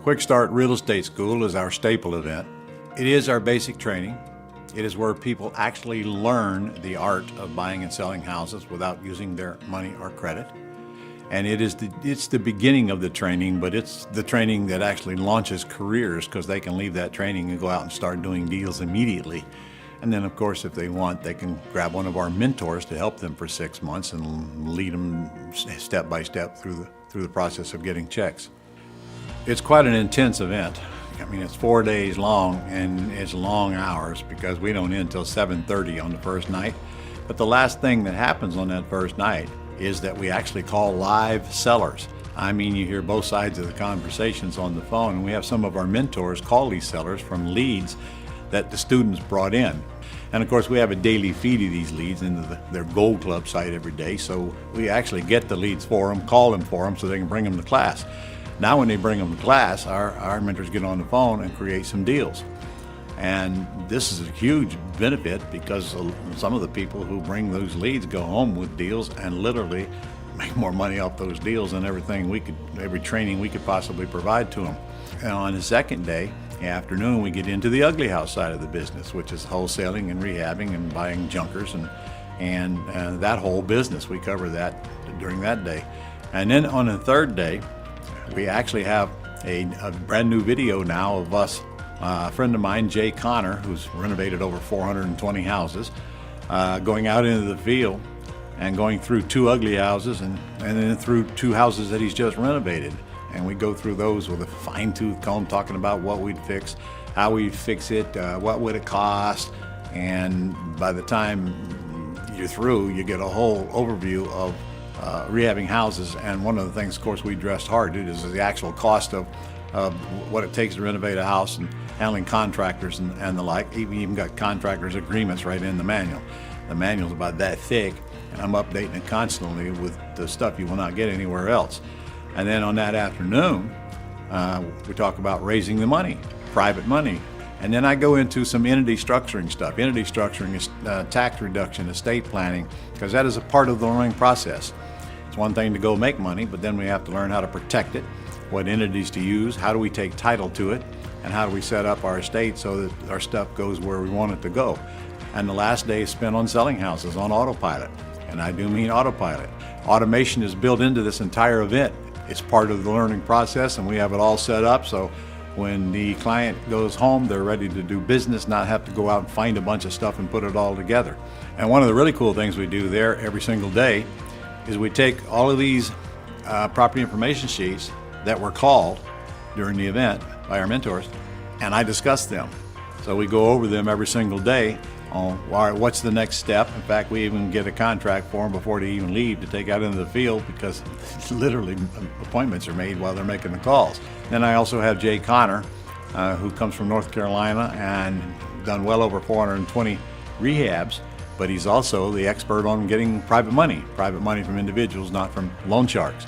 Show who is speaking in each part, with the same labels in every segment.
Speaker 1: Quick Start Real Estate School is our staple event. It is our basic training. It is where people actually learn the art of buying and selling houses without using their money or credit. And it's the beginning of the training, but it's the training that actually launches careers, because they can leave that training and go out and start doing deals immediately. And then, of course, if they want, they can grab one of our mentors to help them for 6 months and lead them step by step through the process of getting checks. It's quite an intense event. I mean, it's 4 days long, and it's long hours because we don't end until 7:30 on the first night. But the last thing that happens on that first night is that we actually call live sellers. I mean, you hear both sides of the conversations on the phone, and we have some of our mentors call these sellers from leads that the students brought in. And of course, we have a daily feed of these leads into their Gold Club site every day, so we actually get the leads for them, call them for them, so they can bring them to class. Now when they bring them to class, our mentors get on the phone and create some deals. And this is a huge benefit because some of the people who bring those leads go home with deals and literally make more money off those deals than every training we could possibly provide to them. And on the second day, the afternoon, we get into the ugly house side of the business, which is wholesaling and rehabbing and buying junkers and that whole business. We cover that during that day. And then on the third day, we actually have a brand new video now of us. A friend of mine, Jay Connor, who's renovated over 420 houses, going out into the field and going through 2 ugly houses and then through 2 houses that he's just renovated. And we go through those with a fine-tooth comb, talking about what we'd fix, how we'd fix it, what would it cost. And by the time you're through, you get a whole overview of rehabbing houses. And one of the things, of course, we addressed hard is the actual cost of what it takes to renovate a house and handling contractors and the like. We even got contractors' agreements right in the manual. The manual's about that thick, and I'm updating it constantly with the stuff you will not get anywhere else. And then on that afternoon, we talk about raising the money, private money. And then I go into some entity structuring stuff. Entity structuring is tax reduction, estate planning, because that is a part of the learning process. It's one thing to go make money, but then we have to learn how to protect it, what entities to use, how do we take title to it, and how do we set up our estate so that our stuff goes where we want it to go. And the last day is spent on selling houses on autopilot. And I do mean autopilot. Automation is built into this entire event. It's part of the learning process, and we have it all set up so when the client goes home, they're ready to do business, not have to go out and find a bunch of stuff and put it all together. And one of the really cool things we do there every single day is we take all of these property information sheets that were called during the event by our mentors, and I discuss them. So we go over them every single day on what's the next step. In fact, we even get a contract for them before they even leave to take out into the field, because literally appointments are made while they're making the calls. Then I also have Jay Connor, who comes from North Carolina and done well over 420 rehabs, but he's also the expert on getting private money from individuals, not from loan sharks.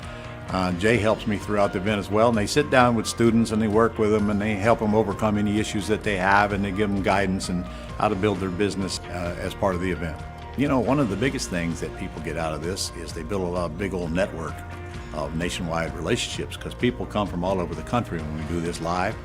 Speaker 1: Jay helps me throughout the event as well, and they sit down with students and they work with them and they help them overcome any issues that they have, and they give them guidance and how to build their business as part of the event. You know, one of the biggest things that people get out of this is they build a big old network of nationwide relationships, because people come from all over the country when we do this live,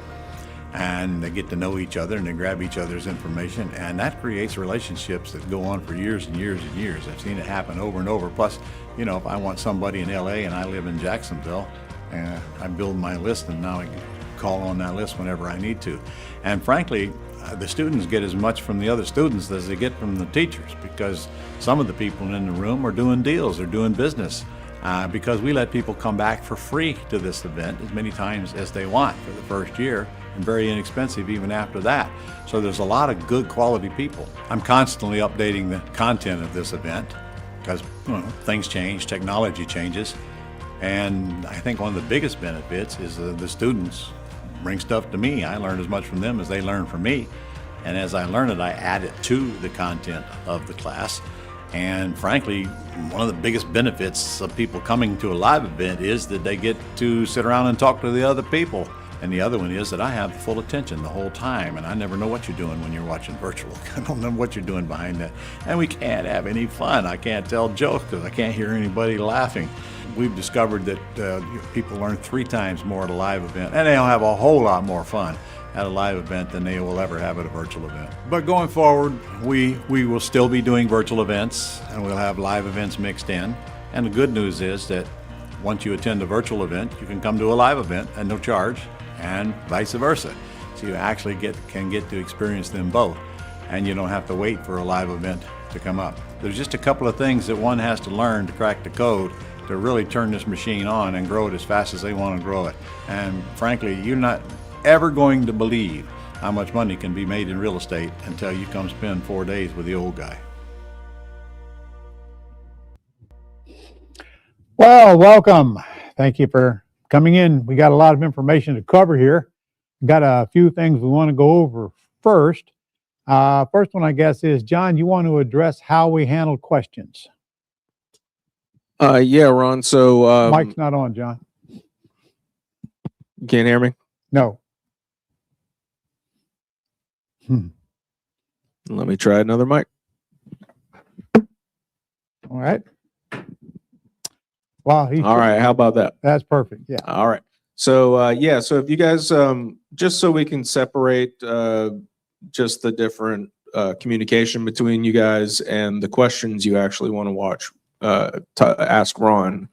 Speaker 1: and they get to know each other and they grab each other's information, and that creates relationships that go on for years and years and years. I've seen it happen over and over. Plus, you know, if I want somebody in LA and I live in Jacksonville, I build my list, and now I can call on that list whenever I need to. And frankly, the students get as much from the other students as they get from the teachers, because some of the people in the room are doing deals, they're doing business, because we let people come back for free to this event as many times as they want for the first year, and very inexpensive even after that. So there's a lot of good quality people. I'm constantly updating the content of this event because things change, technology changes, and I think one of the biggest benefits is the students bring stuff to me. I learn as much from them as they learn from me, and as I learn it, I add it to the content of the class. And frankly, one of the biggest benefits of people coming to a live event is that they get to sit around and talk to the other people. And the other one is that I have full attention the whole time, and I never know what you're doing when you're watching virtual. I don't know what you're doing behind that. And we can't have any fun. I can't tell jokes because I can't hear anybody laughing. we've discovered that people learn 3 times more at a live event, and they'll have a whole lot more fun at a live event than they will ever have at a virtual event. But going forward, we will still be doing virtual events, and we'll have live events mixed in. And the good news is that once you attend a virtual event, you can come to a live event at no charge, and vice versa. So you actually can get to experience them both, and you don't have to wait for a live event to come up. There's just a couple of things that one has to learn to crack the code to really turn this machine on and grow it as fast as they want to grow it. And frankly, you're not ever going to believe how much money can be made in real estate until you come spend 4 days with the old guy.
Speaker 2: Well, welcome. Thank you for coming in. We got a lot of information to cover here. We got a few things we want to go over first. First one, I guess, is John, you want to address how we handle questions?
Speaker 3: Yeah, Ron. So
Speaker 2: Mike's not on, John.
Speaker 3: You can't hear me?
Speaker 2: No.
Speaker 3: Let me try another mic.
Speaker 2: All right. Wow.
Speaker 3: All right. How about that?
Speaker 2: That's perfect. Yeah.
Speaker 3: All right. So yeah. So if you guys just so we can separate just the different communication between you guys and the questions you actually want to watch to ask Ron,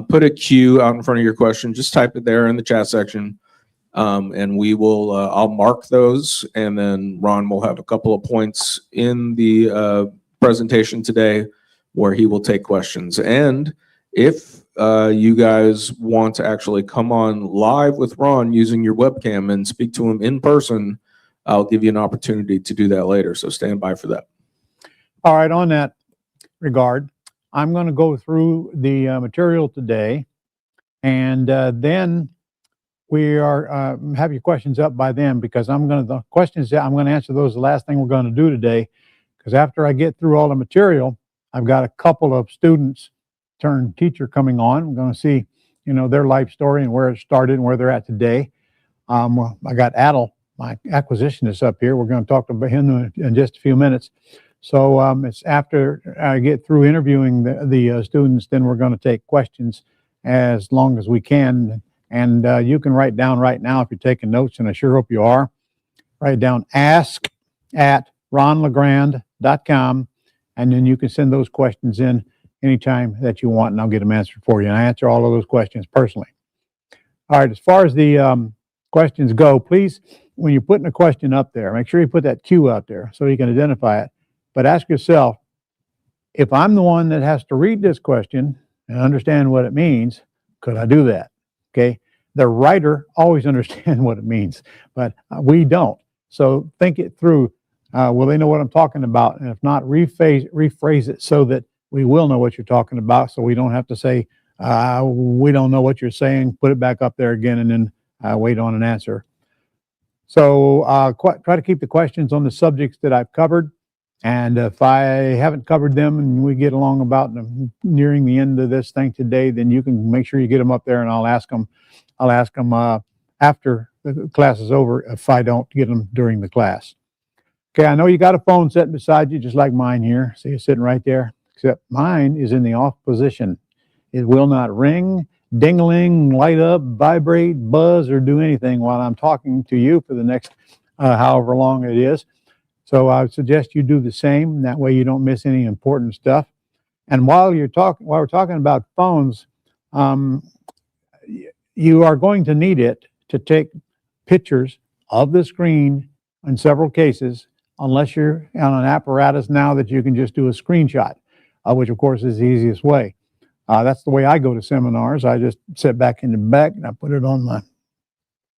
Speaker 3: put a Q out in front of your question. Just type it there in the chat section. And we will, I'll mark those, and then Ron will have a couple of points in the presentation today where he will take questions. And if you guys want to actually come on live with Ron using your webcam and speak to him in person, I'll give you an opportunity to do that later. So stand by for that.
Speaker 2: All right. On that regard, I'm going to go through the material today, and then we are have your questions up by then, because the questions that I'm going to answer those the last thing we're going to do today, because after I get through all the material, I've got a couple of students turned teacher coming on. I'm going to see, their life story and where it started and where they're at today. I got Adel, my acquisitionist, up here. We're going to talk about him in just a few minutes. So it's after I get through interviewing the students, then we're going to take questions as long as we can. And you can write down right now if you're taking notes, and I sure hope you are. Write down ask@ronlegrand.com, and then you can send those questions in anytime that you want, and I'll get them answered for you. And I answer all of those questions personally. All right, as far as the questions go, please, when you're putting a question up there, make sure you put that Q out there so you can identify it. But ask yourself, if I'm the one that has to read this question and understand what it means, could I do that? Okay, the writer always understands what it means, but we don't. So think it through. Will they know what I'm talking about? And if not, rephrase it so that we will know what you're talking about, so we don't have to say, we don't know what you're saying, put it back up there again, and then wait on an answer. So try to keep the questions on the subjects that I've covered. And if I haven't covered them and we get along about nearing the end of this thing today, then you can make sure you get them up there, and I'll ask them after the class is over if I don't get them during the class. Okay, I know you got a phone sitting beside you, just like mine here. See, it's sitting right there, except mine is in the off position. It will not ring, ding-a-ling, light up, vibrate, buzz, or do anything while I'm talking to you for the next however long it is. So I would suggest you do the same. That way you don't miss any important stuff. And while we're talking about phones, you are going to need it to take pictures of the screen in several cases, unless you're on an apparatus now that you can just do a screenshot, which of course is the easiest way. That's the way I go to seminars. I just sit back in the back and I put it on my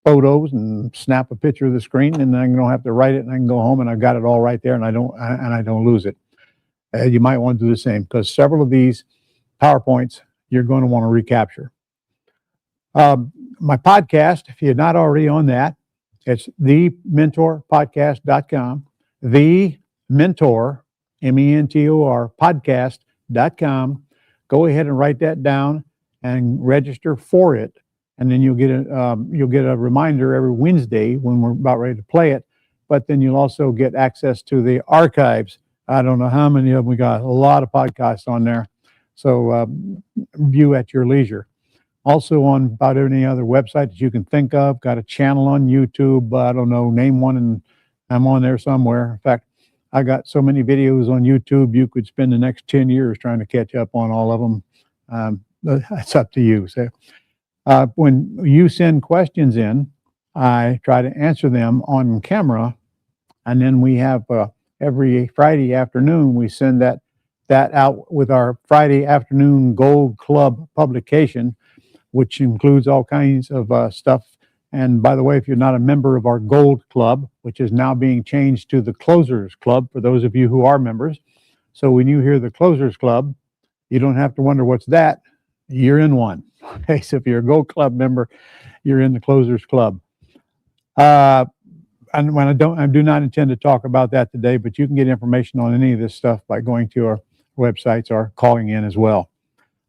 Speaker 2: photos and snap a picture of the screen, and then I don't have to write it, and I can go home and I've got it all right there, and I don't lose it. You might want to do the same, because several of these PowerPoints you're going to want to recapture. My podcast, if you're not already on that, it's thementorpodcast.com, the mentor, mentor podcast.com. Go ahead and write that down and register for it. And then you'll get a reminder every Wednesday when we're about ready to play it. But then you'll also get access to the archives. I don't know how many of them we got. A lot of podcasts on there. So view at your leisure. Also on about any other website that you can think of. Got a channel on YouTube. I don't know, name one, and I'm on there somewhere. In fact, I got so many videos on YouTube, you could spend the next 10 years trying to catch up on all of them. It's up to you. So when you send questions in, I try to answer them on camera. And then we have every Friday afternoon, we send that out with our Friday afternoon Gold Club publication, which includes all kinds of stuff. And by the way, if you're not a member of our Gold Club, which is now being changed to the Closers Club, for those of you who are members. So when you hear the Closers Club, you don't have to wonder what's that. You're in one. Okay, so if you're a Gold Club member, you're in the Closers Club. And when I do not intend to talk about that today, but you can get information on any of this stuff by going to our websites or calling in as well.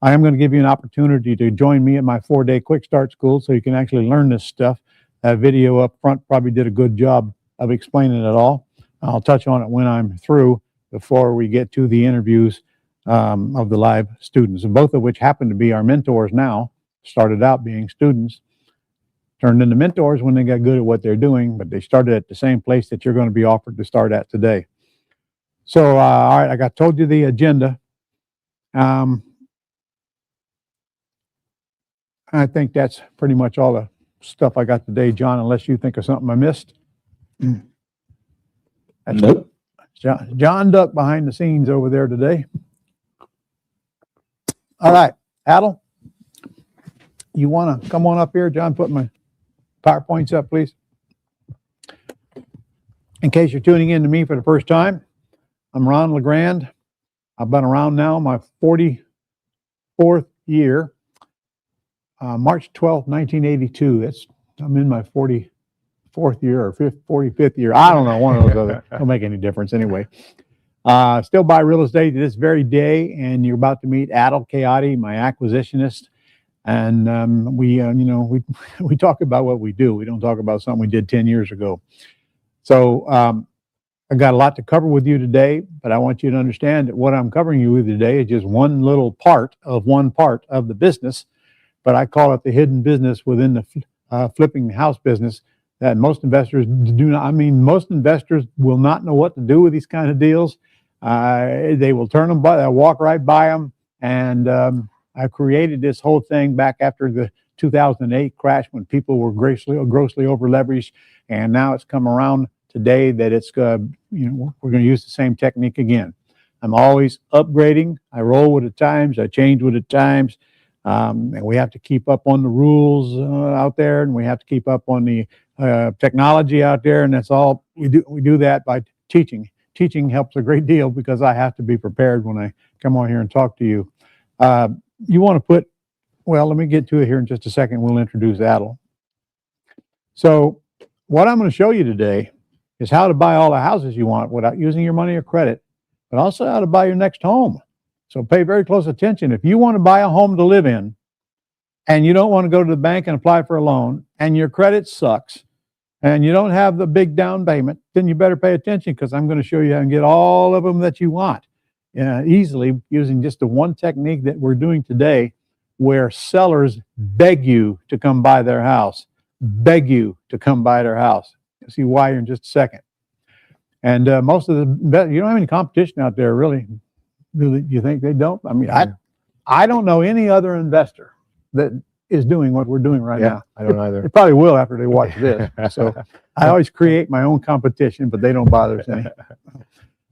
Speaker 2: I am going to give you an opportunity to join me at my 4-day quick start school so you can actually learn this stuff. That video up front probably did a good job of explaining it all. I'll touch on it when I'm through before we get to the interviews of the live students, both of which happen to be our mentors now. Started out being students, turned into mentors when they got good at what they're doing, but they started at the same place that you're going to be offered to start at today. So, all right, I told you the agenda. I think that's pretty much all the stuff I got today, John, unless you think of something I missed.
Speaker 3: Nope.
Speaker 2: John Duck behind the scenes over there today. All right, Adel, you want to come on up here? John, put my PowerPoints up, please. In case you're tuning in to me for the first time, I'm Ron LeGrand. I've been around now my 44th year. March 12th, 1982. I'm in my 44th year or 45th year. I don't know, one of those other. Don't make any difference anyway. Still buy real estate to this very day, and you're about to meet Adel Kayati, my acquisitionist. And we talk about what we do. We don't talk about something we did 10 years ago. So I've got a lot to cover with you today, but I want you to understand that what I'm covering you with today is just one little part of the business. But I call it the hidden business within the flipping house business that most investors do not. I mean, most investors will not know what to do with these kind of deals. They will turn them by, they'll walk right by them. And I created this whole thing back after the 2008 crash when people were grossly over leveraged. And now it's come around today that it's, we're going to use the same technique again. I'm always upgrading. I roll with the times. I change with the times. And we have to keep up on the rules out there, and we have to keep up on the technology out there, and that's all we do. We do that by teaching. Teaching helps a great deal because I have to be prepared when I come on here and talk to you. You want to put, well, let me get to it here in just a second. We'll introduce Adel. So what I'm going to show you today is how to buy all the houses you want without using your money or credit, but also how to buy your next home. So pay very close attention. If you want to buy a home to live in and you don't want to go to the bank and apply for a loan and your credit sucks and you don't have the big down payment, then you better pay attention because I'm going to show you how to get all of them that you want easily using just the one technique that we're doing today where sellers beg you to come buy their house, beg you to come buy their house. You'll see why here in just a second. And most of you don't have any competition out there really. Do you think they don't? I mean, I don't know any other investor that is doing what we're doing right now.
Speaker 4: I don't either.
Speaker 2: They probably will after they watch this. So I always create my own competition, but they don't bother us any.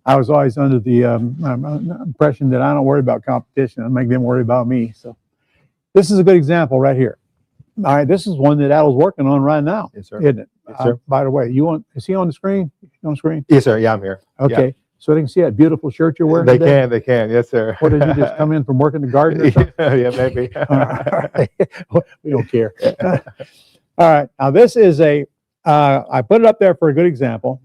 Speaker 2: I was always under the impression that I don't worry about competition. I make them worry about me. So this is a good example right here. All right, this is one that Adel's working on right now.
Speaker 4: Yes, sir.
Speaker 2: Isn't it?
Speaker 4: Yes, sir.
Speaker 2: By the way, is he on the screen? On the screen?
Speaker 4: Yes, sir. Yeah, I'm here.
Speaker 2: Okay. Yeah. So they can see that beautiful shirt you're wearing
Speaker 4: They
Speaker 2: today?
Speaker 4: can. They can. Yes, sir.
Speaker 2: What, did you just come in from working the garden or something?
Speaker 4: Yeah, maybe.
Speaker 2: All right. We don't care. All right. Now this is I put it up there for a good example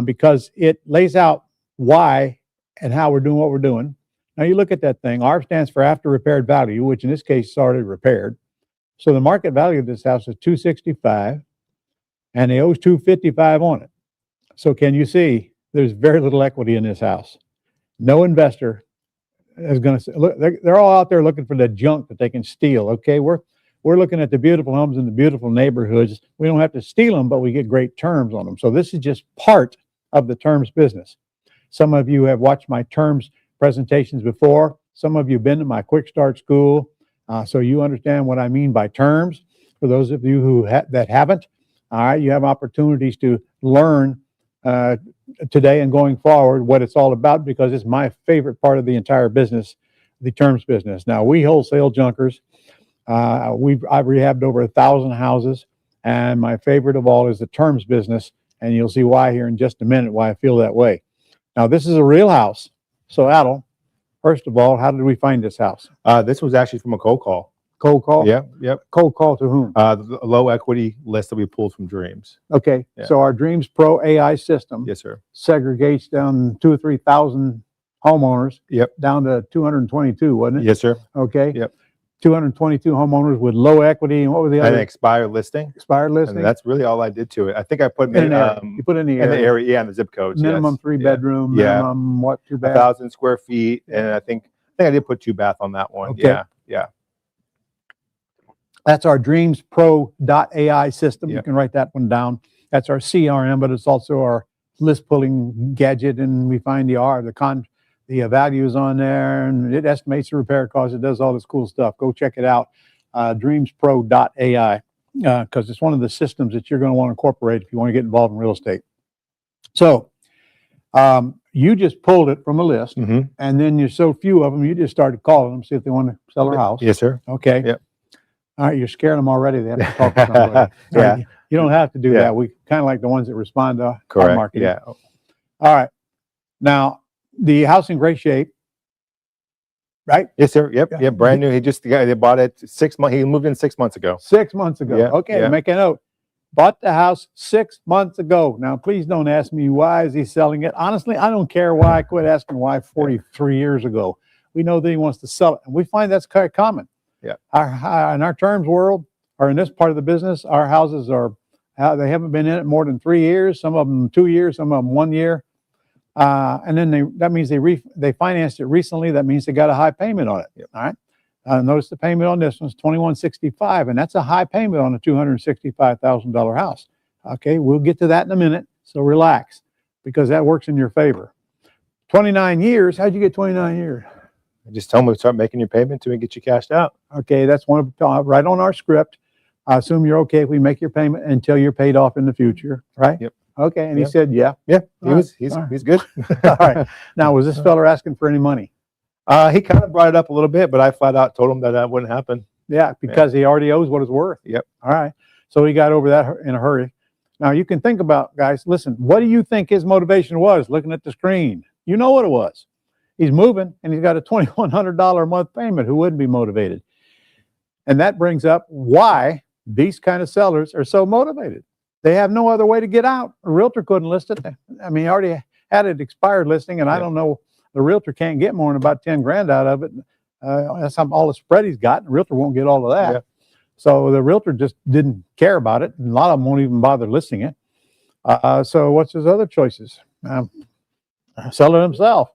Speaker 2: because it lays out why and how we're doing what we're doing. Now you look at that thing. R stands for after repaired value, which in this case is already repaired. So the market value of this house is $265 and they owes $255 on it. So can you see there's very little equity in this house? No investor is going to say, look, they're all out there looking for the junk that they can steal. Okay, we're looking at the beautiful homes in the beautiful neighborhoods. We don't have to steal them, but we get great terms on them. So this is just part of the terms business. Some of you have watched my terms presentations before. Some of you have been to my quick start school, so you understand what I mean by terms. For those of you who that haven't, all right, you have opportunities to learn today and going forward what it's all about, because it's my favorite part of the entire business, the terms business. Now, we wholesale junkers. I've rehabbed over 1,000 houses, and my favorite of all is the terms business, and you'll see why here in just a minute, why I feel that way. Now, this is a real house. So, Adel, first of all, how did we find this house?
Speaker 4: This was actually from a cold call.
Speaker 2: Cold call?
Speaker 4: Yeah, yep.
Speaker 2: Cold call to whom?
Speaker 4: The low equity list that we pulled from Dreams.
Speaker 2: Okay,
Speaker 4: Yeah.
Speaker 2: so our Dreams Pro AI system
Speaker 4: Yes, sir.
Speaker 2: segregates down 2,000 or 3,000 homeowners.
Speaker 4: Yep.
Speaker 2: Down to 222, wasn't it?
Speaker 4: Yes, sir.
Speaker 2: Okay.
Speaker 4: Yep.
Speaker 2: 222 homeowners with low equity, and what were the
Speaker 4: And
Speaker 2: other?
Speaker 4: an expired listing.
Speaker 2: Expired
Speaker 4: And
Speaker 2: listing?
Speaker 4: that's really all I did to it. I think I put
Speaker 2: In an area. You put in the
Speaker 4: in the
Speaker 2: area.
Speaker 4: area, yeah, and the zip codes.
Speaker 2: Minimum
Speaker 4: yes.
Speaker 2: 3-bedroom,
Speaker 4: Yeah.
Speaker 2: minimum what, 2 bath?
Speaker 4: 1,000 square feet, and I think I did put 2 bath on that one.
Speaker 2: Okay.
Speaker 4: Yeah, yeah.
Speaker 2: That's our Dreams Pro AI system. You
Speaker 4: Yeah.
Speaker 2: can write that one down. That's our CRM, but it's also our list pulling gadget, and we find the values on there, and it estimates the repair cost. It does all this cool stuff. Go check it out, dreamspro.ai, because it's one of the systems that you're going to want to incorporate if you want to get involved in real estate. So you just pulled it from a list,
Speaker 4: Mm-hmm.
Speaker 2: and then there's so few of them, you just started calling them, see if they want to sell their house.
Speaker 4: Yes, sir.
Speaker 2: Okay.
Speaker 4: Yep.
Speaker 2: All right, you're scaring them already. They have to talk to somebody. All
Speaker 4: Yeah.
Speaker 2: right, you don't have to do
Speaker 4: Yeah.
Speaker 2: that. We kind of like the ones that respond to our
Speaker 4: Correct.
Speaker 2: marketing.
Speaker 4: Yeah.
Speaker 2: All right. Now, the house in great shape, right?
Speaker 4: Yes, sir. Yep.
Speaker 2: Yeah.
Speaker 4: Yep. Brand new. They bought it 6 months. He moved in 6 months ago.
Speaker 2: 6 months ago.
Speaker 4: Yeah,
Speaker 2: Okay,
Speaker 4: yeah.
Speaker 2: make a note. Bought the house 6 months ago. Now, please don't ask me why is he selling it. Honestly, I don't care why. I quit asking why 43 years ago. We know that he wants to sell it, and we find that's quite common.
Speaker 4: Yeah.
Speaker 2: In our terms world, or in this part of the business, our houses they haven't been in it more than 3 years. Some of them 2 years, some of them 1 year. And then that means they financed it recently. That means they got a high payment on it.
Speaker 4: Yep.
Speaker 2: All right. Notice the payment on this one's $2,165, and that's a high payment on a $265,000 house. Okay, we'll get to that in a minute. So relax, because that works in your favor. 29 years. How'd you get 29 years?
Speaker 4: I just tell them to start making your payment till we get you cashed out.
Speaker 2: Okay, that's one of right on our script. I assume you're okay if we make your payment until you're paid off in the future, right?
Speaker 4: Yep.
Speaker 2: Okay, and he
Speaker 4: Yep.
Speaker 2: said, yeah.
Speaker 4: Yeah,
Speaker 2: All right.
Speaker 4: he's
Speaker 2: All right.
Speaker 4: he's good.
Speaker 2: All right. Now, was this fella asking for any money?
Speaker 4: He kind of brought it up a little bit, but I flat out told him that wouldn't happen.
Speaker 2: Yeah, because he already owes what it's worth.
Speaker 4: Yep.
Speaker 2: All right. So he got over that in a hurry. Now you can think about, guys, listen, what do you think his motivation was looking at the screen? You know what it was. He's moving and he's got a $2,100 a month payment. Who wouldn't be motivated? And that brings up why these kind of sellers are so motivated. They have no other way to get out. A realtor couldn't list it. I mean, he already had it expired listing, and I don't know, the realtor can't get more than about 10 grand out of it. That's all the spread he's got. The realtor won't get all of that.
Speaker 4: Yeah.
Speaker 2: So the realtor just didn't care about it. And a lot of them won't even bother listing it. So what's his other choices? Sell it himself.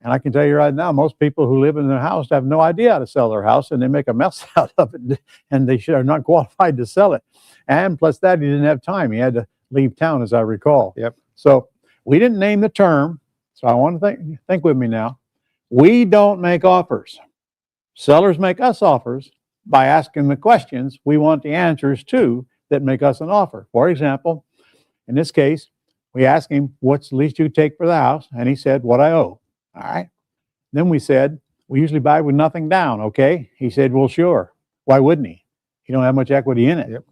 Speaker 2: And I can tell you right now, most people who live in their house have no idea how to sell their house, and they make a mess out of it, and they are not qualified to sell it. And plus that, he didn't have time. He had to leave town, as I recall.
Speaker 4: Yep.
Speaker 2: So we didn't name the term. So I want to think with me now. We don't make offers. Sellers make us offers by asking the questions we want the answers to that make us an offer. For example, in this case, we asked him, what's the least you take for the house? And he said, what I owe. All right. Then we said, we usually buy with nothing down. Okay. He said, well, sure. Why wouldn't he? He don't have much equity in it.
Speaker 4: Yep.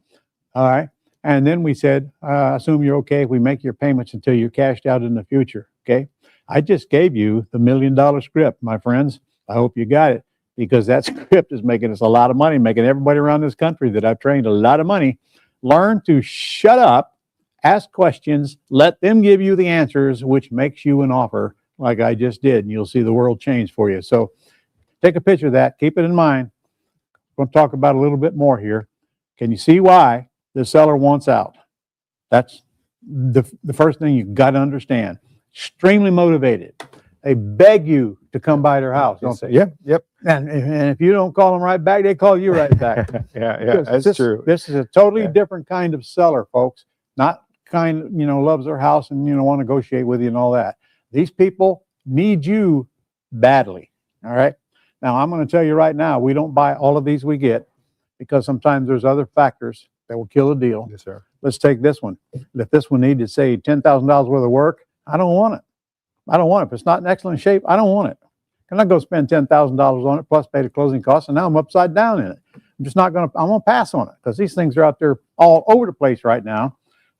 Speaker 2: All right. And then we said, assume you're okay if we make your payments until you're cashed out in the future. Okay. I just gave you the $1 million script, my friends. I hope you got it, because that script is making us a lot of money, making everybody around this country that I've trained a lot of money. Learn to shut up, ask questions, let them give you the answers, which makes you an offer like I just did, and you'll see the world change for you. So take a picture of that. Keep it in mind. We'll talk about it a little bit more here. Can you see why the seller wants out? That's the first thing you've got to understand. Extremely motivated. They beg you to come by their house, don't they?
Speaker 4: Yep, yep.
Speaker 2: And if you don't call them right back, they call you right back.
Speaker 4: Yeah,
Speaker 2: Because
Speaker 4: that's
Speaker 2: this,
Speaker 4: true.
Speaker 2: This is a totally
Speaker 4: Yeah.
Speaker 2: different kind of seller, folks. Not kind, loves their house and, want to negotiate with you and all that. These people need you badly. All right. Now, I'm going to tell you right now, we don't buy all of these we get because sometimes there's other factors that will kill a deal.
Speaker 4: Yes, sir.
Speaker 2: Let's take this one. If this one needed, say, $10,000 worth of work, I don't want it. I don't want it. If it's not in excellent shape, I don't want it. Can I go spend $10,000 on it plus pay the closing costs, and now I'm upside down in it? I'm going to pass on it because these things are out there all over the place right now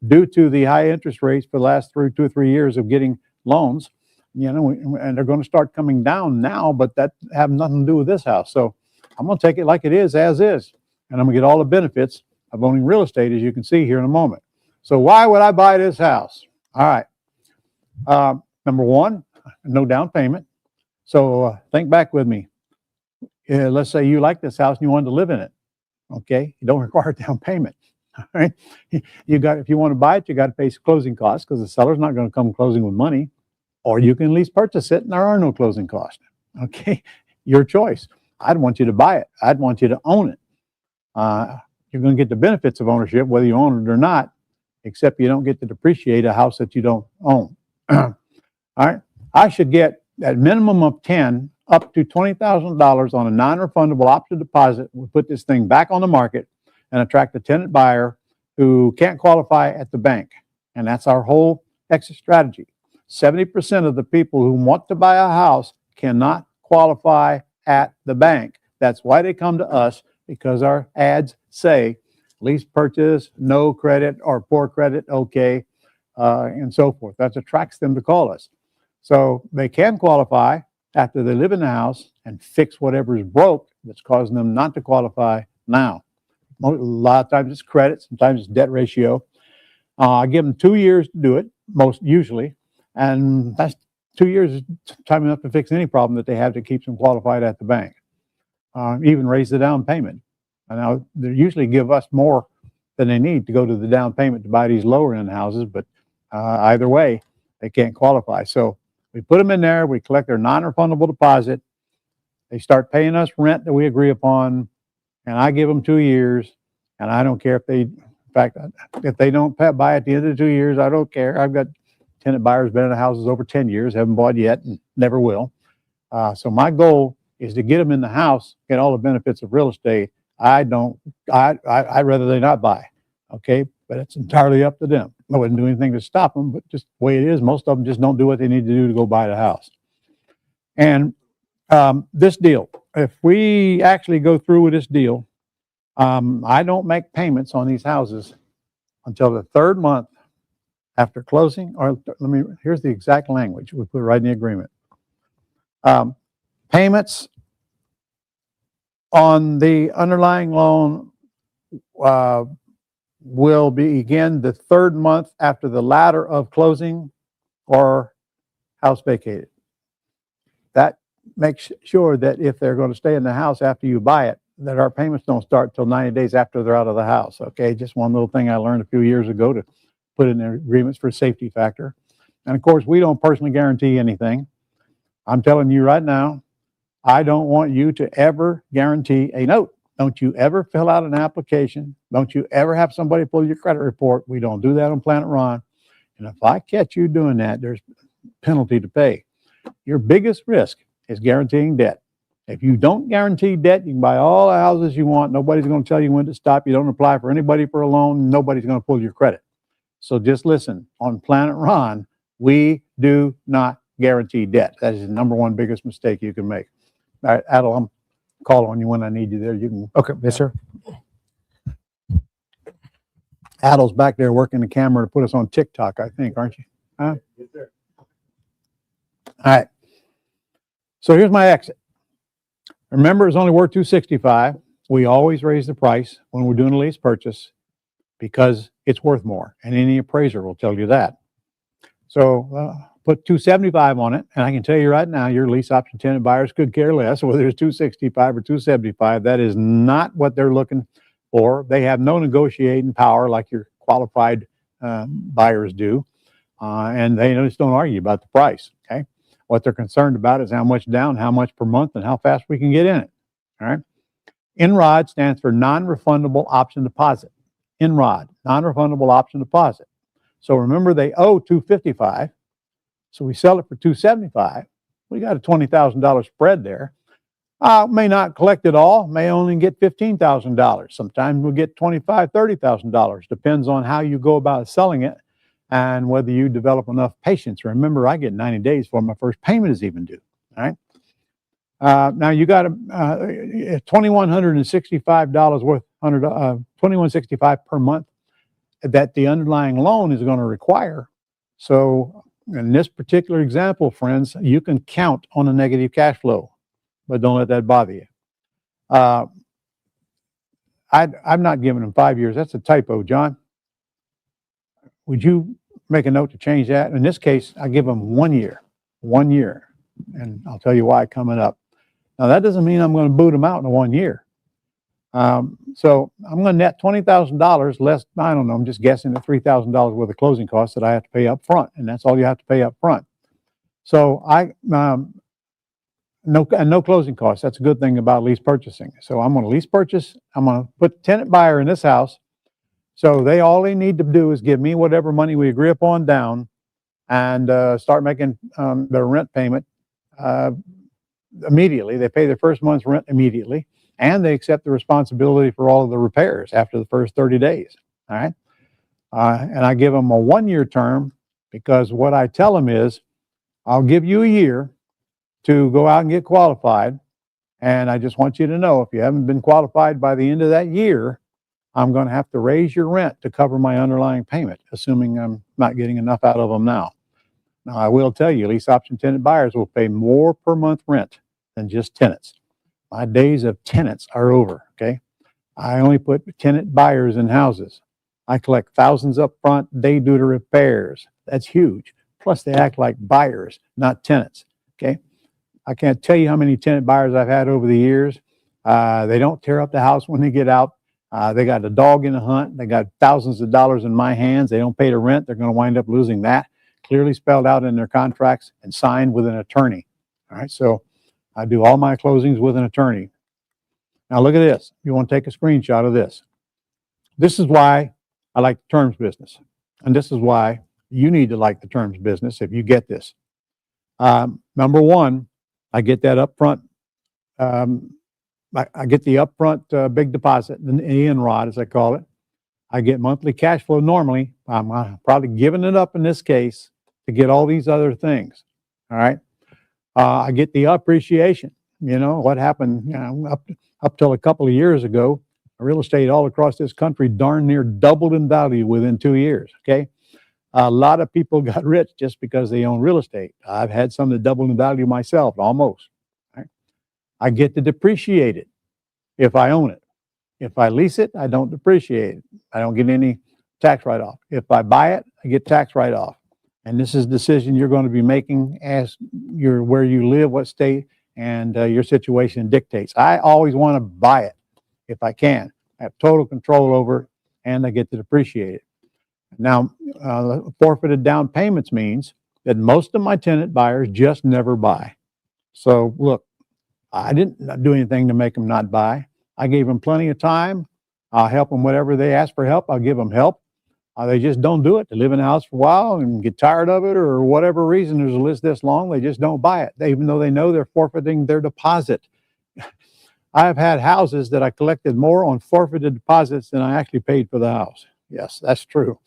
Speaker 2: due to the high interest rates for the last 2 or 3 years of getting loans, and they're going to start coming down now, but that have nothing to do with this house. So I'm going to take it like it is, as is, and I'm going to get all the benefits of owning real estate, as you can see here in a moment. So why would I buy this house? All right. Number one, no down payment. So think back with me. Let's say you like this house and you wanted to live in it. Okay, you don't require a down payment. All right, if you want to buy it, you got to pay some closing costs because the seller's not going to come closing with money, or you can at least purchase it and there are no closing costs. Okay, your choice. I'd want you to buy it. I'd want you to own it. You're going to get the benefits of ownership whether you own it or not, except you don't get to depreciate a house that you don't own. All right, I should get at minimum of 10 up to $20,000 on a non-refundable option deposit. We'll put this thing back on the market and attract a tenant buyer who can't qualify at the bank. And that's our whole exit strategy. 70% of the people who want to buy a house cannot qualify at the bank. That's why they come to us, because our ads say lease purchase, no credit or poor credit, okay, and so forth. That attracts them to call us. So they can qualify after they live in the house and fix whatever is broke that's causing them not to qualify now. A lot of times it's credit, sometimes it's debt ratio. I give them 2 years to do it, most usually, and that's 2 years is time enough to fix any problem that they have that keeps them qualified at the bank. Even raise the down payment. And now they usually give us more than they need to go to the down payment to buy these lower end houses, but either way, they can't qualify. So we put them in there, we collect their non-refundable deposit, they start paying us rent that we agree upon, and I give them 2 years, and I don't care if if they don't buy at the end of the 2 years, I don't care. I've got tenant buyers been in the houses over 10 years, haven't bought yet, and never will. So my goal is to get them in the house, get all the benefits of real estate. I'd rather they not buy, okay? But it's entirely up to them. I wouldn't do anything to stop them, but just the way it is, most of them just don't do what they need to do to go buy the house. And this deal, if we actually go through with this deal, I don't make payments on these houses until the 3rd month after closing, or here's the exact language. We put it right in the agreement. Payments on the underlying loan will begin the 3rd month after the latter of closing or house vacated. That makes sure that if they're going to stay in the house after you buy it, that our payments don't start till 90 days after they're out of the house. Okay, just one little thing I learned a few years ago to put in their agreements for safety factor. And of course, we don't personally guarantee anything. I'm telling you right now, I don't want you to ever guarantee a note. Don't you ever fill out an application. Don't you ever have somebody pull your credit report. We don't do that on Planet Ron. And if I catch you doing that, there's penalty to pay. Your biggest risk is guaranteeing debt. If you don't guarantee debt, you can buy all the houses you want. Nobody's going to tell you when to stop. You don't apply for anybody for a loan. Nobody's going to pull your credit. So just listen, on Planet Ron, we do not guarantee debt. That is the number one biggest mistake you can make. All right, Adel, I'm call on you when I need you there. You can.
Speaker 4: Okay, yes, sir.
Speaker 2: Adel's back there working the camera to put us on TikTok, I think, aren't you? Huh?
Speaker 4: Yes, sir.
Speaker 2: All right. So here's my exit. Remember, it's only worth $265. We always raise the price when we're doing a lease purchase because it's worth more, and any appraiser will tell you that. So put $275 on it, and I can tell you right now, your lease option tenant buyers could care less whether it's $265 or $275. That is not what they're looking for. They have no negotiating power like your qualified buyers do, and they just don't argue about the price. Okay, What they're concerned about is how much down, how much per month, and how fast we can get in it. All right. NROD stands for non-refundable option deposit. NROD, non-refundable option deposit. So remember, they owe $255. So we sell it for $275. We got a $20,000 spread there. May not collect it all, may only get $15,000. Sometimes we'll get $25,000, $30,000. Depends on how you go about selling it and whether you develop enough patience. Remember, I get 90 days before my first payment is even due. All right. Now you got $2,165 worth, $2,165 per month that the underlying loan is going to require. So in this particular example, friends, you can count on a negative cash flow, but don't let that bother you. I'm not giving them 5 years. That's a typo, John. Would you make a note to change that? In this case, I give them 1 year, and I'll tell you why coming up. Now, that doesn't mean I'm going to boot them out in 1 year. So I'm going to net $20,000 less, I don't know, I'm just guessing at $3,000 worth of closing costs that I have to pay up front, and that's all you have to pay up front. So no closing costs. That's a good thing about lease purchasing. So I'm going to lease purchase. I'm going to put tenant buyer in this house. So all they need to do is give me whatever money we agree upon down and start making their rent payment immediately. They pay their first month's rent immediately, and they accept the responsibility for all of the repairs after the first 30 days. All right. And I give them a 1 year term because what I tell them is I'll give you a year to go out and get qualified. And I just want you to know, if you haven't been qualified by the end of that year, I'm going to have to raise your rent to cover my underlying payment, assuming I'm not getting enough out of them now. Now, I will tell you, lease option tenant buyers will pay more per month rent than just tenants. My days of tenants are over, okay? I only put tenant buyers in houses. I collect thousands up front. They do the repairs. That's huge. Plus, they act like buyers, not tenants, okay? I can't tell you how many tenant buyers I've had over the years. They don't tear up the house when they get out. They got a dog in the hunt. They got thousands of dollars in my hands. They don't pay the rent. They're going to wind up losing that. Clearly spelled out in their contracts and signed with an attorney. All right, so I do all my closings with an attorney. Now look at this. You want to take a screenshot of this. This is why I like the terms business. And this is why you need to like the terms business if you get this. Number one, I get that upfront. I get the upfront big deposit, the NROD as I call it. I get monthly cash flow normally. I'm probably giving it up in this case to get all these other things. All right. I get the appreciation. You know what happened, up till a couple of years ago, real estate all across this country darn near doubled in value within 2 years. Okay. A lot of people got rich just because they own real estate. I've had some that doubled in value myself, almost. Right? I get to depreciate it if I own it. If I lease it, I don't depreciate it. I don't get any tax write-off. If I buy it, I get tax write-off. And this is a decision you're going to be making as where you live, what state, and your situation dictates. I always want to buy it if I can. I have total control over it, and I get to depreciate it. Now, forfeited down payments means that most of my tenant buyers just never buy. So look, I didn't do anything to make them not buy. I gave them plenty of time. I'll help them whatever they ask for help. I'll give them help. They just don't do it. They live in a house for a while and get tired of it, or whatever reason. There's a list this long. They just don't buy it, even though they know they're forfeiting their deposit. I've had houses that I collected more on forfeited deposits than I actually paid for the house. Yes, that's true.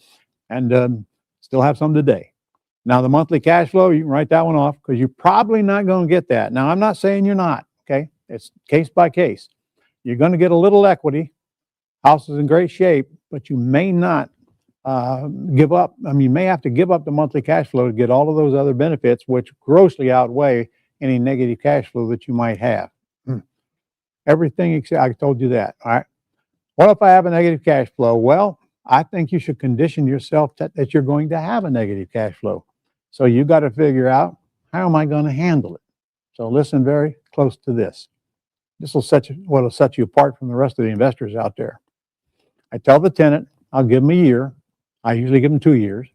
Speaker 2: And still have some today. Now, the monthly cash flow, you can write that one off because you're probably not going to get that. Now, I'm not saying you're not, okay? It's case by case. You're going to get a little equity. House is in great shape, but you may not give up. I mean, you may have to give up the monthly cash flow to get all of those other benefits, which grossly outweigh any negative cash flow that you might have. Everything except, I told you that, all right? What if I have a negative cash flow? Well, I think you should condition yourself that you're going to have a negative cash flow. So you got to figure out, how am I going to handle it? So listen very close to this. This will set you apart from the rest of the investors out there. I tell the tenant, I'll give them a year. I usually give them 2 years.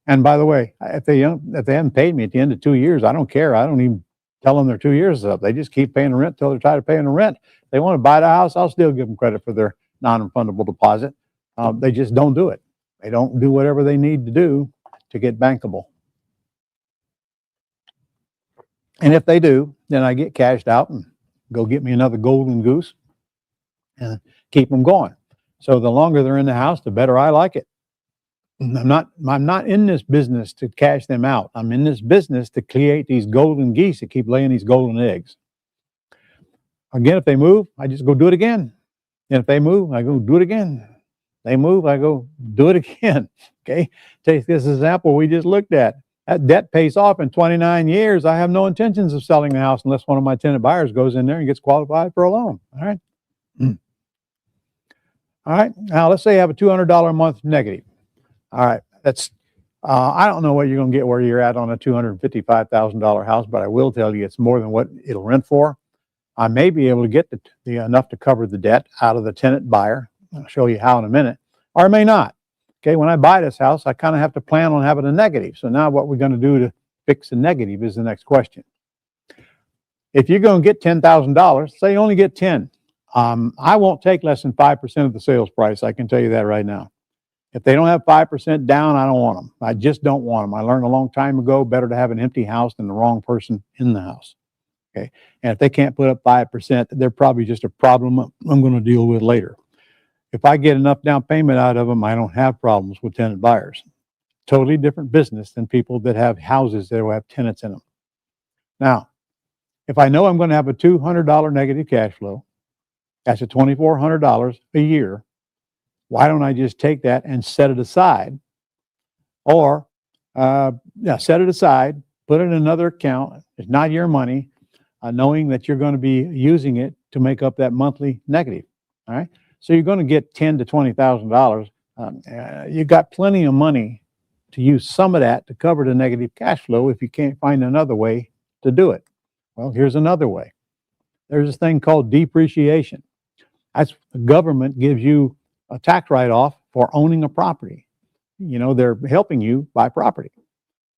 Speaker 2: And by the way, if they haven't paid me at the end of 2 years, I don't care. I don't even tell them their 2 years is up. They just keep paying the rent till they're tired of paying the rent. If they want to buy the house, I'll still give them credit for their non-refundable deposit. They just don't do it. They don't do whatever they need to do to get bankable. And if they do, then I get cashed out and go get me another golden goose and keep them going. So the longer they're in the house, the better I like it. I'm not in this business to cash them out. I'm in this business to create these golden geese that keep laying these golden eggs. Again, if they move, I just go do it again. And if they move, I go do it again. They move, I go do it again. Okay. Take this example we just looked at. That debt pays off in 29 years. I have no intentions of selling the house unless one of my tenant buyers goes in there and gets qualified for a loan. All right. All right. Now let's say you have a $200 a month negative. All right. That's, I don't know what you're going to get where you're at on a $255,000 house, but I will tell you it's more than what it'll rent for. I may be able to get the enough to cover the debt out of the tenant buyer. I'll show you how in a minute, or I may not. Okay. When I buy this house, I kind of have to plan on having a negative. So now what we're going to do to fix the negative is the next question. If you're going to get $10,000, say you only get 10. I won't take less than 5% of the sales price. I can tell you that right now. If they don't have 5% down, I don't want them. I just don't want them. I learned a long time ago, better to have an empty house than the wrong person in the house. Okay. And if they can't put up 5%, they're probably just a problem I'm going to deal with later. If I get enough down payment out of them, I don't have problems with tenant buyers. Totally different business than people that have houses that will have tenants in them. Now, if I know I'm going to have a $200 negative cash flow, that's a $2,400 a year. Why don't I just take that and set it aside? Or, set it aside, put it in another account. It's not your money, knowing that you're going to be using it to make up that monthly negative. All right. So you're going to get $10,000 to $20,000. You've got plenty of money to use some of that to cover the negative cash flow if you can't find another way to do it. Well, here's another way. There's this thing called depreciation. That's the government gives you a tax write-off for owning a property. You know, they're helping you buy property.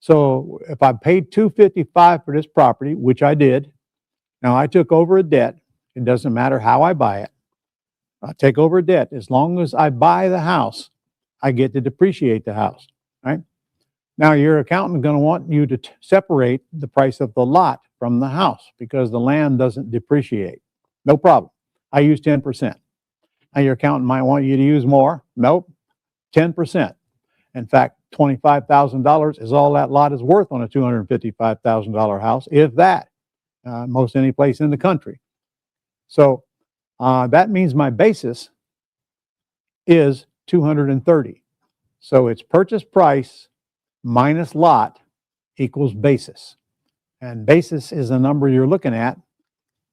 Speaker 2: So if I paid $255 for this property, which I did, now I took over a debt. It doesn't matter how I buy it. I take over a debt. As long as I buy the house, I get to depreciate the house, right? Now your accountant is going to want you to separate the price of the lot from the house because the land doesn't depreciate. No problem. I use 10%. Now your accountant might want you to use more. Nope, 10%. In fact, $25,000 is all that lot is worth on a $255,000 house, if that, most any place in the country. So that means my basis is $230. So it's purchase price minus lot equals basis. And basis is the number you're looking at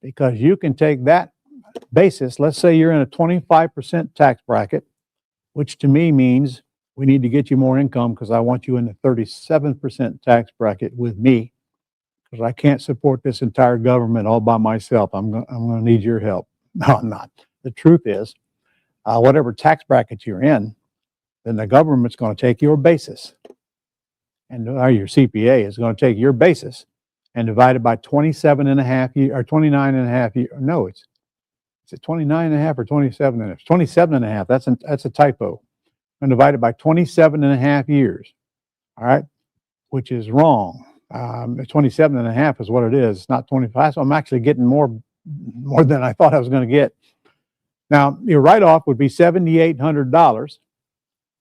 Speaker 2: because you can take that basis. Let's say you're in a 25% tax bracket, which to me means we need to get you more income because I want you in the 37% tax bracket with me because I can't support this entire government all by myself. I'm going to need your help. No, I'm not. The truth is, whatever tax bracket you're in, then the government's going to take your basis and your CPA is going to take your basis and divide it by 27 and a half years or 29 and a half years. No, it's 29 and a half or 27 and a half. 27 and a half. That's a typo. And divide it by 27 and a half years. All right. Which is wrong. 27 and a half is what it is. It's not 25. So I'm actually getting more than I thought I was going to get. Now your write-off would be $7,800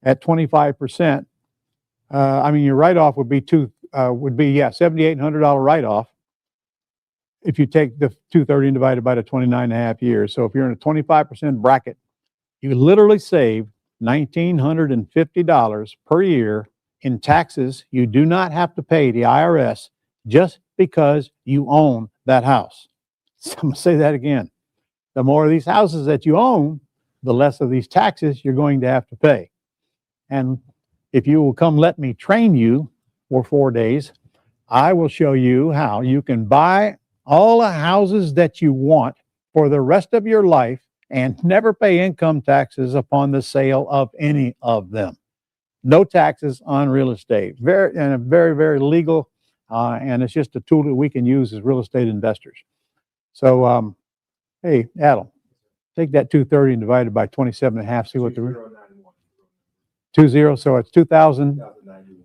Speaker 2: at 25%. Your write-off would be $7,800 write-off if you take the 230 and divide it by the 29 and a half years. So if you're in a 25% bracket, you literally save $1,950 per year in taxes you do not have to pay the IRS just because you own that house. So I'm going to say that again. The more of these houses that you own, the less of these taxes you're going to have to pay. And if you will come let me train you for 4 days, I will show you how you can buy all the houses that you want for the rest of your life and never pay income taxes upon the sale of any of them. No taxes on real estate. Very legal, and it's just a tool that we can use as real estate investors. So, hey, Adam, take that 230 and divide it by 27 and a half. See what the 20. So it's 2000.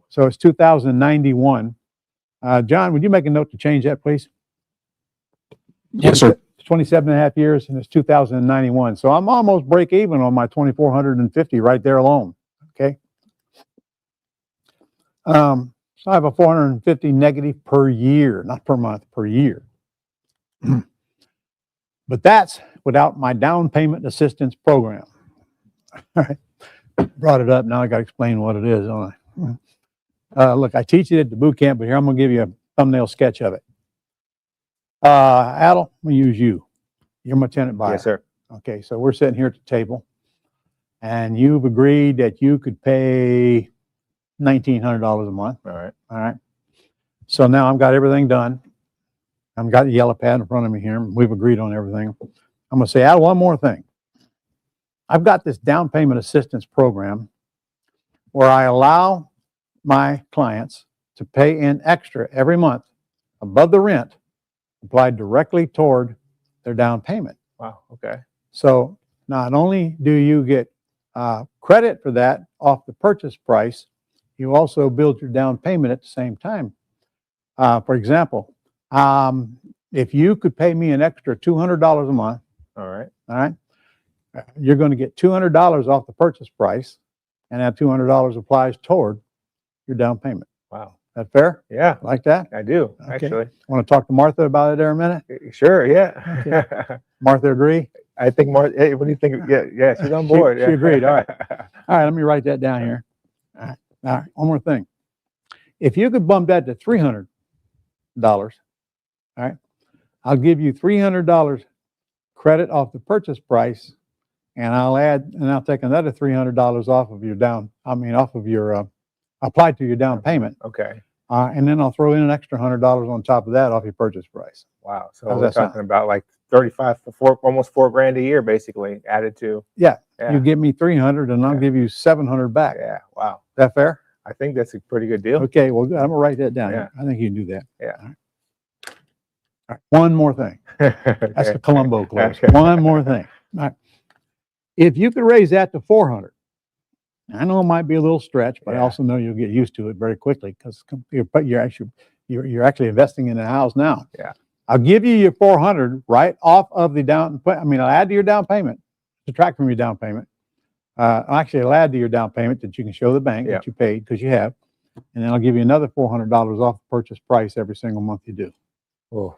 Speaker 2: So it's 2091. John, would you make a note to change that, please?
Speaker 3: Yes, sir.
Speaker 2: It's 27 and a half years, and it's 2091. So I'm almost break even on my 2,450 right there alone. Okay. So I have a 450 negative per year, not per month, per year. But that's without my down payment assistance program. All right. Brought it up. Now I got to explain what it is, don't I? Look, I teach it at the boot camp, but here I'm going to give you a thumbnail sketch of it. Adel, I'm going to use you. You're my tenant buyer.
Speaker 4: Yes, sir.
Speaker 2: Okay, so we're sitting here at the table, and you've agreed that you could pay $1,900 a month.
Speaker 4: All right.
Speaker 2: All right. So now I've got everything done. I've got the yellow pad in front of me here. We've agreed on everything. I'm going to say, Adel, one more thing. I've got this down payment assistance program where I allow my clients to pay in extra every month above the rent applied directly toward their down payment.
Speaker 4: Wow. Okay.
Speaker 2: So not only do you get credit for that off the purchase price, you also build your down payment at the same time. For example, if you could pay me an extra $200 a month,
Speaker 4: All
Speaker 2: all right, you're going to get $200 off the purchase price, and that $200 applies toward your down payment.
Speaker 4: Wow.
Speaker 2: That fair?
Speaker 4: Yeah,
Speaker 2: Like that?
Speaker 4: I do
Speaker 2: Okay.
Speaker 4: actually.
Speaker 2: Want to talk to Martha about it there a minute?
Speaker 4: Sure. Yeah.
Speaker 2: Martha agree?
Speaker 4: I think more. Hey, what do you think? Yeah. Yeah. She's on board.
Speaker 2: She agreed. All right. All right, let me write that down here. All right, one more thing. If you could bump that to $300, all right, I'll give you $300 credit off the purchase price, and I'll take another $300 off of your applied to your down payment,
Speaker 4: Okay.
Speaker 2: and then I'll throw in an extra $100 on top of that off your purchase price.
Speaker 4: Wow. So
Speaker 2: How's
Speaker 4: we're
Speaker 2: that sound?
Speaker 4: talking about like 35 for almost $4,000 a year, basically added to.
Speaker 2: Yeah,
Speaker 4: Yeah.
Speaker 2: you give me 300, and I'll
Speaker 4: Yeah.
Speaker 2: give you 700 back.
Speaker 4: Yeah. Wow.
Speaker 2: Is that fair?
Speaker 4: I think that's a pretty good deal.
Speaker 2: Okay, well, good. I'm gonna write that down.
Speaker 4: Yeah.
Speaker 2: I think you can do that.
Speaker 4: Yeah.
Speaker 2: All right. One more thing. That's the Columbo clause.
Speaker 4: Okay.
Speaker 2: One more thing. All right. If you could raise that to 400, I know it might be a little stretch, but I
Speaker 4: Yeah.
Speaker 2: also know you'll get used to it very quickly because you're actually investing in a house now.
Speaker 4: Yeah.
Speaker 2: I'll give you your 400 right off of the I'll add to your down payment, subtract from your down payment. I'll add to your down payment that you can show the bank
Speaker 4: Yeah.
Speaker 2: that you paid because you have, and then I'll give you another $400 off the purchase price every single month you do.
Speaker 4: Oh,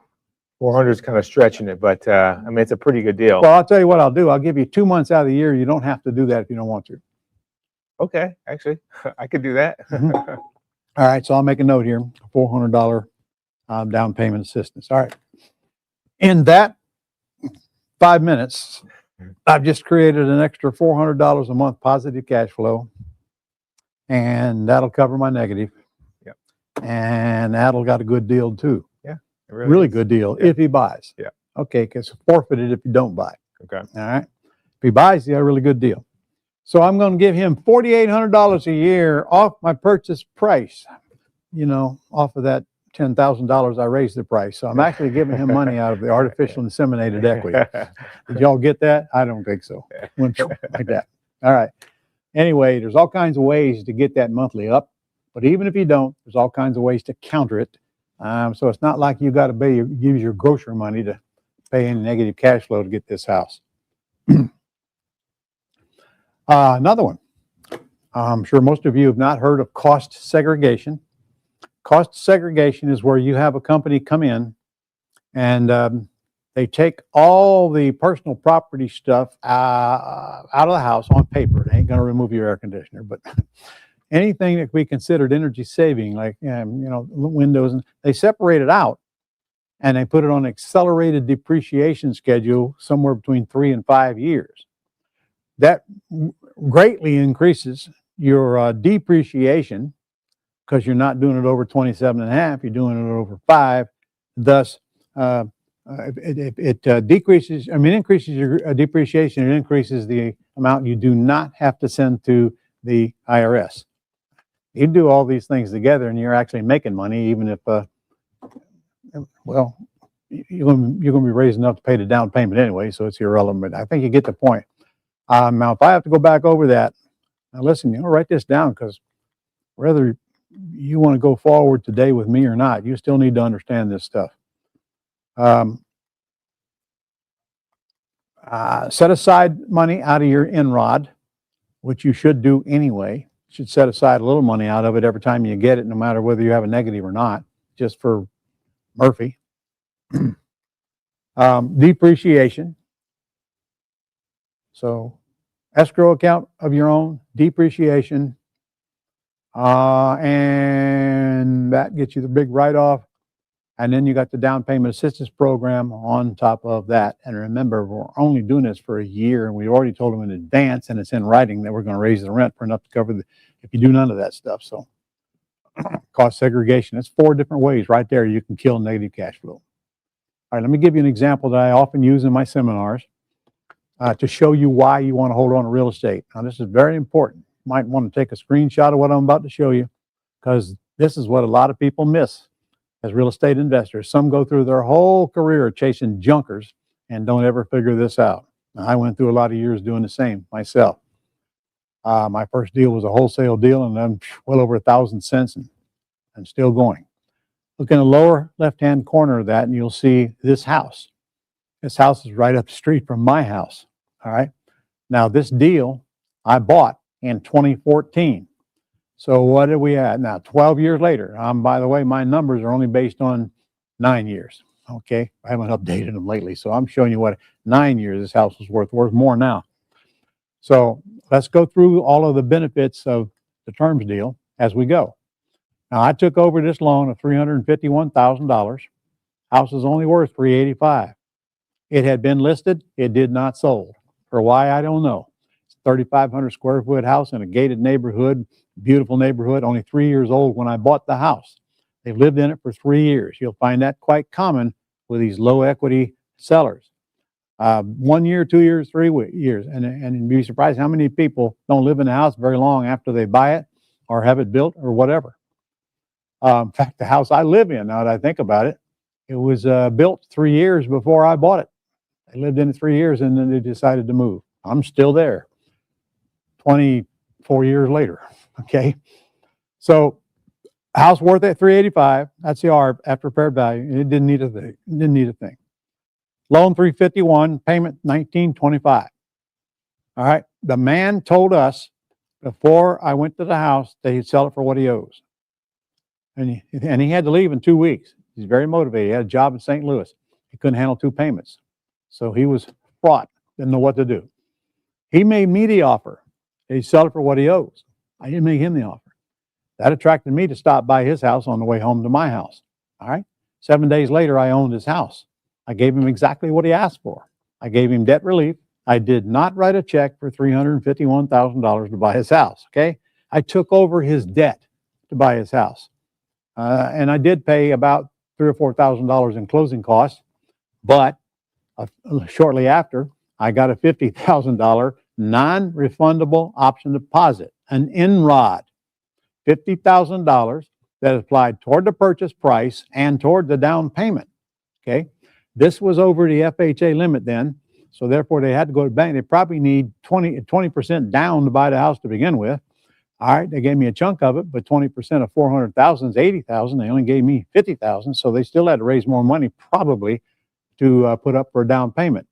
Speaker 4: 400 is kind of stretching it, but I mean, it's a pretty good deal.
Speaker 2: Well, I'll tell you what I'll do. I'll give you 2 months out of the year. You don't have to do that if you don't want to.
Speaker 4: Okay, actually, I could do that.
Speaker 2: Mhm. All right, so I'll make a note here, $400 down payment assistance. All right. In that 5 minutes, I've just created an extra $400 a month positive cash flow, and that'll cover my negative.
Speaker 4: Yep.
Speaker 2: And that'll got a good deal too.
Speaker 4: It
Speaker 2: Really
Speaker 4: is.
Speaker 2: good deal
Speaker 4: Yeah.
Speaker 2: if he buys.
Speaker 4: Yeah.
Speaker 2: Okay, because forfeited if you don't buy.
Speaker 4: Okay.
Speaker 2: All right. If he buys, you got a really good deal. So I'm going to give him $4,800 a year off my purchase price, off of that $10,000 I raised the price. So I'm actually giving him money out of the artificial inseminated equity. Did y'all get that? I don't think so. Went like that. All right. Anyway, there's all kinds of ways to get that monthly up, but even if you don't, there's all kinds of ways to counter it. So it's not like you got to use your grocery money to pay any negative cash flow to get this house. Another one. I'm sure most of you have not heard of cost segregation. Cost segregation is where you have a company come in and they take all the personal property stuff out of the house on paper. They ain't going to remove your air conditioner, but anything that we considered energy saving, like windows, and they separate it out and they put it on an accelerated depreciation schedule somewhere between 3 and 5 years. That greatly increases your depreciation because you're not doing it over 27 and a half, you're doing it over 5. Thus, it increases your depreciation. It increases the amount you do not have to send to the IRS. You do all these things together and you're actually making money, even if, well, you're going to be raising enough to pay the down payment anyway, so it's irrelevant. I think you get the point. Now, if I have to go back over that, now listen, write this down, because whether you want to go forward today with me or not, you still need to understand this stuff. Set aside money out of your INROD, which you should do anyway. You should set aside a little money out of it every time you get it, no matter whether you have a negative or not, just for Murphy. Depreciation. So escrow account of your own, depreciation, and that gets you the big write-off. And then you got the down payment assistance program on top of that. And remember, we're only doing this for a year, and we already told them in advance, and it's in writing, that we're going to raise the rent for enough to cover if you do none of that stuff. So cost segregation, that's 4 different ways right there you can kill negative cash flow. All right, let me give you an example that I often use in my seminars to show you why you want to hold on to real estate. Now, this is very important. You might want to take a screenshot of what I'm about to show you, because this is what a lot of people miss as real estate investors. Some go through their whole career chasing junkers and don't ever figure this out. Now, I went through a lot of years doing the same myself. My first deal was a wholesale deal, and I'm well over 1,000 cents, and I'm still going. Look in the lower left-hand corner of that, and you'll see this house. This house is right up the street from my house. All right. Now, this deal I bought in 2014. So what did we at now? 12 years later. By the way, my numbers are only based on 9 years. Okay. I haven't updated them lately. So I'm showing you what 9 years this house was worth more now. So let's go through all of the benefits of the terms deal as we go. Now, I took over this loan of $351,000. House is only worth $385,000. It had been listed. It did not sold. For why, I don't know. It's a 3,500 square foot house in a gated neighborhood, beautiful neighborhood, only 3 years old when I bought the house. They've lived in it for 3 years. You'll find that quite common with these low equity sellers. 1 year, 2 years, 3 years. And you'd be surprised how many people don't live in the house very long after they buy it or have it built or whatever. In fact, the house I live in, now that I think about it, it was built 3 years before I bought it. I lived in it 3 years, and then they decided to move. I'm still there 24 years later. Okay. So house worth at $385,000. That's the ARB after repaired value. It didn't need a thing. It didn't need a thing. Loan $351,000, payment $1,925. All right. The man told us before I went to the house that he'd sell it for what he owes. And he had to leave in 2 weeks. He's very motivated. He had a job in St. Louis. He couldn't handle 2 payments. So he was fraught, didn't know what to do. He made me the offer. He'd sell it for what he owes. I didn't make him the offer. That attracted me to stop by his house on the way home to my house. All right. 7 days later, I owned his house. I gave him exactly what he asked for. I gave him debt relief. I did not write a check for $351,000 to buy his house. Okay. I took over his debt to buy his house. And I did pay about $3,000 or $4,000 in closing costs, but shortly after, I got a $50,000 non-refundable option deposit, an INROD, $50,000 that applied toward the purchase price and toward the down payment. Okay, this was over the FHA limit then, so therefore they had to go to the bank. They probably need 20% down to buy the house to begin with. All right, they gave me a chunk of it, but 20% of 400,000 is 80,000. They only gave me 50,000, so they still had to raise more money probably to put up for a down payment.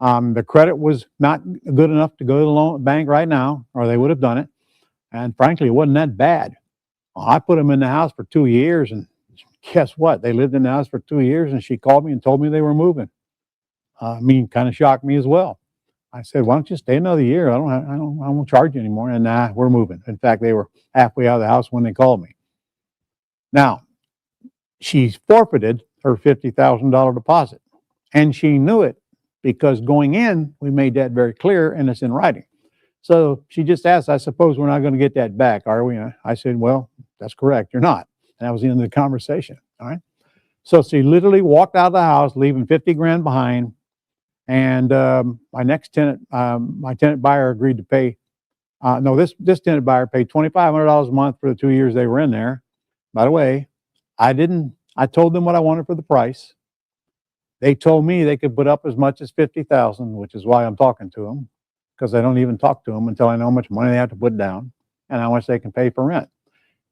Speaker 2: The credit was not good enough to go to the loan bank right now, or they would have done it. And frankly, it wasn't that bad. I put them in the house for 2 years, and guess what? They lived in the house for 2 years, and she called me and told me they were moving. Kind of shocked me as well. I said, why don't you stay another year? I won't charge you anymore. And nah, we're moving. In fact, they were halfway out of the house when they called me. Now, she forfeited her $50,000 deposit, and she knew it because going in, we made that very clear, and it's in writing. So she just asked, I suppose we're not going to get that back, are we? I said, well, that's correct. You're not. And that was the end of the conversation. All right. So she literally walked out of the house, leaving 50 grand behind. And my next tenant, my tenant buyer agreed to pay No, this tenant buyer paid $2,500 a month for the 2 years they were in there. By the way, I told them what I wanted for the price. They told me they could put up as much as $50,000, which is why I'm talking to them, because I don't even talk to them until I know how much money they have to put down and how much they can pay for rent.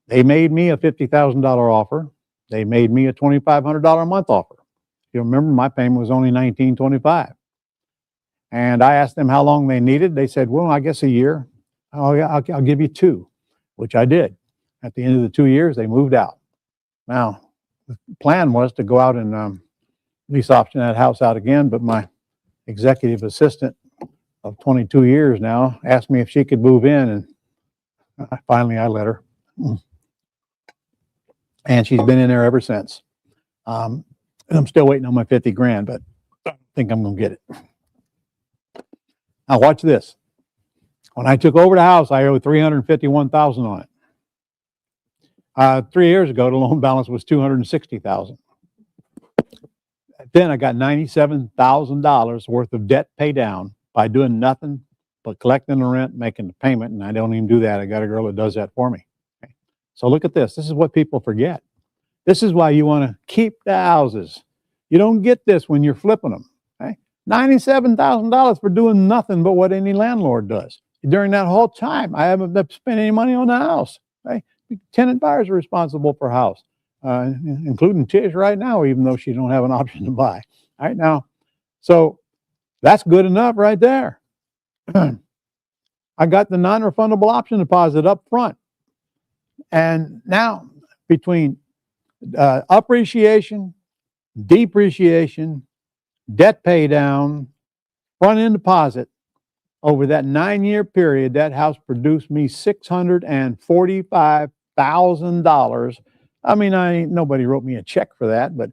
Speaker 2: They made me a $50,000 offer. They made me a $2,500 a month offer. You remember, my payment was only $1,925. And I asked them how long they needed. They said, well, I guess a year. Oh, yeah, I'll give you 2, which I did. At the end of the 2 years, they moved out. Now, the plan was to go out and lease option that house out again, but my executive assistant of 22 years now asked me if she could move in, and finally I let her. And she's been in there ever since. And I'm still waiting on my 50 grand, but I think I'm going to get it. Now watch this. When I took over the house, I owed $351,000 on it. 3 years ago, the loan balance was $260,000. Then I got $97,000 worth of debt pay down by doing nothing but collecting the rent, making the payment, and I don't even do that. I got a girl that does that for me. Okay. So look at this. This is what people forget. This is why you want to keep the houses. You don't get this when you're flipping them. Okay? $97,000 for doing nothing but what any landlord does. During that whole time, I haven't spent any money on the house. Okay? Tenant buyers are responsible for a house, including Tish right now, even though she don't have an option to buy. All right now, so that's good enough right there. I got the non-refundable option deposit up front, and now between appreciation, depreciation, debt pay down, front end deposit, over that 9-year period, that house produced me $645,000. I mean, nobody wrote me a check for that, but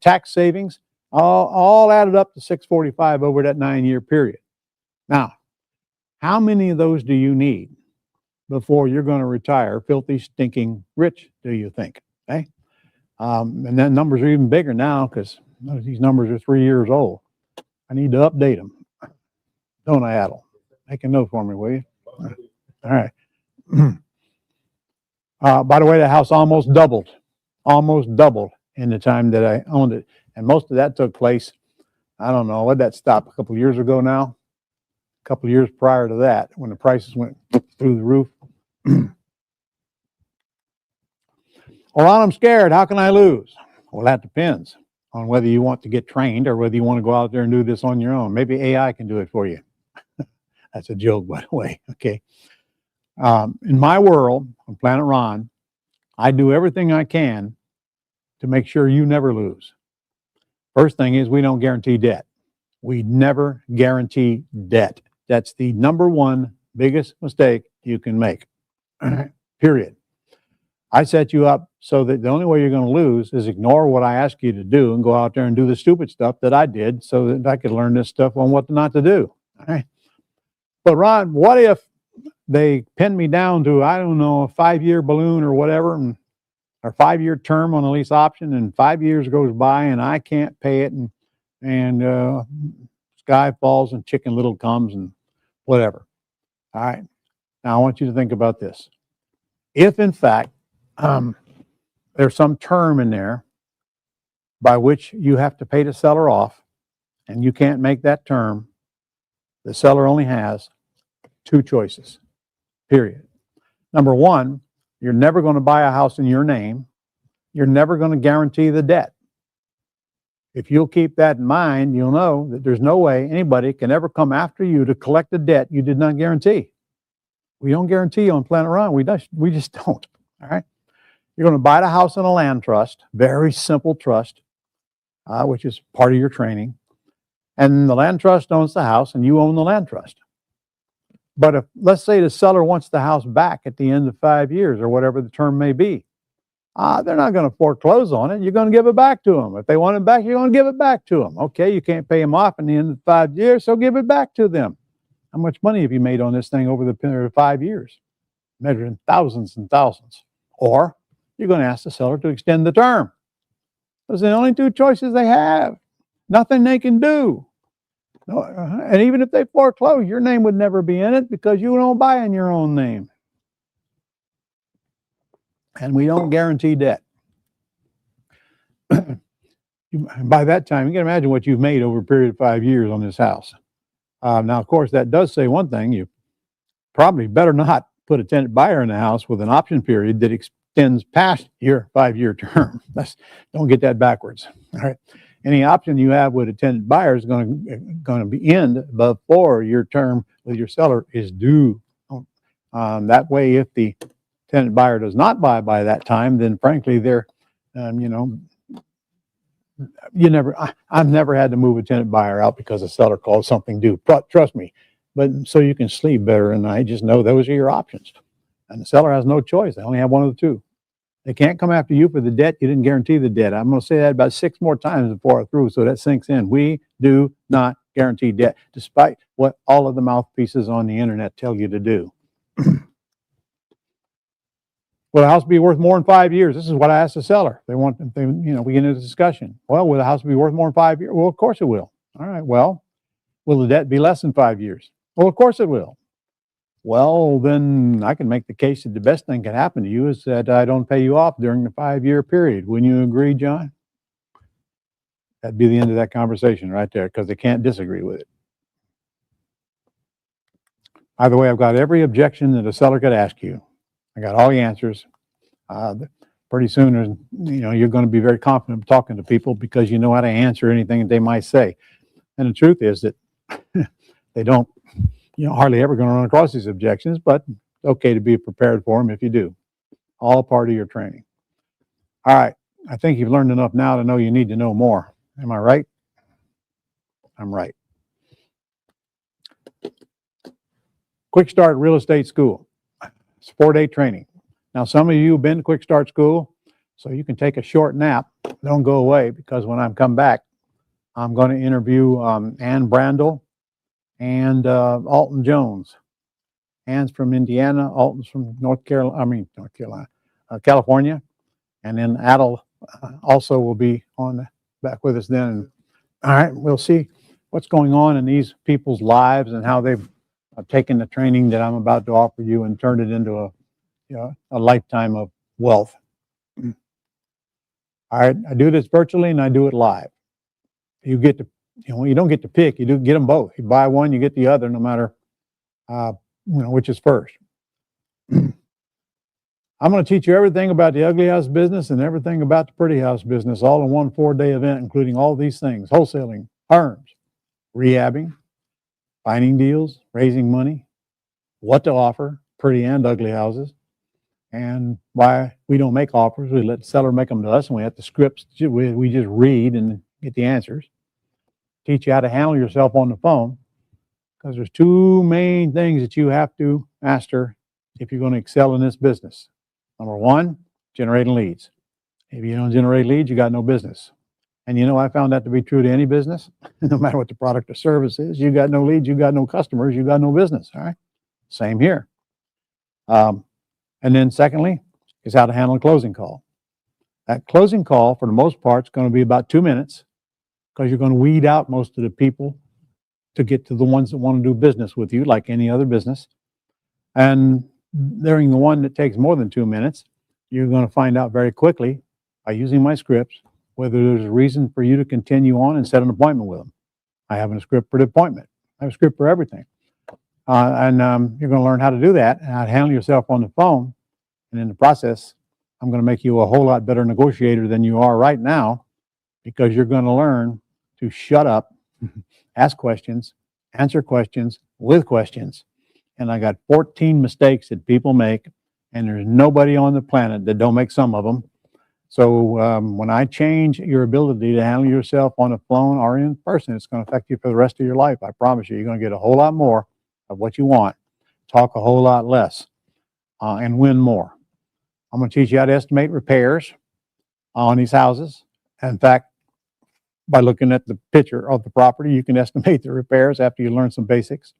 Speaker 2: tax savings, all added up to $645 over that 9-year period. Now, how many of those do you need before you're going to retire filthy, stinking rich, do you think? Okay? And then numbers are even bigger now because these numbers are 3 years old. I need to update them. Don't I, Adel? Make a note for me, will you? All right. By the way, the house almost doubled in the time that I owned it. And most of that took place, I don't know, when did that stop? A couple of years ago now? A couple of years prior to that, when the prices went through the roof. Well, Ron, I'm scared. How can I lose? Well, that depends on whether you want to get trained or whether you want to go out there and do this on your own. Maybe AI can do it for you. That's a joke, by the way. Okay. In my world, on Planet Ron, I do everything I can to make sure you never lose. First thing is we don't guarantee debt. We never guarantee debt. That's the number one biggest mistake you can make. Period. I set you up so that the only way you're going to lose is ignore what I ask you to do and go out there and do the stupid stuff that I did so that I could learn this stuff on what not to do. All right. But Ron, what if they pin me down to, I don't know, a 5-year balloon or whatever, or 5-year term on a lease option, and 5 years goes by and I can't pay it, and sky falls and Chicken Little comes and whatever. All right. Now I want you to think about this. If in fact there's some term in there by which you have to pay the seller off and you can't make that term, the seller only has 2 choices, period. Number one, you're never going to buy a house in your name. You're never going to guarantee the debt. If you'll keep that in mind, you'll know that there's no way anybody can ever come after you to collect a debt you did not guarantee. We don't guarantee on Planet Ron. We just don't. All right. You're going to buy the house in a land trust, very simple trust, which is part of your training. And the land trust owns the house and you own the land trust. But if, let's say the seller wants the house back at the end of 5 years or whatever the term may be, they're not going to foreclose on it. You're going to give it back to them. If they want it back, you're going to give it back to them. Okay, you can't pay them off in the end of 5 years, so give it back to them. How much money have you made on this thing over the period of 5 years? Measured in thousands and thousands. Or you're going to ask the seller to extend the term. Those are the only 2 choices they have. Nothing they can do. No, and even if they foreclose, your name would never be in it because you don't buy in your own name. And we don't guarantee debt. By that time, you can imagine what you've made over a period of 5 years on this house. Now, of course, that does say one thing. You probably better not put a tenant buyer in the house with an option period that extends past your 5-year term. Don't get that backwards. All right. Any option you have with a tenant buyer is going to be end before your term with your seller is due. That way, if the tenant buyer does not buy by that time, then frankly, they're, I've never had to move a tenant buyer out because a seller called something due. Trust me. But so you can sleep better at night, just know those are your options. And the seller has no choice. They only have one of the two. They can't come after you for the debt. You didn't guarantee the debt. I'm going to say that about 6 more times before I through, so that sinks in. We do not guarantee debt, despite what all of the mouthpieces on the internet tell you to do. Will the house be worth more in 5 years? This is what I asked the seller. We get into the discussion. Well, will the house be worth more in 5 years? Well, of course it will. All right. Well, will the debt be less than 5 years? Well, of course it will. Well, then I can make the case that the best thing can happen to you is that I don't pay you off during the 5-year period. Wouldn't you agree, John? That'd be the end of that conversation right there, because they can't disagree with it. Either way, I've got every objection that a seller could ask you. I got all the answers. Pretty soon, you're going to be very confident talking to people because you know how to answer anything that they might say. And the truth is that they don't, hardly ever going to run across these objections, but it's okay to be prepared for them if you do. All part of your training. All right. I think you've learned enough now to know you need to know more. Am I right? I'm right. Quick Start Real Estate School. It's 4-day training. Now, some of you have been to Quick Start School, so you can take a short nap. Don't go away, because when I come back, I'm going to interview Ann Brandel and Alton Jones. Ann's from Indiana, Alton's from California. And then Adel also will be back with us then. All right, we'll see what's going on in these people's lives and how they've taken the training that I'm about to offer you and turned it into a lifetime of wealth. All right, I do this virtually and I do it live. You get to, you don't get to pick, you do get them both. You buy one, you get the other, no matter, which is first. I'm going to teach you everything about the ugly house business and everything about the pretty house business, all in one 4-day event, including all these things: wholesaling, terms, rehabbing, finding deals, raising money, what to offer, pretty and ugly houses, and why we don't make offers. We let the seller make them to us, and we have the scripts. We just read and get the answers. Teach you how to handle yourself on the phone, because there's 2 main things that you have to master if you're going to excel in this business. Number 1, generating leads. If you don't generate leads, you got no business. And I found that to be true to any business. No matter what the product or service is, you got no leads, you got no customers, you got no business. All right. Same here. And then secondly is how to handle a closing call. That closing call, for the most part, is going to be about 2 minutes, because you're going to weed out most of the people to get to the ones that want to do business with you, like any other business. And during the one that takes more than 2 minutes, you're going to find out very quickly by using my scripts whether there's a reason for you to continue on and set an appointment with them. I have a script for the appointment. I have a script for everything. And you're going to learn how to do that and how to handle yourself on the phone. And in the process, I'm going to make you a whole lot better negotiator than you are right now, because you're going to learn to shut up, ask questions, answer questions with questions. And I got 14 mistakes that people make, and there's nobody on the planet that don't make some of them. So when I change your ability to handle yourself on the phone or in person, it's going to affect you for the rest of your life. I promise you, you're going to get a whole lot more of what you want, talk a whole lot less, and win more. I'm going to teach you how to estimate repairs on these houses. In fact, by looking at the picture of the property, you can estimate the repairs after you learn some basics.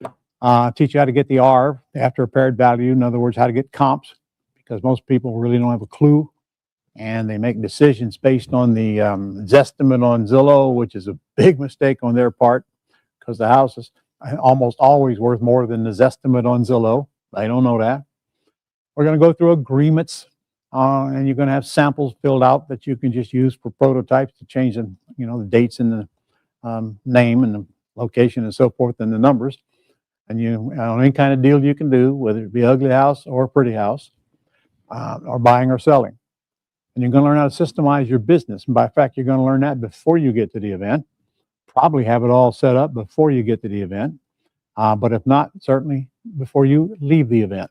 Speaker 2: Teach you how to get the ARV, the after repaired value. In other words, how to get comps, because most people really don't have a clue, and they make decisions based on the Zestimate on Zillow, which is a big mistake on their part. because the house is almost always worth more than the Zestimate on Zillow. They don't know that. We're going to go through agreements, and you're going to have samples filled out that you can just use for prototypes to change the, the dates and the name and the location and so forth and the numbers. And on any kind of deal you can do, whether it be ugly house or a pretty house, or buying or selling. And you're going to learn how to systemize your business. And by fact, you're going to learn that before you get to the event. Probably have it all set up before you get to the event. But if not, certainly before you leave the event.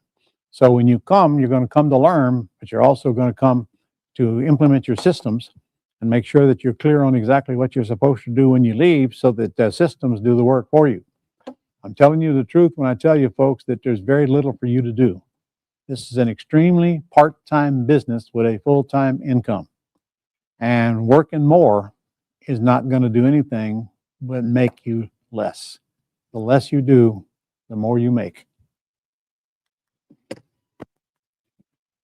Speaker 2: So when you come, you're going to come to learn, but you're also going to come to implement your systems and make sure that you're clear on exactly what you're supposed to do when you leave so that the systems do the work for you. I'm telling you the truth when I tell you, folks, that there's very little for you to do. This is an extremely part-time business with a full-time income. And working more is not going to do anything but make you less. The less you do, the more you make.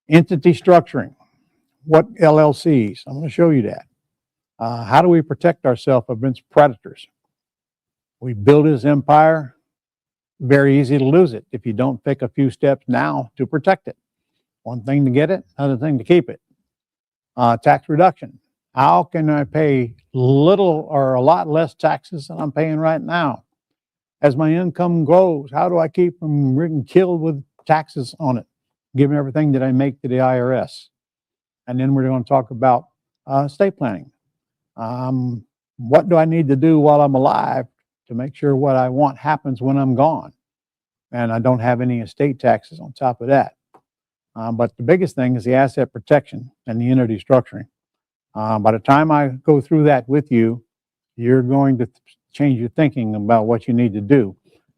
Speaker 2: Entity structuring. What LLCs? I'm going to show you that. How do we protect ourselves against predators? We build his empire. Very easy to lose it if you don't take a few steps now to protect it. One thing to get it, another thing to keep it. Tax reduction. How can I pay little or a lot less taxes than I'm paying right now? As my income grows, how do I keep from getting killed with taxes on it, given everything that I make to the IRS? And then we're going to talk about estate planning. What do I need to do while I'm alive to make sure what I want happens when I'm gone? And I don't have any estate taxes on top of that. But the biggest thing is the asset protection and the entity structuring. By the time I go through that with you, you're going to change your thinking about what you need to do.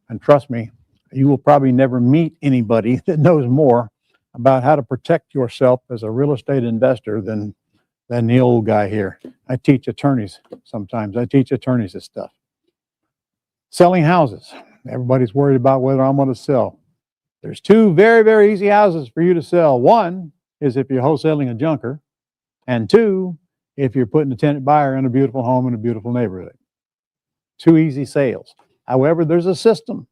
Speaker 2: And trust me, you will probably never meet anybody that knows more about how to protect yourself as a real estate investor than the old guy here. I teach attorneys sometimes. I teach attorneys this stuff. Selling houses. Everybody's worried about whether I'm going to sell. There's two very, very easy houses for you to sell. One is if you're wholesaling a junker, and two, if you're putting a tenant buyer in a beautiful home in a beautiful neighborhood. Two easy sales. However, there's a system.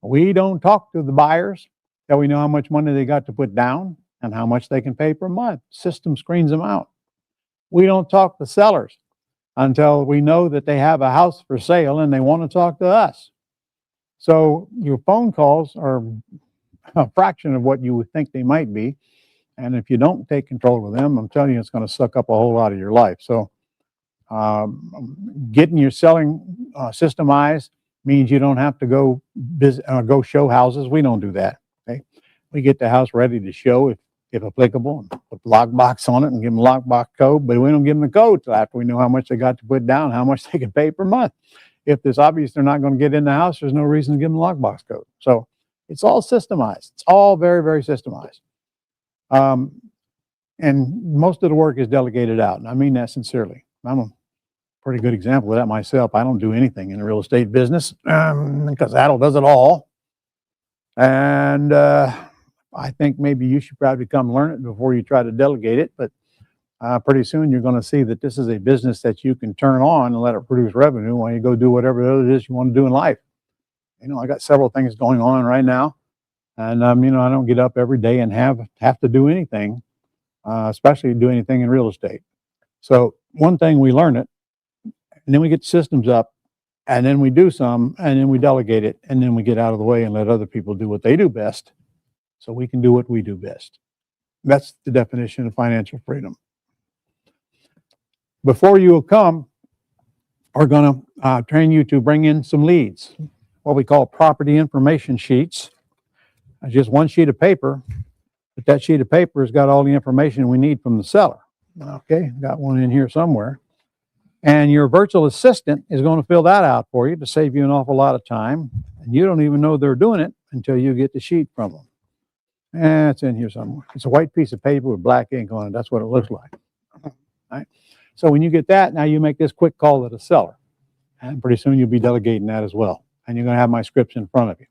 Speaker 2: We don't talk to the buyers till we know how much money they got to put down and how much they can pay per month. System screens them out. We don't talk to sellers until we know that they have a house for sale and they want to talk to us. So your phone calls are a fraction of what you would think they might be. And if you don't take control of them, I'm telling you, it's going to suck up a whole lot of your life. So getting your selling systemized means you don't have to go show houses. We don't do that. Okay? We get the house ready to show if applicable, and put the lockbox on it and give them a lockbox code, but we don't give them the code till after we know how much they got to put down, how much they can pay per month. If it's obvious they're not going to get in the house, there's no reason to give them a lockbox code. So it's all systemized. It's all very, very systemized. And most of the work is delegated out. And I mean that sincerely. I'm a pretty good example of that myself. I don't do anything in the real estate business because Adel does it all. And I think maybe you should probably come learn it before you try to delegate it. But pretty soon you're going to see that this is a business that you can turn on and let it produce revenue while you go do whatever it is you want to do in life. I got several things going on right now. And, I don't get up every day and have to do anything, especially do anything in real estate. So one thing, we learn it, and then we get systems up, and then we do some, and then we delegate it, and then we get out of the way and let other people do what they do best so we can do what we do best. That's the definition of financial freedom. Before you will come, we're going to train you to bring in some leads, what we call property information sheets. Just one sheet of paper, but that sheet of paper has got all the information we need from the seller. Okay, got one in here somewhere. And your virtual assistant is going to fill that out for you to save you an awful lot of time. And you don't even know they're doing it until you get the sheet from them. And it's in here somewhere. It's a white piece of paper with black ink on it. That's what it looks like. All right. So when you get that, now you make this quick call to the seller. And pretty soon you'll be delegating that as well. And you're going to have my scripts in front of you.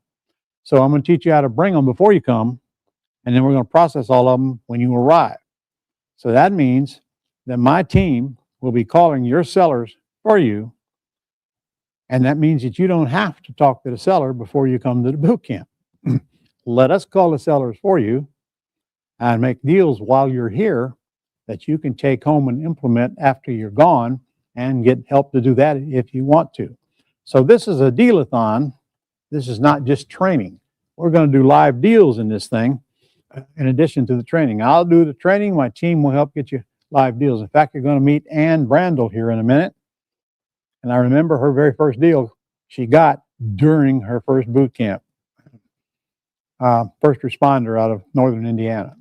Speaker 2: So I'm going to teach you how to bring them before you come, and then we're going to process all of them when you arrive. So that means that my team will be calling your sellers for you And that means that you don't have to talk to the seller before you come to the boot camp. Let us call the sellers for you and make deals while you're here that you can take home and implement after you're gone and get help to do that if you want to. So this is a deal-a-thon. This is not just training. We're going to do live deals in this thing in addition to the training. I'll do the training. My team will help get you live deals. In fact, you're going to meet Ann Brandel here in a minute. And I remember her very first deal she got during her first boot camp. First responder out of northern Indiana.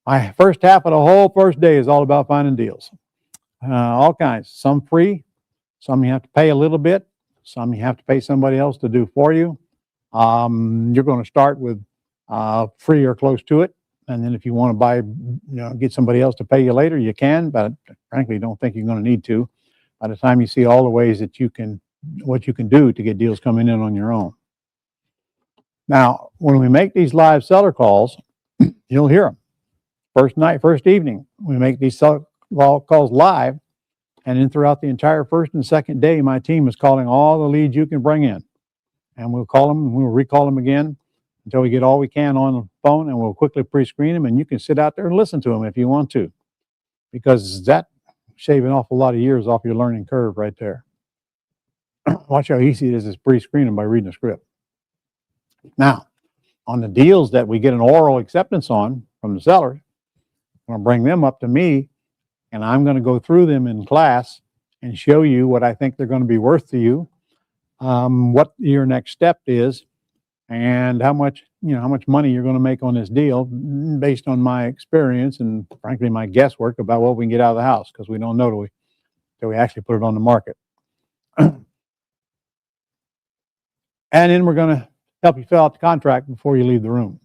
Speaker 2: My first half of the whole first day is all about finding deals. All kinds. Some free, some you have to pay a little bit, some you have to pay somebody else to do for you. You're going to start with free or close to it. And then if you want to buy, get somebody else to pay you later, you can, but frankly, don't think you're going to need to by the time you see all the ways that what you can do to get deals coming in on your own. Now, when we make these live seller calls, you'll hear them. First night, first evening, we make these seller calls live, and then throughout the entire first and second day, my team is calling all the leads you can bring in. And we'll call them, and we'll recall them again until we get all we can on the phone, and we'll quickly pre-screen them, and you can sit out there and listen to them if you want to, because that shave an awful lot of years off your learning curve right there. Watch how easy it is to pre-screen them by reading the script. Now, on the deals that we get an oral acceptance on from the seller, I'm going to bring them up to me, and I'm going to go through them in class and show you what I think they're going to be worth to you, what your next step is, and how much money you're going to make on this deal based on my experience and frankly my guesswork about what we can get out of the house, because we don't know till we actually put it on the market. And then we're going to help you fill out the contract before you leave the room.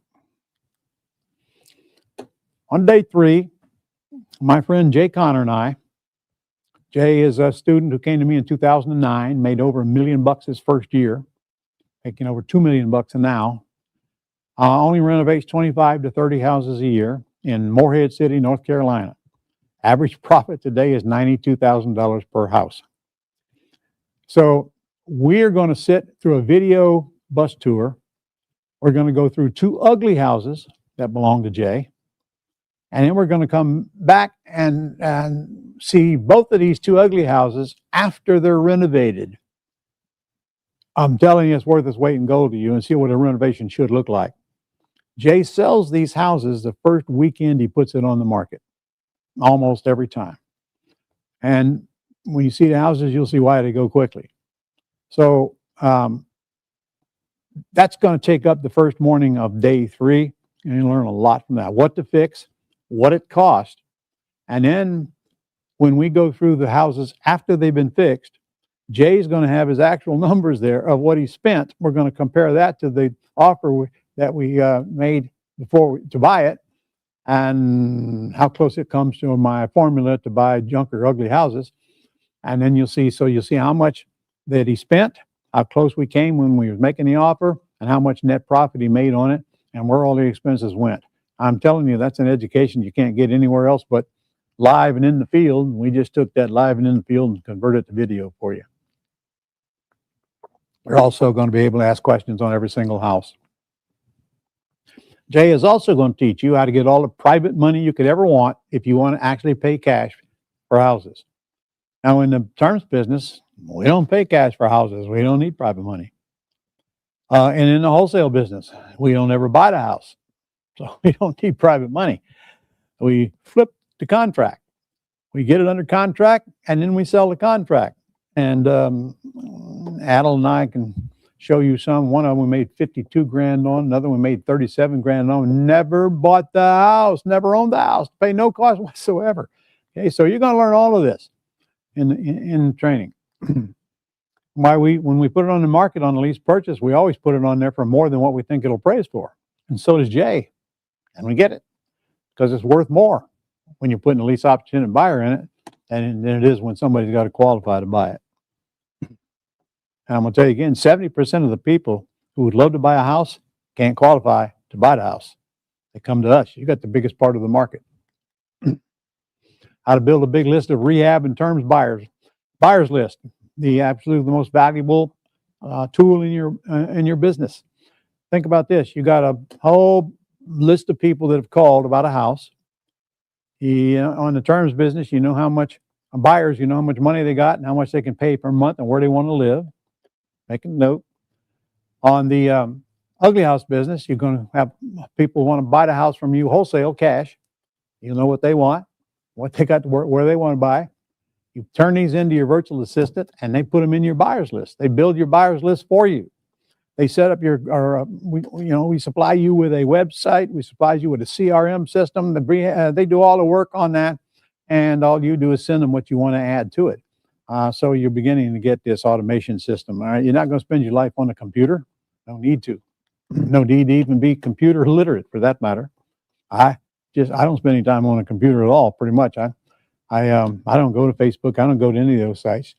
Speaker 2: On day 3, my friend Jay Connor and I, Jay is a student who came to me in 2009, made over $1 million his first year, making over $2 million now. Only renovates 25 to 30 houses a year in Morehead City, North Carolina. Average profit today is $92,000 per house. So we're going to sit through a video bus tour. We're going to go through 2 ugly houses that belong to Jay. And then we're going to come back and see both of these 2 ugly houses after they're renovated. I'm telling you, it's worth its weight in gold to you, and see what a renovation should look like. Jay sells these houses the first weekend he puts it on the market, almost every time. And when you see the houses, you'll see why they go quickly. So that's going to take up the first morning of day 3, and you'll learn a lot from that. What to fix, what it cost, and then when we go through the houses after they've been fixed, Jay's going to have his actual numbers there of what he spent. We're going to compare that to the offer that we made to buy it, and how close it comes to my formula to buy junk or ugly houses. And then you'll see how much that he spent, how close we came when we were making the offer, and how much net profit he made on it, and where all the expenses went. I'm telling you, that's an education you can't get anywhere else but live and in the field. We just took that live and in the field and converted it to video for you. You're also going to be able to ask questions on every single house. Jay is also going to teach you how to get all the private money you could ever want if you want to actually pay cash for houses. Now, in the terms business, we don't pay cash for houses. We don't need private money. And in the wholesale business, we don't ever buy the house. So we don't need private money. We flip the contract. We get it under contract, and then we sell the contract. And Adel and I can show you some. One of them we made 52 grand on. Another one made 37 grand on. Never bought the house. Never owned the house. Pay no cost whatsoever. Okay, so you're going to learn all of this in training. When we put it on the market on the lease purchase, we always put it on there for more than what we think it'll appraise for. And so does Jay. And we get it because it's worth more when you're putting a lease option and buyer in it than it is when somebody's got to qualify to buy it. And I'm going to tell you again, 70% of the people who would love to buy a house can't qualify to buy the house. They come to us. You got the biggest part of the market. How to build a big list of rehab and terms buyers list. the absolute the most valuable tool in your business. Think about this: you got a whole list of people that have called about a house. On the terms business, you know how much buyers, you know how much money they got and how much they can pay per month and where they want to live. Make a note. On the ugly house business, you're going to have people want to buy the house from you wholesale cash. You know what they want, what they got, where they want to buy. You turn these into your virtual assistant, and they put them in your buyers list. They build your buyers list for you. They set up we supply you with a website. We supply you with a CRM system. They do all the work on that, and all you do is send them what you want to add to it. So you're beginning to get this automation system. All right, you're not going to spend your life on a computer. No need to. No need to even be computer literate, for that matter. I don't spend any time on a computer at all. Pretty much, I don't go to Facebook. I don't go to any of those sites.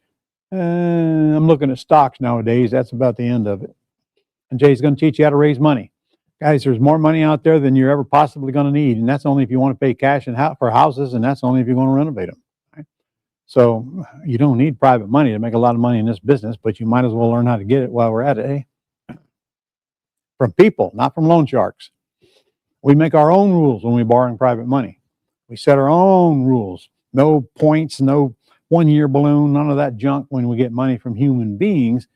Speaker 2: I'm looking at stocks nowadays. That's about the end of it. And Jay's going to teach you how to raise money. Guys, there's more money out there than you're ever possibly going to need. And that's only if you want to pay cash for houses, and that's only if you're going to renovate them. Right? So you don't need private money to make a lot of money in this business, but you might as well learn how to get it while we're at it, eh? From people, not from loan sharks. We make our own rules when we're borrowing private money. We set our own rules. No points, no one-year balloon, none of that junk when we get money from human beings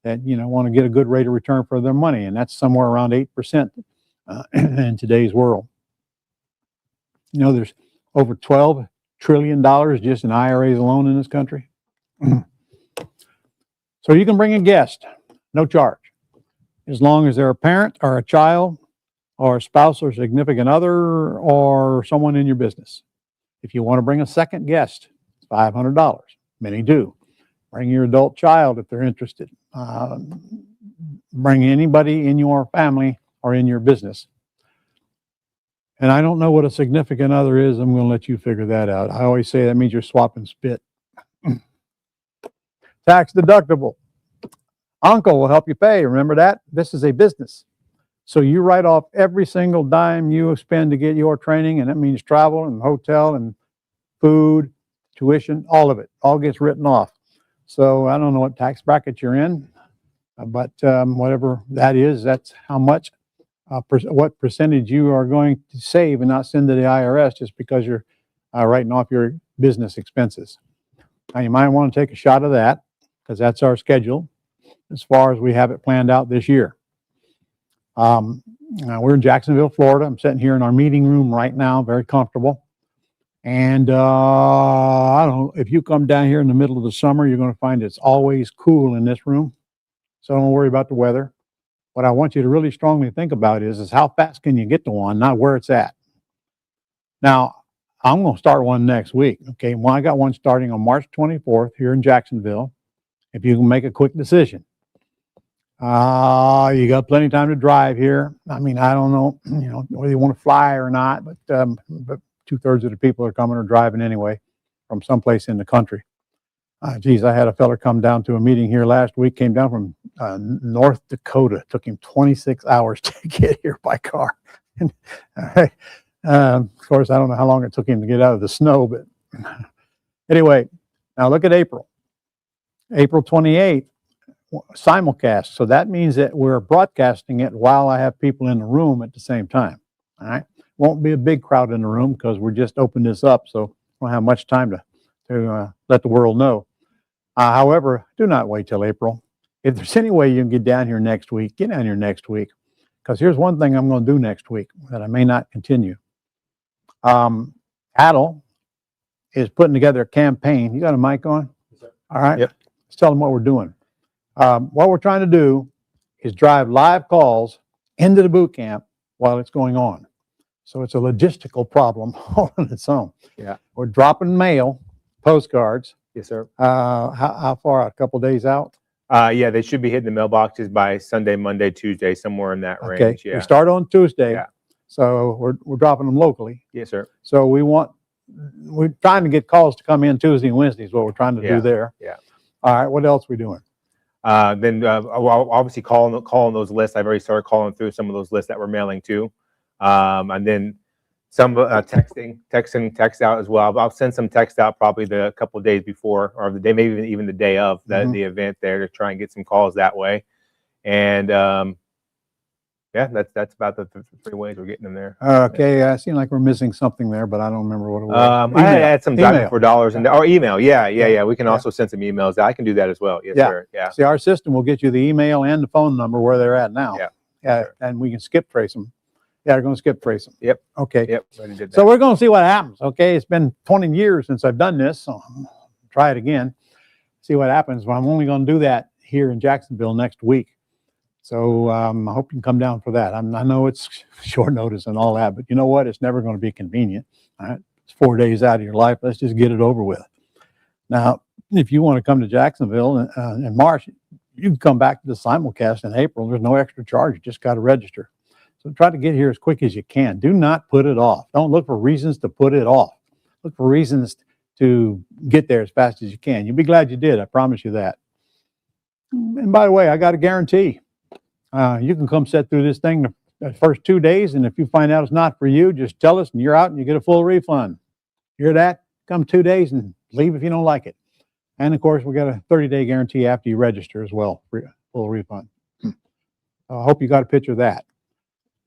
Speaker 2: that want to get a good rate of return for their money, and that's somewhere around 8% in today's world. There's over $12 trillion just in IRAs alone in this country. So you can bring a guest, no charge, as long as they're a parent or a child or a spouse or significant other or someone in your business. If you want to bring a second guest, it's $500. Many do. Bring your adult child if they're interested. Bring anybody in your family or in your business. And I don't know what a significant other is. I'm going to let you figure that out. I always say that means you're swapping spit. Tax deductible. Uncle will help you pay. Remember that? This is a business. So you write off every single dime you spend to get your training, and that means travel and hotel and food, tuition, all of it. All gets written off. So I don't know what tax bracket you're in, but whatever that is, that's how much, what percentage you are going to save and not send to the IRS just because you're writing off your business expenses. Now, you might want to take a shot of that because that's our schedule as far as we have it planned out this year. We're in Jacksonville, Florida. I'm sitting here in our meeting room right now, very comfortable. And I don't know, if you come down here in the middle of the summer, you're going to find it's always cool in this room. So don't worry about the weather. What I want you to really strongly think about is how fast can you get to one, not where it's at. Now, I'm going to start one next week. Okay, well, I got one starting on March 24th here in Jacksonville. If you can make a quick decision. You got plenty of time to drive here. I mean, I don't know, whether you want to fly or not, but 2/3 of the people are coming or driving anyway from someplace in the country. I had a fella come down to a meeting here last week, came down from North Dakota. It took him 26 hours to get here by car. Of course, I don't know how long it took him to get out of the snow, but anyway, now look at April. April 28th, simulcast. So that means that we're broadcasting it while I have people in the room at the same time. All right. Won't be a big crowd in the room because we're just opening this up, so we don't have much time to let the world know. However, do not wait till April. If there's any way you can get down here next week, get down here next week. Because here's one thing I'm going to do next week that I may not continue. Adel is putting together a campaign. You got a mic on? Yes, all right.
Speaker 4: Yep.
Speaker 2: Let's tell them what we're doing. What we're trying to do is drive live calls into the boot camp while it's going on. So it's a logistical problem all on its own.
Speaker 4: Yeah.
Speaker 2: We're dropping mail, postcards.
Speaker 4: Yes, sir.
Speaker 2: How far out? A couple days out?
Speaker 4: Yeah, they should be hitting the mailboxes by Sunday, Monday, Tuesday, somewhere in that range.
Speaker 2: Okay.
Speaker 4: Yeah.
Speaker 2: We start on Tuesday.
Speaker 4: Yeah.
Speaker 2: So we're dropping them locally.
Speaker 4: Yes, sir.
Speaker 2: So we're trying to get calls to come in Tuesday and Wednesday is what we're trying to do there.
Speaker 4: Yeah.
Speaker 2: All right. What else are we doing?
Speaker 4: Then obviously calling those lists. I've already started calling through some of those lists that we're mailing to. And then some text out as well. I'll send some text out probably the couple of days before, or the day, maybe even the day of the event there, to try and get some calls that way. And yeah, that's about the three ways we're getting them there.
Speaker 2: Okay, I seem like we're missing something there, but I don't remember what it was.
Speaker 4: I had some driving for dollars and or email. Yeah. We can
Speaker 2: Yeah.
Speaker 4: also send some emails. I can do that as well. Yes,
Speaker 2: Yeah.
Speaker 4: sir. Yeah.
Speaker 2: See, our system will get you the email and the phone number where they're at now.
Speaker 4: Yeah.
Speaker 2: Yeah, and we can skip trace them. Yeah, they're going to skip trace them.
Speaker 4: Yep.
Speaker 2: Okay.
Speaker 4: Yep. Already did that.
Speaker 2: So we're going to see what happens. Okay, it's been 20 years since I've done this, so try it again. See what happens. Well, I'm only going to do that here in Jacksonville next week. So I hope you can come down for that. I know it's short notice and all that, but you know what? It's never going to be convenient. All right, it's 4 days out of your life. Let's just get it over with. Now, if you want to come to Jacksonville in March, you can come back to the simulcast in April. There's no extra charge. You just got to register. So try to get here as quick as you can. Do not put it off. Don't look for reasons to put it off. Look for reasons to get there as fast as you can. You'll be glad you did. I promise you that. And by the way, I got a guarantee. You can come sit through this thing the first 2 days, and if you find out it's not for you, just tell us and you're out and you get a full refund. Hear that? Come 2 days and leave if you don't like it. And of course, we got a 30-day guarantee after you register as well, full refund. I hope you got a picture of that.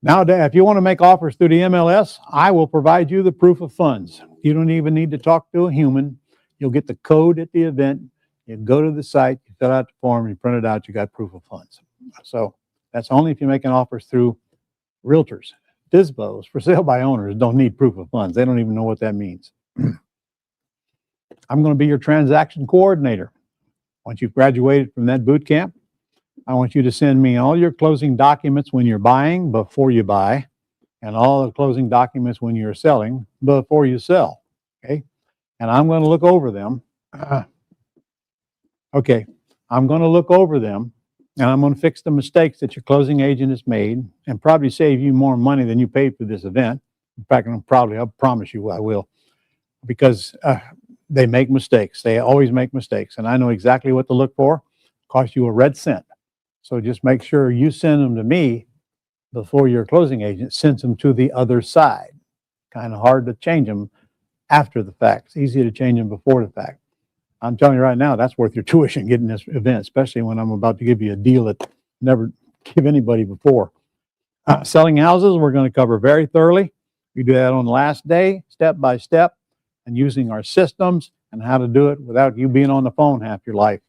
Speaker 2: Nowadays, if you want to make offers through the MLS, I will provide you the proof of funds. You don't even need to talk to a human. You'll get the code at the event. You go to the site, you fill out the form, you print it out, you got proof of funds. So that's only if you're making offers through realtors. FSBOs, for sale by owners, don't need proof of funds. They don't even know what that means. I'm going to be your transaction coordinator. Once you've graduated from that boot camp, I want you to send me all your closing documents when you're buying, before you buy, and all the closing documents when you're selling, before you sell. Okay? And I'm going to look over them. Okay. I'm going to look over them, and I'm going to fix the mistakes that your closing agent has made and probably save you more money than you paid for this event. In fact, I'll promise you I will, because they make mistakes. They always make mistakes, and I know exactly what to look for. Cost you a red cent. So just make sure you send them to me before your closing agent sends them to the other side. Kind of hard to change them after the fact. It's easy to change them before the fact. I'm telling you right now, that's worth your tuition getting this event, especially when I'm about to give you a deal that never give anybody before. Selling houses, we're going to cover very thoroughly. We do that on the last day, step by step, and using our systems and how to do it without you being on the phone half your life.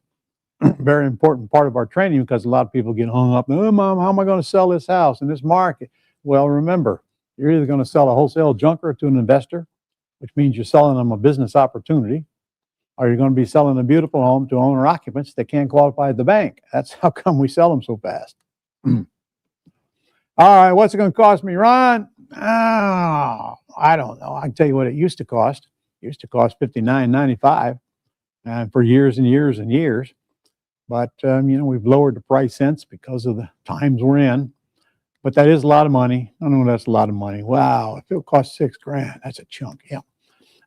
Speaker 2: Very important part of our training, because a lot of people get hung up. Oh, Mom, how am I going to sell this house in this market? Well, remember, you're either going to sell a wholesale junker to an investor, which means you're selling them a business opportunity, or you're going to be selling a beautiful home to owner occupants that can't qualify at the bank. That's how come we sell them so fast. All right, what's it going to cost me, Ron? Oh, I don't know. I can tell you what it used to cost. It used to cost $59.95 for years and years and years. But, we've lowered the price since because of the times we're in. But that is a lot of money. I know that's a lot of money. Wow, if it costs $6,000, that's a chunk. Yeah,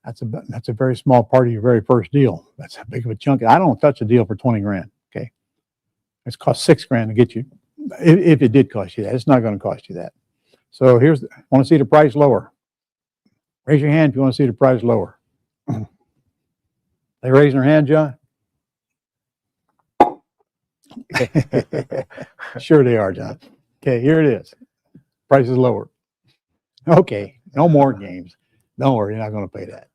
Speaker 2: that's a very small part of your very first deal. That's a big of a chunk. I don't touch a deal for $20,000. Okay, it's cost $6,000 to get you. If it did cost you that, it's not going to cost you that. So want to see the price lower? Raise your hand if you want to see the price lower. They raising their hand, John? Sure they are, John. Okay, here it is. Price is lower. Okay, no more games. Don't worry, you're not going to pay that.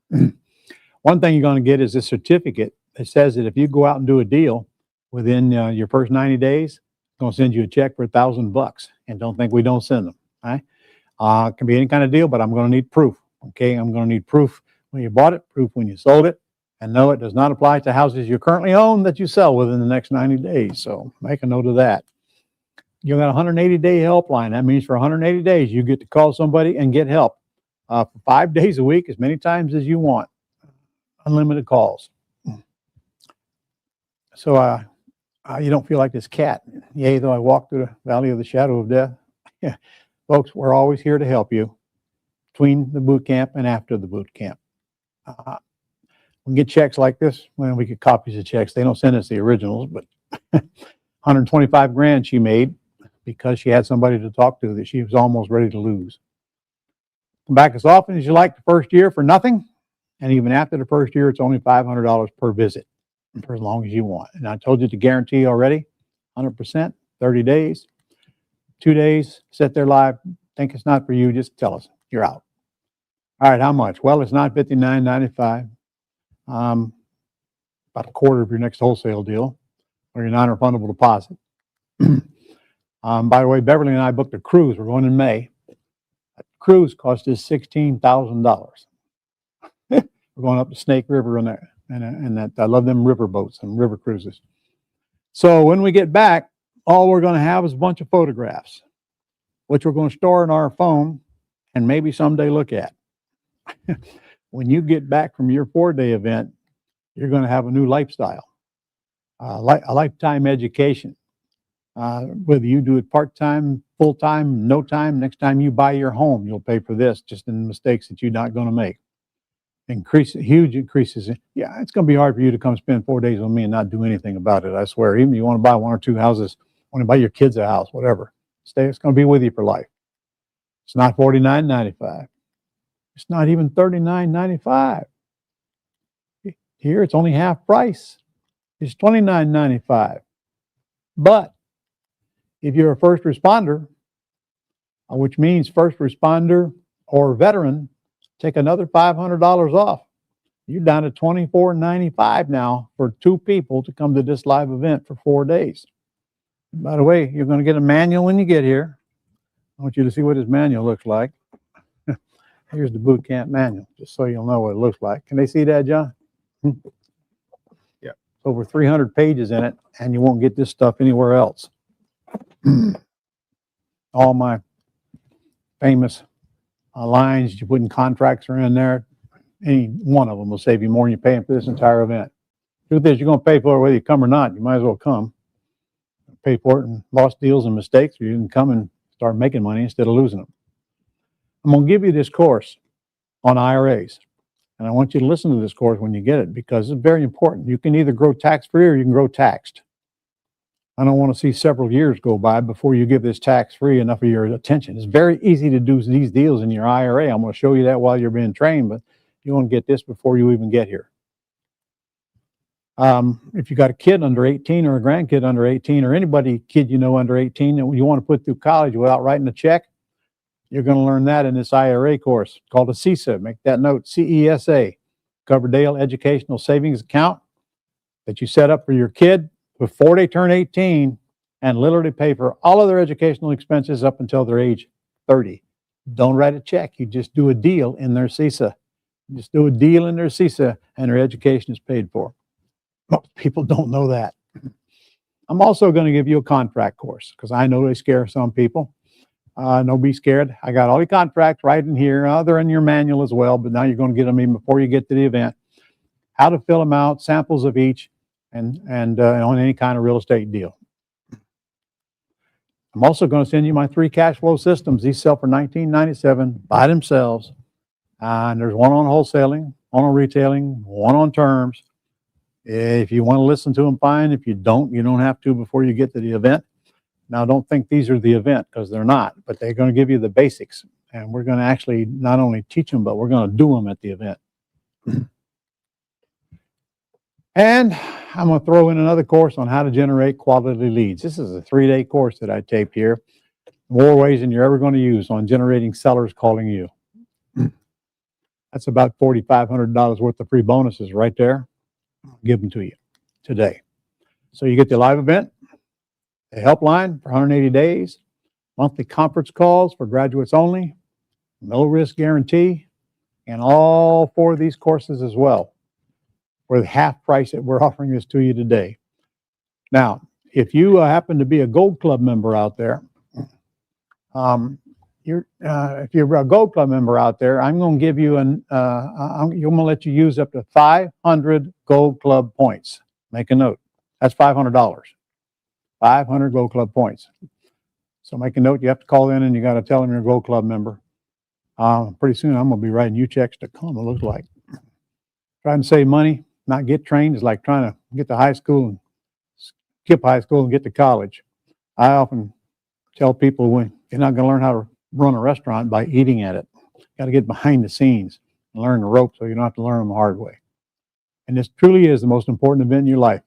Speaker 2: One thing you're going to get is a certificate that says that if you go out and do a deal within your first 90 days, it's going to send you a check for $1,000. And don't think we don't send them. All right? It can be any kind of deal, but I'm going to need proof. Okay, I'm going to need proof when you bought it, proof when you sold it. And no, it does not apply to houses you currently own that you sell within the next 90 days. So make a note of that. You got a 180-day helpline. That means for 180 days, you get to call somebody and get help for 5 days a week, as many times as you want. Unlimited calls. So you don't feel like this cat. Yea, though I walk through the valley of the shadow of death. Yeah. Folks, we're always here to help you between the boot camp and after the boot camp. We get checks like this when we get copies of checks. They don't send us the originals, but $125,000 she made because she had somebody to talk to that she was almost ready to lose. Come back as often as you like the first year for nothing. And even after the first year, it's only $500 per visit for as long as you want. And I told you the guarantee already, 100%, 30 days, 2 days, sit there live, think it's not for you, just tell us, you're out. All right, how much? Well, it's not $59.95, about a quarter of your next wholesale deal or your non-refundable deposit. By the way, Beverly and I booked a cruise. We're going in May. That cruise cost us $16,000. We're going up the Snake River and that I love them river boats and river cruises. So when we get back, all we're going to have is a bunch of photographs, which we're going to store in our phone and maybe someday look at. When you get back from your 4-day event, you're going to have a new lifestyle, a lifetime education. Whether you do it part-time, full-time, no time, next time you buy your home, you'll pay for this, just in the mistakes that you're not going to make. Huge increases. Yeah, it's going to be hard for you to come spend 4 days with me and not do anything about it. I swear, even if you want to buy 1 or 2 houses, want to buy your kids a house, whatever, it's going to be with you for life. It's not $49.95. It's not even $39.95. Here, it's only half price. It's $29.95. But if you're a first responder, which means first responder or veteran, take another $500 off. You're down to $24.95 now for 2 people to come to this live event for 4 days. And by the way, you're going to get a manual when you get here. I want you to see what this manual looks like. Here's the boot camp manual, just so you'll know what it looks like. Can they see that, John?
Speaker 4: Yeah.
Speaker 2: Over 300 pages in it, and you won't get this stuff anywhere else. All my famous lines you put in contracts are in there. Any one of them will save you more than you're paying for this entire event. Truth is, you're going to pay for it whether you come or not. You might as well come. Pay for it in lost deals and mistakes, or you can come and start making money instead of losing them. I'm going to give you this course on IRAs. And I want you to listen to this course when you get it, because it's very important. You can either grow tax-free or you can grow taxed. I don't want to see several years go by before you give this tax-free enough of your attention. It's very easy to do these deals in your IRA. I'm going to show you that while you're being trained, but you want to get this before you even get here. If you got a kid under 18 or a grandkid under 18 or anybody kid you know under 18 that you want to put through college without writing a check, you're going to learn that in this IRA course called a CESA. Make that note, CESA, Coverdale Educational Savings Account, that you set up for your kid before they turn 18 and literally pay for all of their educational expenses up until their age 30. Don't write a check. You just do a deal in their CESA. Just do a deal in their CESA and their education is paid for. Most people don't know that. I'm also going to give you a contract course because I know they scare some people. Don't be scared. I got all your contracts right in here. They're in your manual as well, but now you're going to get them even before you get to the event. How to fill them out, samples of each, and on any kind of real estate deal. I'm also going to send you my 3 cash flow systems. These sell for $19.97 by themselves. And there's one on wholesaling, one on retailing, one on terms. If you want to listen to them, fine. If you don't have to before you get to the event. Now, don't think these are the event, because they're not, but they're going to give you the basics. And we're going to actually not only teach them, but we're going to do them at the event. And I'm going to throw in another course on how to generate quality leads. This is a 3-day course that I taped here. More ways than you're ever going to use on generating sellers calling you. That's about $4,500 worth of free bonuses right there. I'll give them to you today. So you get the live event, a helpline for 180 days, monthly conference calls for graduates only, no risk guarantee, and all 4 of these courses as well for the half price that we're offering this to you today. Now, if you happen to be a Gold Club member out there, if you're a Gold Club member out there, I'm going to give you I'm going to let you use up to 500 Gold Club points. Make a note. That's $500. 500 Gold Club points. So make a note. You have to call in and you got to tell them you're a Gold Club member. Pretty soon I'm going to be writing you checks to come. It looks like trying to save money, not get trained is like trying to get to high school and skip high school and get to college. I often tell people when you're not going to learn how to run a restaurant by eating at it. Got to get behind the scenes and learn the ropes so you don't have to learn them the hard way. And this truly is the most important event in your life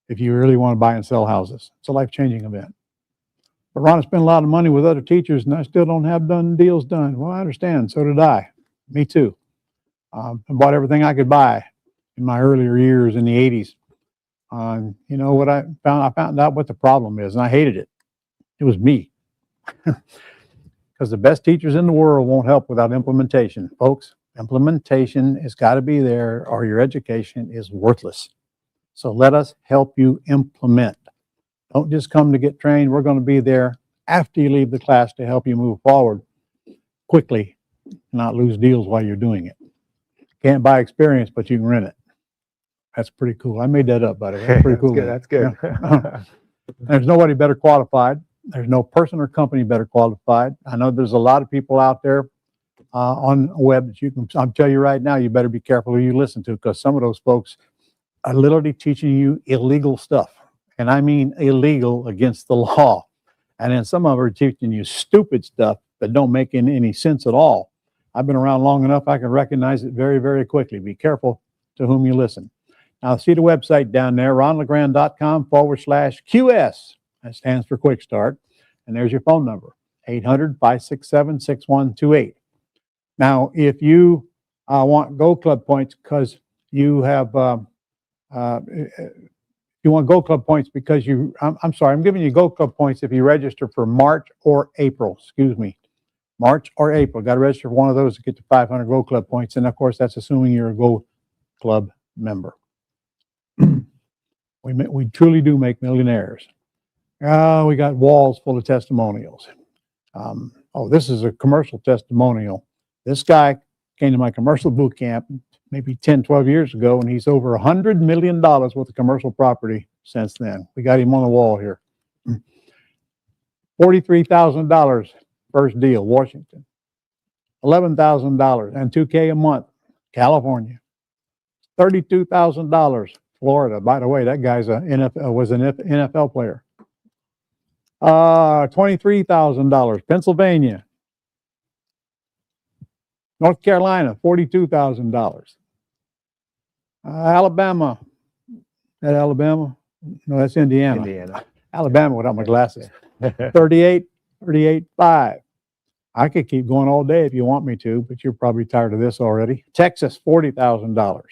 Speaker 2: if you really want to buy and sell houses. It's a life-changing event. But Ron, I spent a lot of money with other teachers and I still don't have deals done. Well, I understand. So did I. Me too. I bought everything I could buy in my earlier years in the 80s. You know what I found? I found out what the problem is, and I hated it. It was me. Because the best teachers in the world won't help without implementation. Folks, implementation has got to be there or your education is worthless. So let us help you implement. Don't just come to get trained. We're going to be there after you leave the class to help you move forward quickly, not lose deals while you're doing it. Can't buy experience, but you can rent it. That's pretty cool. I made that up, buddy. That's pretty cool.
Speaker 4: That's good.
Speaker 2: Yeah. There's nobody better qualified. There's no person or company better qualified. I know there's a lot of people out there on the web that you can, I'll tell you right now, you better be careful who you listen to, because some of those folks are literally teaching you illegal stuff. And I mean illegal against the law. And then some of them are teaching you stupid stuff that don't make any sense at all. I've been around long enough, I can recognize it very, very quickly. Be careful to whom you listen. Now, see the website down there, ronlegrand.com/QS. That stands for Quick Start. And there's your phone number, 800-567-6128. Now, if you want Gold Club points because you have, you want Gold Club points because I'm sorry, I'm giving you Gold Club points if you register for March or April, excuse me. March or April. Got to register for one of those to get to 500 Gold Club points. And of course, that's assuming you're a Gold Club member. We truly do make millionaires. We got walls full of testimonials. This is a commercial testimonial. This guy came to my commercial boot camp maybe 10, 12 years ago, and he's over $100 million worth of commercial property since then. We got him on the wall here. $43,000 first deal, Washington. $11,000 and $2K a month, California. $32,000, Florida. By the way, that guy's was an NFL player. $23,000, Pennsylvania. North Carolina, $42,000. Alabama. That Alabama? No, that's Indiana.
Speaker 4: Indiana.
Speaker 2: Alabama without my glasses. 38.5. I could keep going all day if you want me to, but you're probably tired of this already. Texas, $40,000.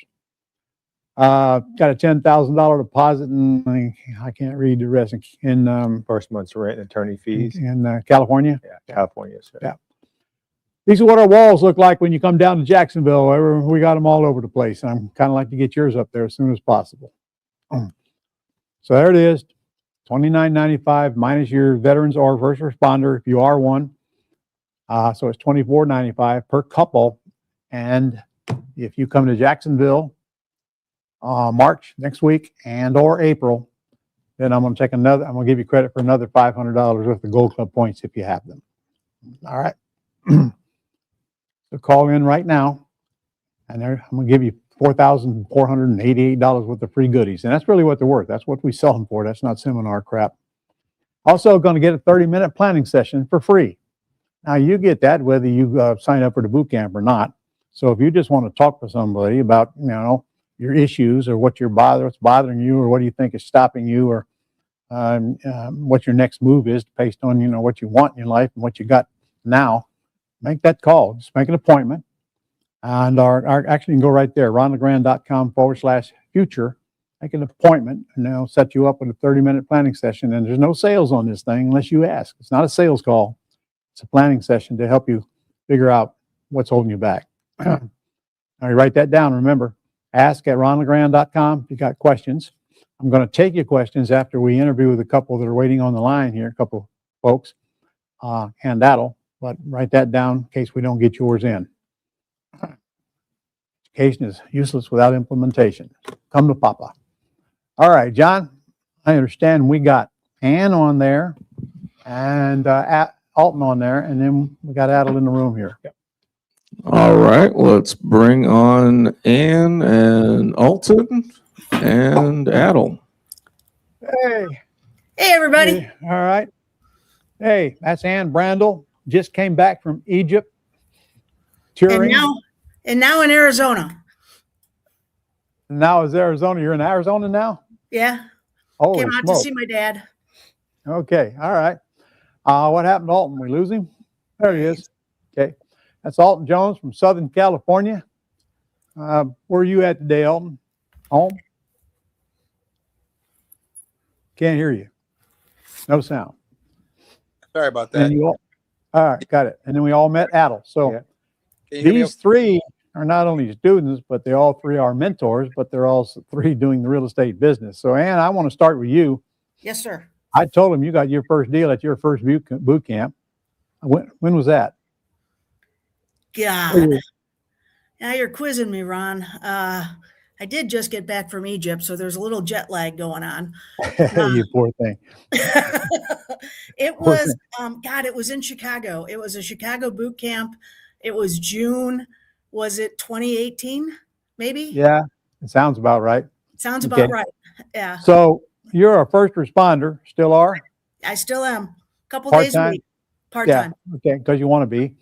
Speaker 2: Got a $10,000 deposit, and I can't read the rest. In
Speaker 4: First month's rent and attorney fees.
Speaker 2: in California.
Speaker 4: Yeah, California. Sir.
Speaker 2: Yeah. These are what our walls look like when you come down to Jacksonville. We got them all over the place. And I'm kind of like to get yours up there as soon as possible. So there it is, $29.95 minus your veterans or first responder if you are one. So it's $24.95 per couple. And if you come to Jacksonville March next week and or April, then I'm going to I'm going to give you credit for another $500 worth of Gold Club points if you have them. All right. So call in right now, and I'm going to give you $4,488 worth of free goodies. And that's really what they're worth. That's what we sell them for. That's not seminar crap. Also going to get a 30-minute planning session for free. Now, you get that whether you sign up for the boot camp or not. So if you just want to talk to somebody about, your issues or what's bothering you or what do you think is stopping you or what your next move is based on, what you want in your life and what you got now, make that call. Just make an appointment. And actually, you can go right there, ronlegrand.com/future. Make an appointment, and they'll set you up with a 30-minute planning session. And there's no sales on this thing unless you ask. It's not a sales call. It's a planning session to help you figure out what's holding you back. Now, you write that down. Remember, ask at ronlegrand.com if you got questions. I'm going to take your questions after we interview with a couple that are waiting on the line here, a couple folks, and that'll. But write that down in case we don't get yours in. Education is useless without implementation. Come to Papa. All right, John, I understand we got Ann on there and Alton on there, and then we got Adel in the room here. Yep.
Speaker 3: All right, let's bring on Ann and Alton and Adel.
Speaker 2: Hey.
Speaker 5: Hey, everybody.
Speaker 2: Hey, all right. Hey, that's Ann Brandel. Just came back from Egypt. touring.
Speaker 5: And now in Arizona.
Speaker 2: Now is Arizona. You're in Arizona now?
Speaker 5: Yeah.
Speaker 2: Holy
Speaker 5: Came out
Speaker 2: smoke.
Speaker 5: to see my dad.
Speaker 2: Okay. All right. What happened to Alton? We lose him? There he is. Okay. That's Alton Jones from Southern California. Where are you at today, Alton? Home? Can't hear you. No sound.
Speaker 6: Sorry about
Speaker 2: And
Speaker 6: that.
Speaker 2: you all right, got it. And then we all met Adel. So
Speaker 4: Yeah.
Speaker 6: Can you hear me?
Speaker 2: these three are not only students, but they all three are mentors, but they're also three doing the real estate business. So Ann, I want to start with you.
Speaker 5: Yes, sir.
Speaker 2: I told him you got your first deal at your first boot camp. When was that?
Speaker 5: God. Now you're quizzing me, Ron. I did just get back from Egypt, so there's a little jet lag going on.
Speaker 2: You poor thing.
Speaker 5: It was, God, it was in Chicago. It was a Chicago boot camp. It was June. Was it 2018? Maybe?
Speaker 2: Yeah, it sounds about right.
Speaker 5: Sounds about
Speaker 2: Okay.
Speaker 5: right. Yeah.
Speaker 2: So you're a first responder, still are?
Speaker 5: I still am. A couple days a
Speaker 2: Part-time?
Speaker 5: week. Part-time.
Speaker 2: Okay, because you want to be.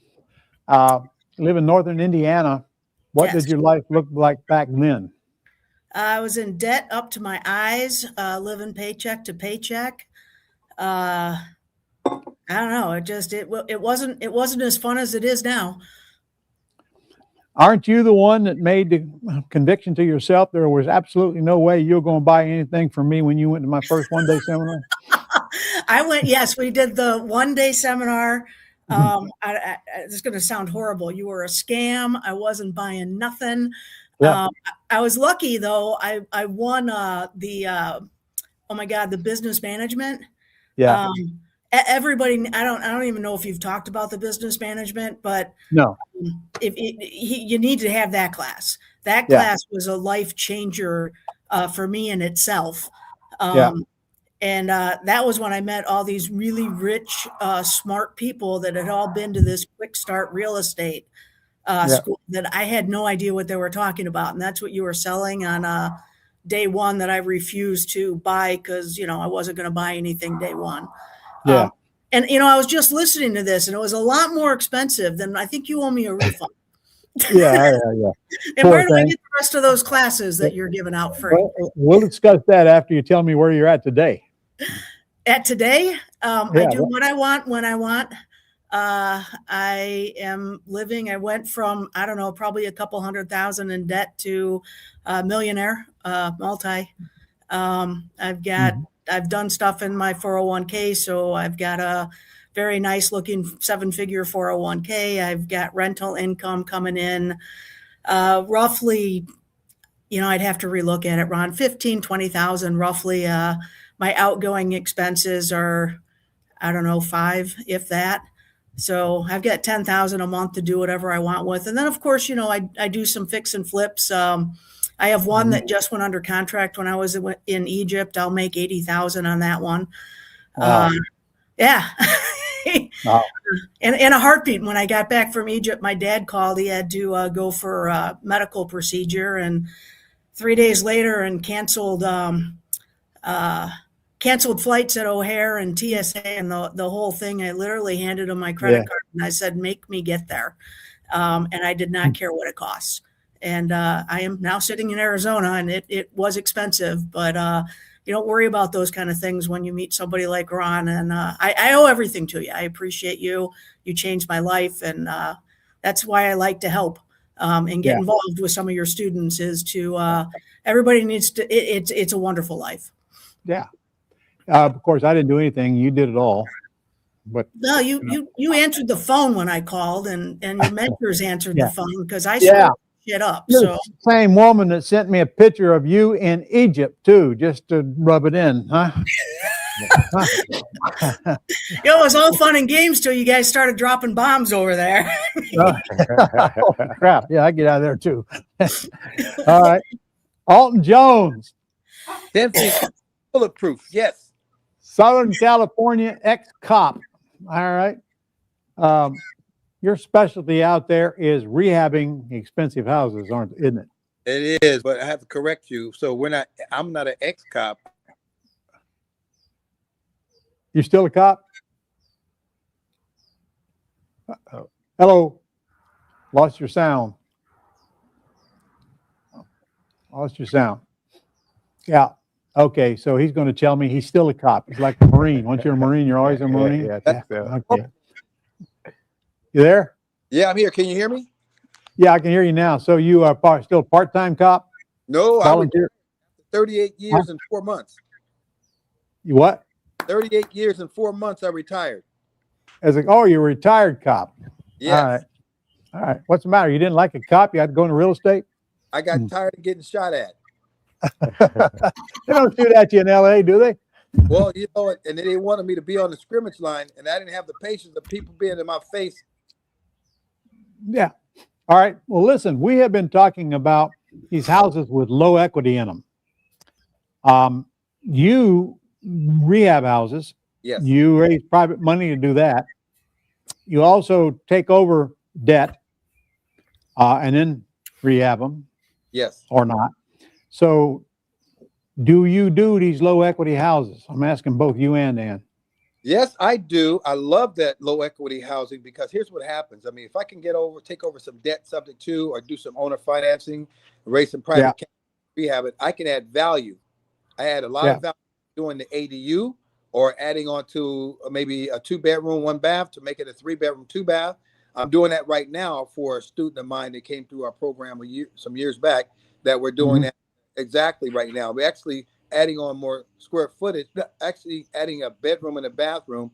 Speaker 2: Live in northern Indiana. What
Speaker 5: Yes.
Speaker 2: did your life look like back then?
Speaker 5: I was in debt up to my eyes, living paycheck to paycheck. I don't know. It wasn't as fun as it is now.
Speaker 2: Aren't you the one that made the conviction to yourself there was absolutely no way you're going to buy anything from me when you went to my first one-day seminar?
Speaker 5: Yes, we did the 1-day seminar. It's going to sound horrible. You were a scam. I wasn't buying nothing.
Speaker 2: Yeah.
Speaker 5: I was lucky though. I won the business management.
Speaker 2: Yeah.
Speaker 5: Everybody, I don't even know if you've talked about the business management, but
Speaker 2: No.
Speaker 5: you need to have that class. That
Speaker 2: Yeah.
Speaker 5: class was a life changer for me in itself.
Speaker 2: Yeah.
Speaker 5: And that was when I met all these really rich, smart people that had all been to this quick start real estate school that I had no idea what they were talking about. And that's what you were selling on day one that I refused to buy because, I wasn't going to buy anything day one.
Speaker 2: Yeah.
Speaker 5: And, I was just listening to this and it was a lot more expensive than I think you owe me a refund.
Speaker 2: Yeah.
Speaker 5: And
Speaker 2: Poor
Speaker 5: where do I
Speaker 2: thing.
Speaker 5: get the rest of those classes that you're giving out free?
Speaker 2: Well, we'll discuss that after you tell me where you're at today.
Speaker 5: At today, I
Speaker 2: Yeah.
Speaker 5: do what I want when I want. I am living, I went from, I don't know, probably a couple $100,000 in debt to a millionaire, multi. I've done stuff in my 401k. So I've got a very nice looking 7-figure 401k. I've got rental income coming in, roughly, I'd have to relook at it, Ron, 15, 20,000 roughly. My outgoing expenses are, I don't know, 5, if that. So I've got 10,000 a month to do whatever I want with. And then of course, I do some fix and flips. I have one that just went under contract when I was in Egypt. I'll make 80,000 on that one.
Speaker 2: Wow.
Speaker 5: Yeah.
Speaker 2: Wow.
Speaker 5: And in a heartbeat, when I got back from Egypt, my dad called. He had to go for a medical procedure, and 3 days later, and canceled flights at O'Hare and TSA and the whole thing. I literally handed him my credit card and I said, "Make me get there," and I did not care what it costs. And I am now sitting in Arizona, and it was expensive, but you don't worry about those kind of things when you meet somebody like Ron. And I owe everything to you. I appreciate you. You changed my life, and that's why I like to help and get involved with some of your students. Is to everybody needs to. It's a wonderful life.
Speaker 2: Yeah. Of course, I didn't do anything. You did it all. But
Speaker 5: No, you answered the phone when I called, and your mentors answered the phone because I
Speaker 2: Yeah.
Speaker 5: screwed shit up.
Speaker 2: you're
Speaker 5: So
Speaker 2: the same woman that sent me a picture of you in Egypt too, just to rub it in, huh?
Speaker 5: it was all fun and games till you guys started dropping bombs over there.
Speaker 2: Oh, crap. Yeah, I get out of there too. All right. Alton Jones,
Speaker 6: 10 feet bulletproof. Yes.
Speaker 2: Southern California ex-cop. All right. Your specialty out there is rehabbing expensive houses, isn't it?
Speaker 6: It is, but I have to correct you. So I'm not an ex-cop.
Speaker 2: You still a cop? Uh-oh. Hello. Lost your sound. Lost your sound. Yeah. Okay. So he's going to tell me he's still a cop. He's like a Marine. Once you're a Marine, you're always a Marine.
Speaker 4: Yeah, I think so.
Speaker 2: Okay. You there?
Speaker 6: Yeah, I'm here. Can you hear me?
Speaker 2: Yeah, I can hear you now. So you are still a part-time cop?
Speaker 6: No, I was
Speaker 2: Volunteer?
Speaker 6: 38 years and 4 months.
Speaker 2: You what?
Speaker 6: 38 years and 4 months I retired.
Speaker 2: As a, oh, you're a retired cop.
Speaker 6: Yes.
Speaker 2: All right. All right. What's the matter? You didn't like a cop? You had to go into real estate?
Speaker 6: I got tired of getting shot at.
Speaker 2: They don't shoot at you in LA, do they?
Speaker 6: Well, you know, and they wanted me to be on the scrimmage line, and I didn't have the patience of people being in my face.
Speaker 2: Yeah. All right. Well, listen, we have been talking about these houses with low equity in them. You rehab houses.
Speaker 6: Yes.
Speaker 2: You raise private money to do that. You also take over debt and then rehab them
Speaker 6: Yes.
Speaker 2: or not. So do you do these low equity houses? I'm asking both you and Ann.
Speaker 6: Yes, I do. I love that low equity housing because here's what happens. I mean, if I can take over some debt subject to, or do some owner financing, raise some private capital, rehab it, I can add value. I add a lot of value doing the ADU or adding on to maybe a 2-bedroom, 1 bath to make it a 3-bedroom, 2 bath. I'm doing that right now for a student of mine that came through our program some years back that we're doing that exactly right now. We're actually adding on more square footage, actually adding a bedroom and a bathroom,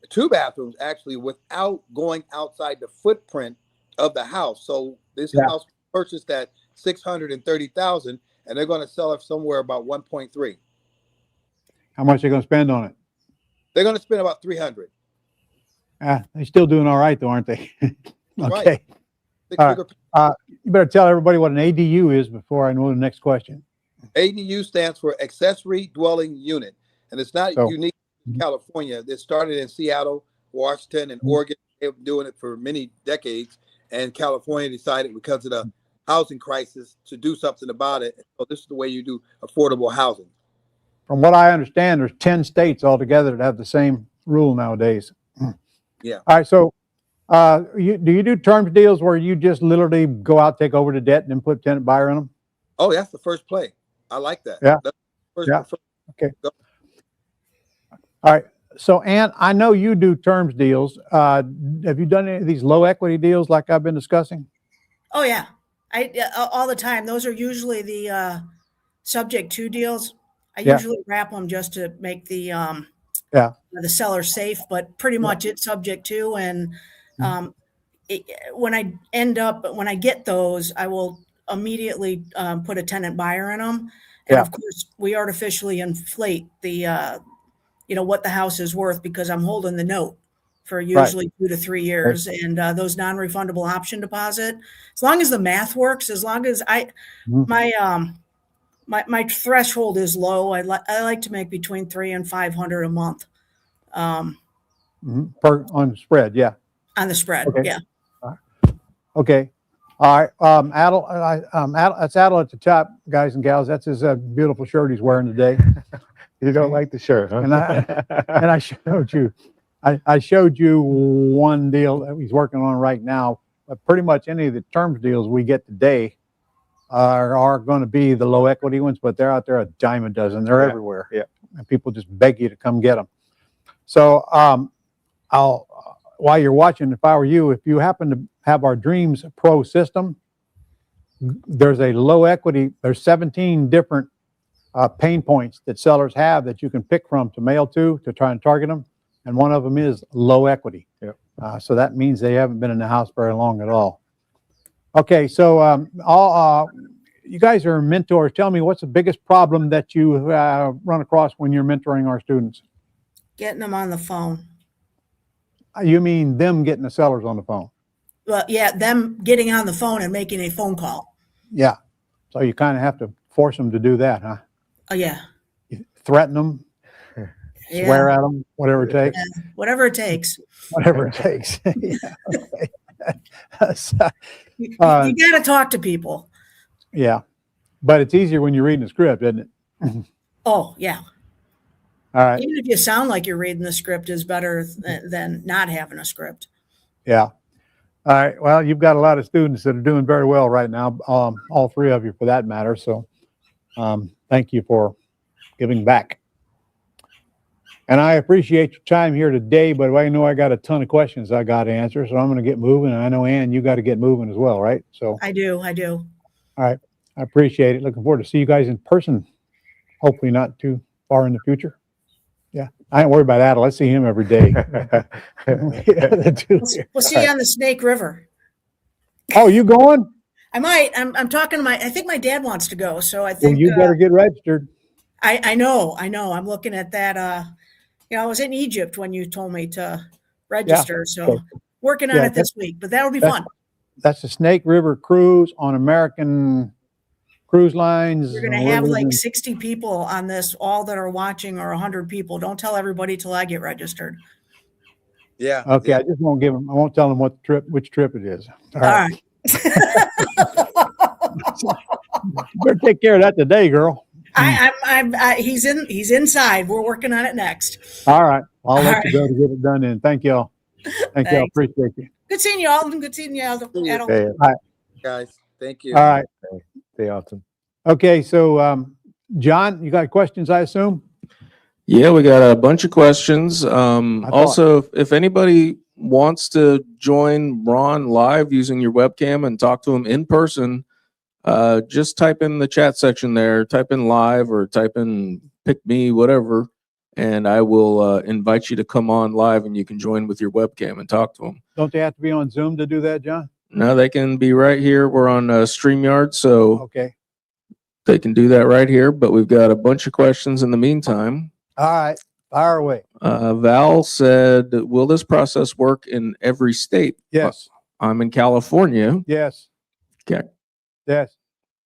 Speaker 6: 2 bathrooms actually, without going outside the footprint of the house. So this house purchased at $630,000, and they're going to sell it somewhere about 1.3.
Speaker 2: How much are you going to spend on it?
Speaker 6: They're going to spend about 300.
Speaker 2: They're still doing all right, though, aren't they? Okay.
Speaker 6: Right.
Speaker 2: You better tell everybody what an ADU is before I know the next question.
Speaker 6: ADU stands for accessory dwelling unit, and it's not unique to California. It started in Seattle, Washington, and Oregon. They've been doing it for many decades, and California decided because of the housing crisis to do something about it. So this is the way you do affordable housing.
Speaker 2: From what I understand, there's 10 states altogether that have the same rule nowadays.
Speaker 6: Yeah.
Speaker 2: All right. So do you do terms deals where you just literally go out, take over the debt, and then put tenant buyer in them?
Speaker 6: Oh, that's the first play. I like that.
Speaker 2: Yeah.
Speaker 6: First.
Speaker 2: Okay. All right. So, Ann, I know you do terms deals. Have you done any of these low equity deals like I've been discussing?
Speaker 5: Oh yeah, I all the time. Those are usually the subject to deals. I usually wrap them just to make the seller safe, but pretty much it's subject to. And when I get those, I will immediately put a tenant buyer in them. And of course, we artificially inflate the what the house is worth because I'm holding the note for usually 2 to 3 years. And those non-refundable option deposit, as long as the math works, as long as my threshold is low, I like to make between $300 and $500 a month.
Speaker 2: On the spread,
Speaker 5: on the spread,
Speaker 2: Okay. All right. Adel, that's Adel at the top, guys and gals. That's his beautiful shirt he's wearing today.
Speaker 4: You don't like the shirt, huh?
Speaker 2: And I showed you, I showed you one deal that he's working on right now. But pretty much any of the terms deals we get today are going to be the low equity ones, but they're out there a dime a dozen. They're everywhere.
Speaker 4: Yeah.
Speaker 2: And people just beg you to come get them. So while you're watching, if I were you, if you happen to have our Dreams Pro system, there's a low equity, there's 17 different pain points that sellers have that you can pick from to mail to try and target them. And one of them is low equity. So that means they haven't been in the house very long at all. Okay, so you guys are mentors. Tell me, what's the biggest problem that you run across when you're mentoring our students?
Speaker 5: Getting them on the phone.
Speaker 2: You mean them getting the sellers on the phone?
Speaker 5: Well, yeah, them getting on the phone and making a phone call.
Speaker 2: Yeah. So you kind of have to force them to do that, huh?
Speaker 5: Oh, yeah.
Speaker 2: You threaten them, swear at them, whatever it takes.
Speaker 5: Yeah, whatever it takes.
Speaker 2: Whatever it takes.
Speaker 5: You got to talk to people.
Speaker 2: Yeah. But it's easier when you're reading the script, isn't it?
Speaker 5: Oh, yeah.
Speaker 2: All right.
Speaker 5: Even if you sound like you're reading the script is better than not having a script.
Speaker 2: Yeah. All right. Well, you've got a lot of students that are doing very well right now. All three of you, for that matter. So, thank you for giving back. And I appreciate your time here today. But I know I got a ton of questions I got to answer, so I'm going to get moving. And I know Ann, you got to get moving as well, right? So,
Speaker 5: I do.
Speaker 2: all right. I appreciate it. Looking forward to see you guys in person. Hopefully, not too far in the future. Yeah, I ain't worried about that. Let's see him every day.
Speaker 5: We'll see you on the Snake River.
Speaker 2: Oh, you going?
Speaker 5: I might. I'm talking to I think my dad wants to go, so I
Speaker 2: Well,
Speaker 5: think
Speaker 2: you better get registered.
Speaker 5: I know. I'm looking at that. I was in Egypt when you told me to register, so
Speaker 2: okay.
Speaker 5: working on
Speaker 2: Yeah,
Speaker 5: it this week. But that'll be
Speaker 2: that's-
Speaker 5: fun.
Speaker 2: That's the Snake River Cruise on American Cruise Lines.
Speaker 5: We're going to have like 60 people on this, all that are watching, or 100 people. Don't tell everybody till I get registered.
Speaker 6: Yeah.
Speaker 2: Okay,
Speaker 6: yeah.
Speaker 2: I just won't give them. I won't tell them which trip it is. All right. Better take care of that today, girl.
Speaker 5: He's inside. We're working on it next.
Speaker 2: All right. I'll let
Speaker 5: All
Speaker 2: you go to get it done then. Thank y'all. Thank y'all.
Speaker 5: Thanks.
Speaker 2: Appreciate you.
Speaker 5: Good seeing you, Alden. Good seeing you, Alden.
Speaker 2: Okay. All right.
Speaker 6: Guys, thank you.
Speaker 2: All right.
Speaker 4: Stay awesome.
Speaker 2: Okay. So, John, you got questions, I assume?
Speaker 3: Yeah, we got a bunch of questions. Also, if anybody wants to join Ron live using your webcam and talk to him in person, just type in the chat section there, type in live or type in pick me, whatever, and I will invite you to come on live and you can join with your webcam and talk to him.
Speaker 2: Don't they have to be on Zoom to do that, John?
Speaker 3: No, they can be right here. We're on StreamYard, so
Speaker 2: Okay.
Speaker 3: they can do that right here, but we've got a bunch of questions in the meantime.
Speaker 2: All right. Fire away.
Speaker 3: Val said, will this process work in every state?
Speaker 2: Yes.
Speaker 3: I'm in California.
Speaker 2: Yes.
Speaker 3: Okay.
Speaker 2: Yes.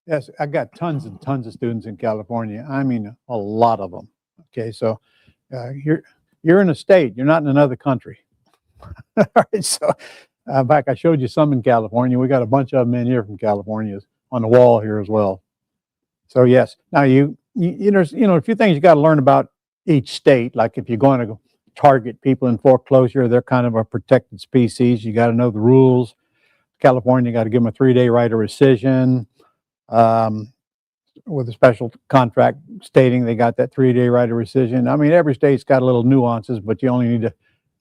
Speaker 2: Yes. I got tons and tons of students in California. I mean, a lot of them. Okay. So you're in a state, you're not in another country. All right. So, in fact, I showed you some in California. We got a bunch of them in here from California on the wall here as well. So yes. Now you know, a few things you got to learn about each state. Like if you're going to target people in foreclosure, they're kind of a protected species. You got to know the rules. California, you got to give them a 3-day right of rescission with a special contract stating they got that 3-day right of rescission. I mean, every state's got a little nuances, but you only need to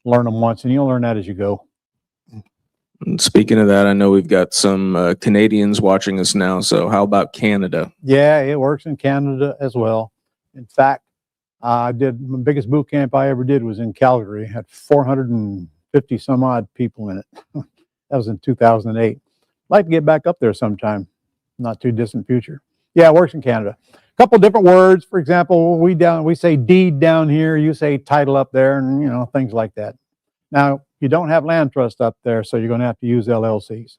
Speaker 2: learn them once, and you'll learn that as you go.
Speaker 3: And speaking of that, I know we've got some Canadians watching us now. So how about Canada?
Speaker 2: Yeah, it works in Canada as well. In fact, my biggest boot camp I ever did was in Calgary. It had 450 some odd people in it. That was in 2008. I'd like to get back up there sometime, not too distant future. Yeah, it works in Canada. A couple different words. For example, we say deed down here, you say title up there, and things like that. Now, you don't have land trust up there, so you're going to have to use LLCs.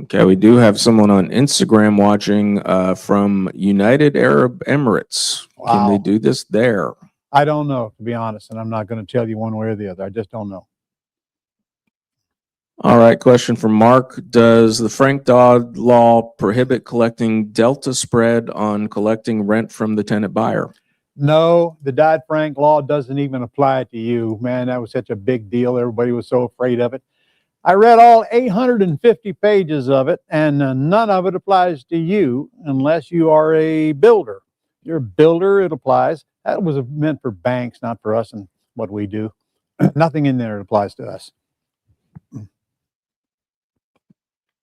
Speaker 3: Okay, we do have someone on Instagram watching from United Arab Emirates.
Speaker 2: Wow.
Speaker 3: Can they do this there?
Speaker 2: I don't know, to be honest, and I'm not going to tell you one way or the other. I just don't know.
Speaker 3: All right, question from Mark. Does the Frank-Dodd law prohibit collecting delta spread on collecting rent from the tenant buyer?
Speaker 2: No, the Dodd-Frank law doesn't even apply to you. Man, that was such a big deal. Everybody was so afraid of it. I read all 850 pages of it, and none of it applies to you unless you are a builder. If you're a builder, it applies. That was meant for banks, not for us and what we do. Nothing in there applies to us.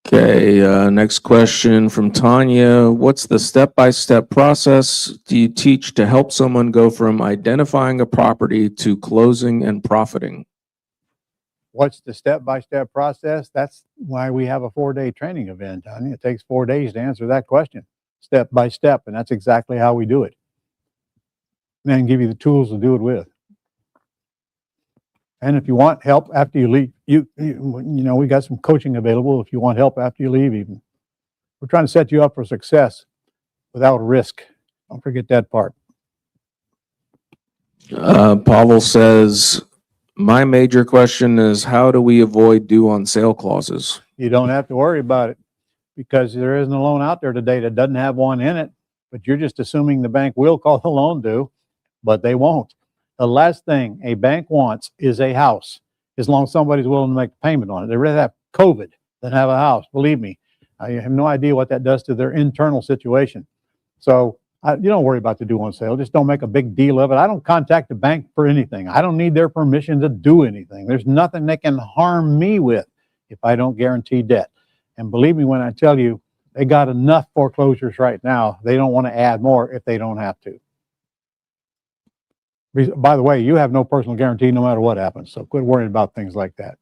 Speaker 3: Okay, next question from Tanya. What's the step-by-step process do you teach to help someone go from identifying a property to closing and profiting?
Speaker 2: What's the step-by-step process? That's why we have a 4-day training event, Tanya. It takes 4 days to answer that question, step by step, and that's exactly how we do it. And then give you the tools to do it with. And if you want help after you leave, we got some coaching available if you want help after you leave even. We're trying to set you up for success without risk. Don't forget that part.
Speaker 3: Pavel says, my major question is how do we avoid due on sale clauses?
Speaker 2: You don't have to worry about it because there isn't a loan out there today that doesn't have one in it, but you're just assuming the bank will call the loan due, but they won't. The last thing a bank wants is a house. as long as somebody's willing to make the payment on it. They'd rather have COVID than have a house. Believe me, I have no idea what that does to their internal situation. So you don't worry about the due on sale. Just don't make a big deal of it. I don't contact the bank for anything. I don't need their permission to do anything. There's nothing they can harm me with if I don't guarantee debt. And believe me when I tell you, they got enough foreclosures right now. They don't want to add more if they don't have to. By the way, you have no personal guarantee no matter what happens. So quit worrying about things like that.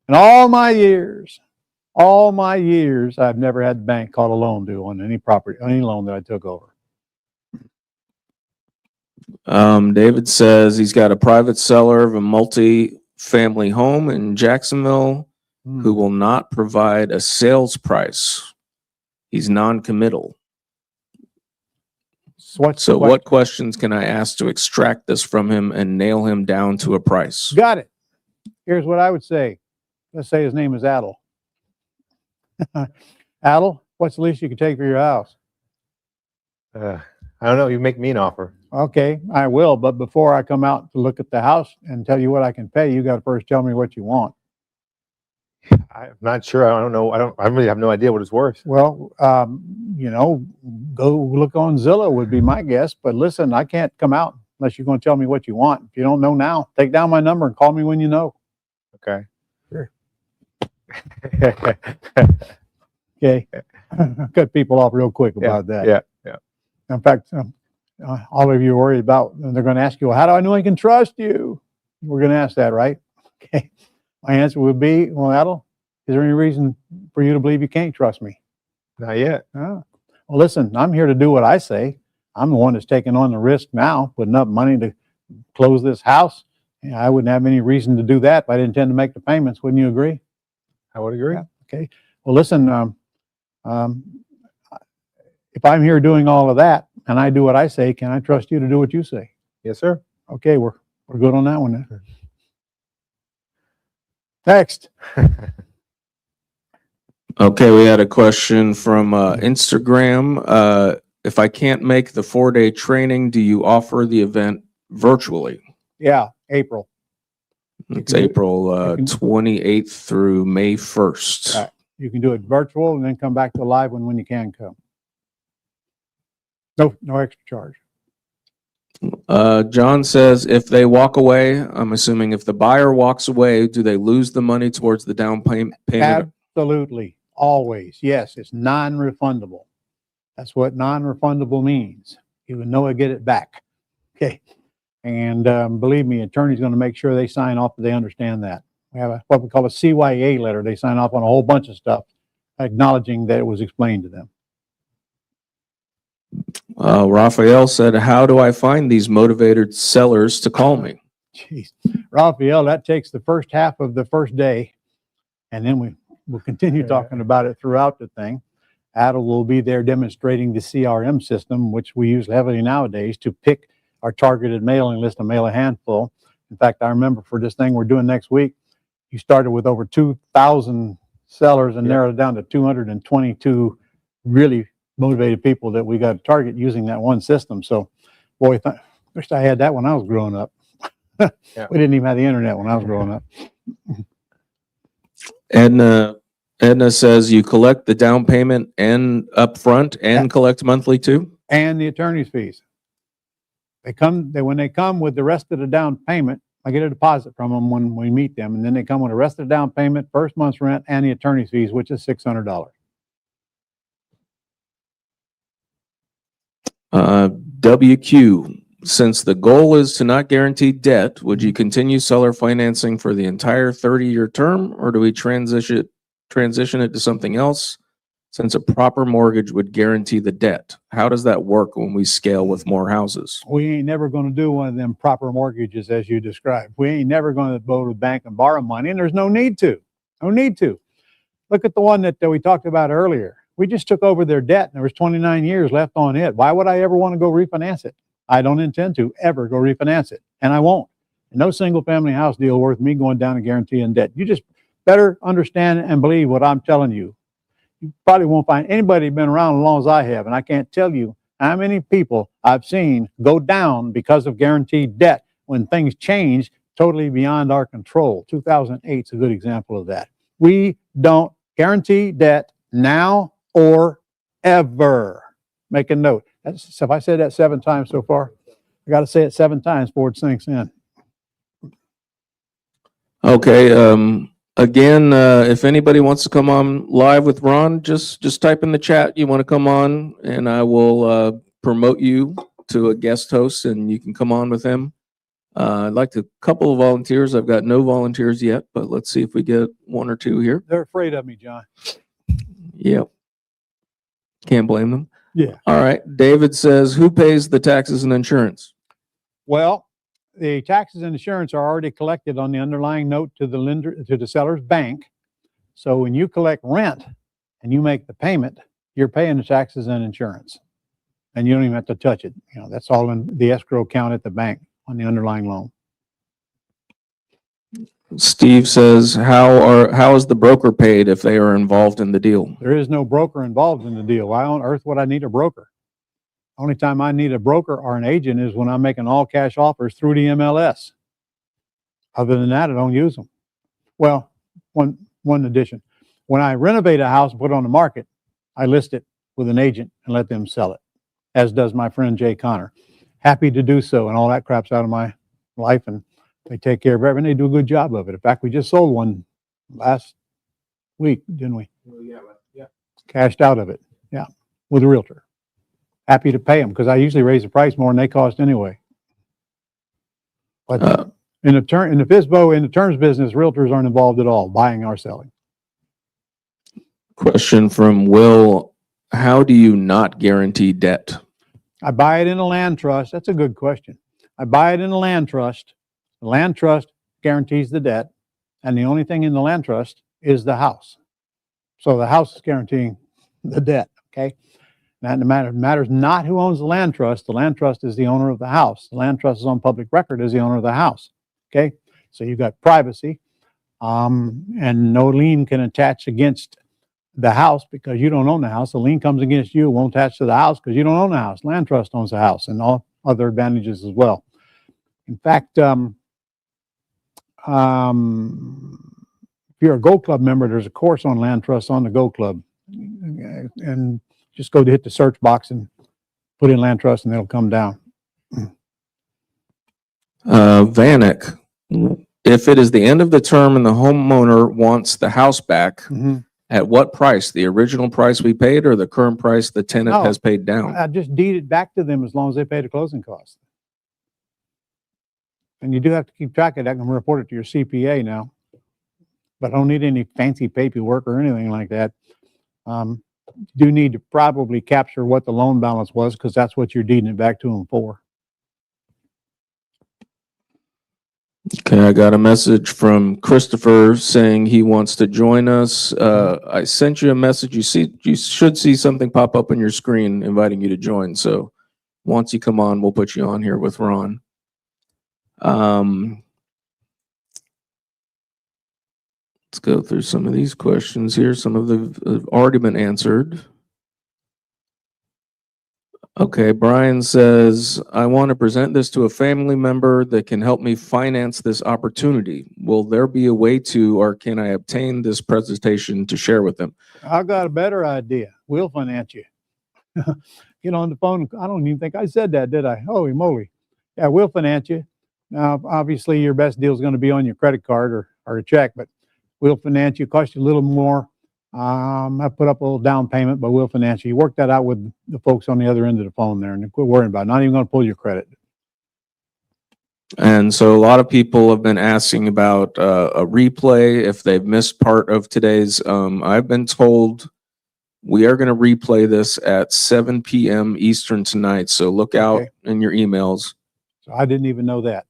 Speaker 2: In all my years, I've never had the bank call a loan due on any property, any loan that I took over.
Speaker 3: David says he's got a private seller of a multi-family home in Jacksonville who will not provide a sales price. He's non-committal. So what questions can I ask to extract this from him and nail him down to a price?
Speaker 2: Got it. Here's what I would say. Let's say his name is Adel. Adel, what's the least you can take for your house?
Speaker 4: I don't know. You make me an offer.
Speaker 2: Okay, I will. But before I come out to look at the house and tell you what I can pay, you got to first tell me what you want.
Speaker 4: I'm not sure. I don't know. I really have no idea what it's worth.
Speaker 2: Well, you know, go look on Zillow would be my guess. But listen, I can't come out unless you're going to tell me what you want. If you don't know now, take down my number and call me when you know.
Speaker 4: Okay.
Speaker 2: Sure. Okay. Cut people off real quick about that.
Speaker 4: Yeah.
Speaker 2: In fact, all of you are worried about, they're going to ask you, well, how do I know I can trust you? We're going to ask that, right? Okay. My answer would be, well, Adel, is there any reason for you to believe you can't trust me?
Speaker 4: Not yet.
Speaker 2: Well, listen, I'm here to do what I say. I'm the one that's taking on the risk now, putting up money to close this house. I wouldn't have any reason to do that if I didn't intend to make the payments. Wouldn't you agree?
Speaker 4: I would agree.
Speaker 2: Yeah. Okay. Well, listen, if I'm here doing all of that and I do what I say, can I trust you to do what you say?
Speaker 4: Yes, sir.
Speaker 2: Okay, we're good on that one then. Next.
Speaker 3: Okay, we had a question from Instagram. If I can't make the 4-day training, do you offer the event virtually?
Speaker 2: Yeah, April.
Speaker 3: It's April 28th through May 1st.
Speaker 2: Right. You can do it virtual and then come back to live when you can come. No extra charge.
Speaker 3: John says if they walk away, I'm assuming if the buyer walks away, do they lose the money towards the down payment?
Speaker 2: Absolutely. Always. Yes, it's non-refundable. That's what non-refundable means. You would know I get it back. Okay. And believe me, attorney's going to make sure they sign off that they understand that. We have what we call a CYA letter. They sign off on a whole bunch of stuff acknowledging that it was explained to them.
Speaker 3: Raphael said, how do I find these motivated sellers to call me?
Speaker 2: Jeez. Raphael, that takes the first half of the first day, and then we'll continue talking about it throughout the thing. Adel will be there demonstrating the CRM system, which we use heavily nowadays to pick our targeted mailing list and mail a handful. In fact, I remember for this thing we're doing next week, you started with over 2,000 sellers and narrowed it down to 222 really motivated people that we got to target using that one system. So, boy, wish I had that when I was growing up. We didn't even have the internet when I was growing up.
Speaker 3: Edna says you collect the down payment and upfront and collect monthly too?
Speaker 2: And the attorney's fees. When they come with the rest of the down payment, I get a deposit from them when we meet them, and then they come with the rest of the down payment, first month's rent, and the attorney's fees, which is $600.
Speaker 3: WQ, since the goal is to not guarantee debt, would you continue seller financing for the entire 30-year term, or do we transition it to something else since a proper mortgage would guarantee the debt? How does that work when we scale with more houses?
Speaker 2: We ain't never going to do one of them proper mortgages as you described. We ain't never going to go to the bank and borrow money, and there's no need to. No need to. Look at the one that we talked about earlier. We just took over their debt, and there was 29 years left on it. Why would I ever want to go refinance it? I don't intend to ever go refinance it, and I won't. And no single-family house deal worth me going down and guaranteeing debt. You just better understand and believe what I'm telling you. You probably won't find anybody been around as long as I have, and I can't tell you how many people I've seen go down because of guaranteed debt when things change totally beyond our control. 2008 is a good example of that. We don't guarantee debt now or ever. Make a note. Have I said that 7 times so far? I got to say it 7 times before it sinks in.
Speaker 3: Okay. Again, if anybody wants to come on live with Ron, just type in the chat you want to come on, and I will promote you to a guest host, and you can come on with him. I'd like a couple of volunteers. I've got no volunteers yet, but let's see if we get 1 or 2 here.
Speaker 2: They're afraid of me, John.
Speaker 3: Yep. Can't blame them.
Speaker 2: Yeah.
Speaker 3: All right. David says, who pays the taxes and insurance?
Speaker 2: Well, the taxes and insurance are already collected on the underlying note to the lender, to the seller's bank. So when you collect rent and you make the payment, you're paying the taxes and insurance, and you don't even have to touch it. You know, that's all in the escrow account at the bank on the underlying loan.
Speaker 3: Steve says, how is the broker paid if they are involved in the deal?
Speaker 2: There is no broker involved in the deal. Why on earth would I need a broker? Only time I need a broker or an agent is when I'm making all cash offers through the MLS. Other than that, I don't use them. Well, one addition. When I renovate a house and put it on the market, I list it with an agent and let them sell it, as does my friend Jay Connor. Happy to do so, and all that crap's out of my life, and they take care of everything. They do a good job of it. In fact, we just sold one last week, didn't we?
Speaker 4: Yeah.
Speaker 2: Cashed out of it, yeah, with a realtor. Happy to pay them because I usually raise the price more than they cost anyway. But in the terms business, realtors aren't involved at all, buying or selling.
Speaker 3: Question from Will. How do you not guarantee debt?
Speaker 2: I buy it in a land trust. That's a good question. I buy it in a land trust. The land trust guarantees the debt, and the only thing in the land trust is the house. So the house is guaranteeing the debt, okay? Now, it matters not who owns the land trust. The land trust is the owner of the house. The land trust is on public record as the owner of the house, okay? So you've got privacy, and no lien can attach against the house because you don't own the house. The lien comes against you. It won't attach to the house because you don't own the house. Land trust owns the house and all other advantages as well. In fact, if you're a Go Club member, there's a course on land trusts on the Go Club, and just go to hit the search box and put in land trust and it'll come down.
Speaker 3: Vanek, if it is the end of the term and the homeowner wants the house back, at what price? The original price we paid or the current price the tenant has paid down?
Speaker 2: I just deed it back to them as long as they pay the closing costs. And you do have to keep track of that and report it to your CPA now. But I don't need any fancy paperwork or anything like that. Do need to probably capture what the loan balance was because that's what you're deeding it back to them for.
Speaker 3: Okay, I got a message from Christopher saying he wants to join us. I sent you a message. You should see something pop up on your screen inviting you to join. So once you come on, we'll put you on here with Ron. Let's go through some of these questions here. Some of them have already been answered. Okay, Brian says, I want to present this to a family member that can help me finance this opportunity. Will there be a way to, or can I obtain this presentation to share with them?
Speaker 2: I got a better idea. We'll finance you. Get on the phone. I don't even think I said that, did I? Holy moly. Yeah, we'll finance you. Now, obviously, your best deal is going to be on your credit card or a check, but we'll finance you. Cost you a little more. I put up a little down payment, but we'll finance you. You work that out with the folks on the other end of the phone there, and quit worrying about it. Not even going to pull your credit.
Speaker 3: And so a lot of people have been asking about a replay if they've missed part of today's. I've been told we are going to replay this at 7 p.m. Eastern tonight. So look out in your emails.
Speaker 2: So I didn't even know that.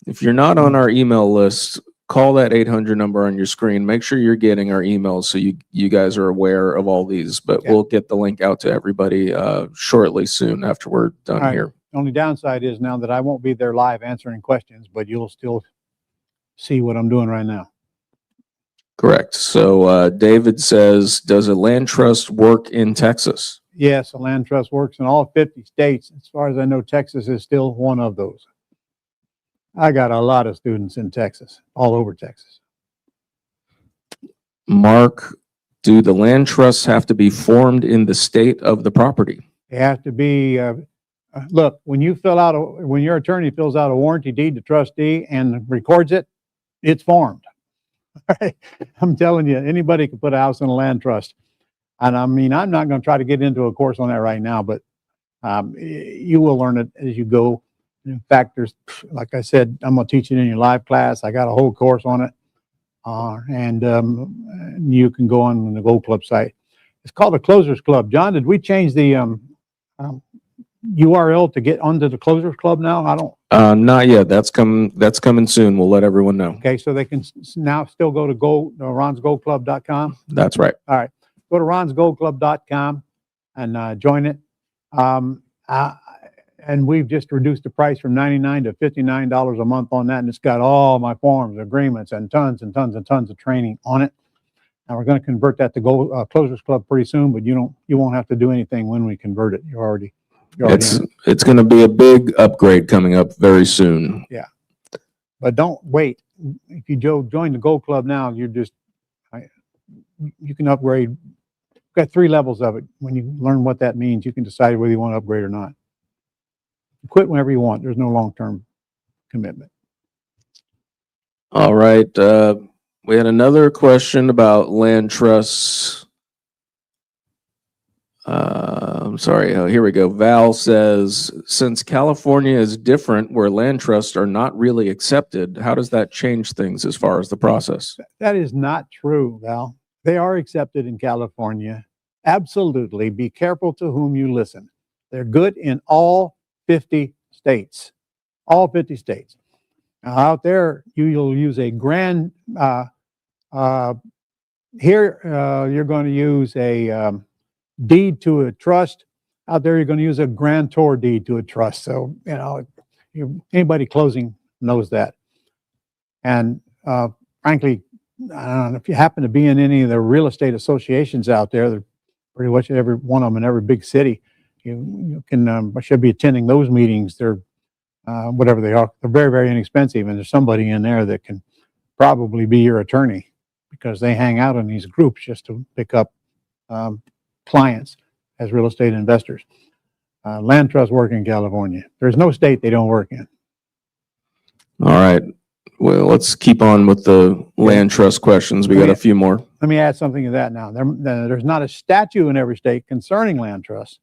Speaker 3: If you're not on our email list, call that 800 number on your screen. Make sure you're getting our emails so you guys are aware of all these. But we'll get the link out to everybody shortly soon after we're done here.
Speaker 2: The only downside is now that I won't be there live answering questions, but you'll still see what I'm doing right now.
Speaker 3: Correct. So David says, does a land trust work in Texas?
Speaker 2: Yes, a land trust works in all 50 states. As far as I know, Texas is still one of those. I got a lot of students in Texas, all over Texas.
Speaker 3: Mark, do the land trusts have to be formed in the state of the property?
Speaker 2: They have to be, look, when when your attorney fills out a warranty deed to trustee and records it, it's formed. I'm telling you, anybody can put a house in a land trust. And I mean, I'm not going to try to get into a course on that right now, but you will learn it as you go. In fact, like I said, I'm going to teach it in your live class. I got a whole course on it. And you can go on the Gold Club site. It's called the Closers Club. John, did we change the URL to get onto the Closers Club now? I don't.
Speaker 3: Not yet. That's coming soon. We'll let everyone know.
Speaker 2: Okay, so they can now still go to ronsgoldclub.com.
Speaker 3: That's right.
Speaker 2: All right, go to ronsgoldclub.com and join it. And we've just reduced the price from $99 to $59 a month on that, and it's got all my forms, agreements, and tons and tons and tons of training on it. And we're going to convert that to Closers Club pretty soon, but you won't have to do anything when we convert it. You're already
Speaker 3: It's going to be a big upgrade coming up very soon.
Speaker 2: Yeah, but don't wait. If you join the Gold Club now, you can upgrade. We've got 3 levels of it. When you learn what that means, you can decide whether you want to upgrade or not. Quit whenever you want. There's no long-term commitment.
Speaker 3: All right. We had another question about land trusts. I'm sorry. Oh, here we go. Val says, since California is different where land trusts are not really accepted, how does that change things as far as the process?
Speaker 2: That is not true, Val. They are accepted in California. Absolutely. Be careful to whom you listen. They're good in all 50 states. All 50 states. Now, out there, you'll use a grand, here you're going to use a deed to a trust. Out there, you're going to use a grantor deed to a trust. So, anybody closing knows that. And frankly, I don't know if you happen to be in any of the real estate associations out there, they're pretty much every one of them in every big city. You can should be attending those meetings. They're whatever they are. They're very, very inexpensive, and there's somebody in there that can probably be your attorney because they hang out in these groups just to pick up clients as real estate investors. Land trusts work in California. There's no state they don't work in.
Speaker 3: All right. Well, let's keep on with the land trust questions. We got a few more.
Speaker 2: Let me add something to that now. There's not a statute in every state concerning land trusts,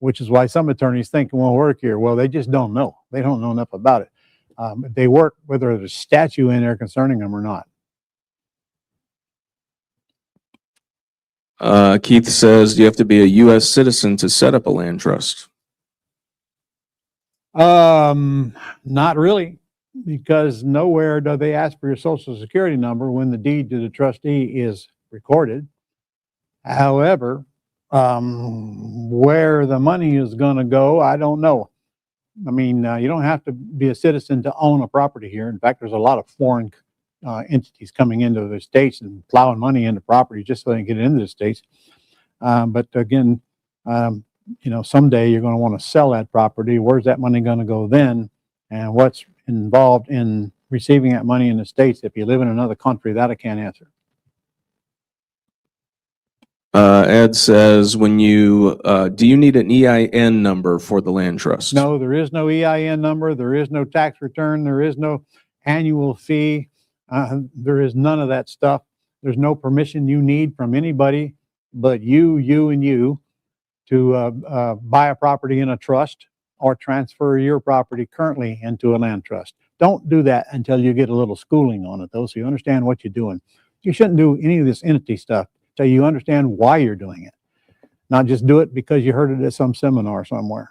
Speaker 2: which is why some attorneys think it won't work here. Well, they just don't know. They don't know enough about it. They work whether there's a statute in there concerning them or not.
Speaker 3: Keith says, do you have to be a U.S. citizen to set up a land trust?
Speaker 2: Not really, because nowhere do they ask for your social security number when the deed to the trustee is recorded. However, where the money is going to go, I don't know. I mean, you don't have to be a citizen to own a property here. In fact, there's a lot of foreign entities coming into the states and plowing money into property just so they can get into the states. But again, someday you're going to want to sell that property. Where's that money going to go then? And what's involved in receiving that money in the states if you live in another country? That I can't answer.
Speaker 3: Ed says, do you need an EIN number for the land trust?
Speaker 2: No, there is no EIN number. There is no tax return. There is no annual fee. There is none of that stuff. There's no permission you need from anybody but you to buy a property in a trust or transfer your property currently into a land trust. Don't do that until you get a little schooling on it, though, so you understand what you're doing. You shouldn't do any of this entity stuff until you understand why you're doing it. Not just do it because you heard it at some seminar somewhere.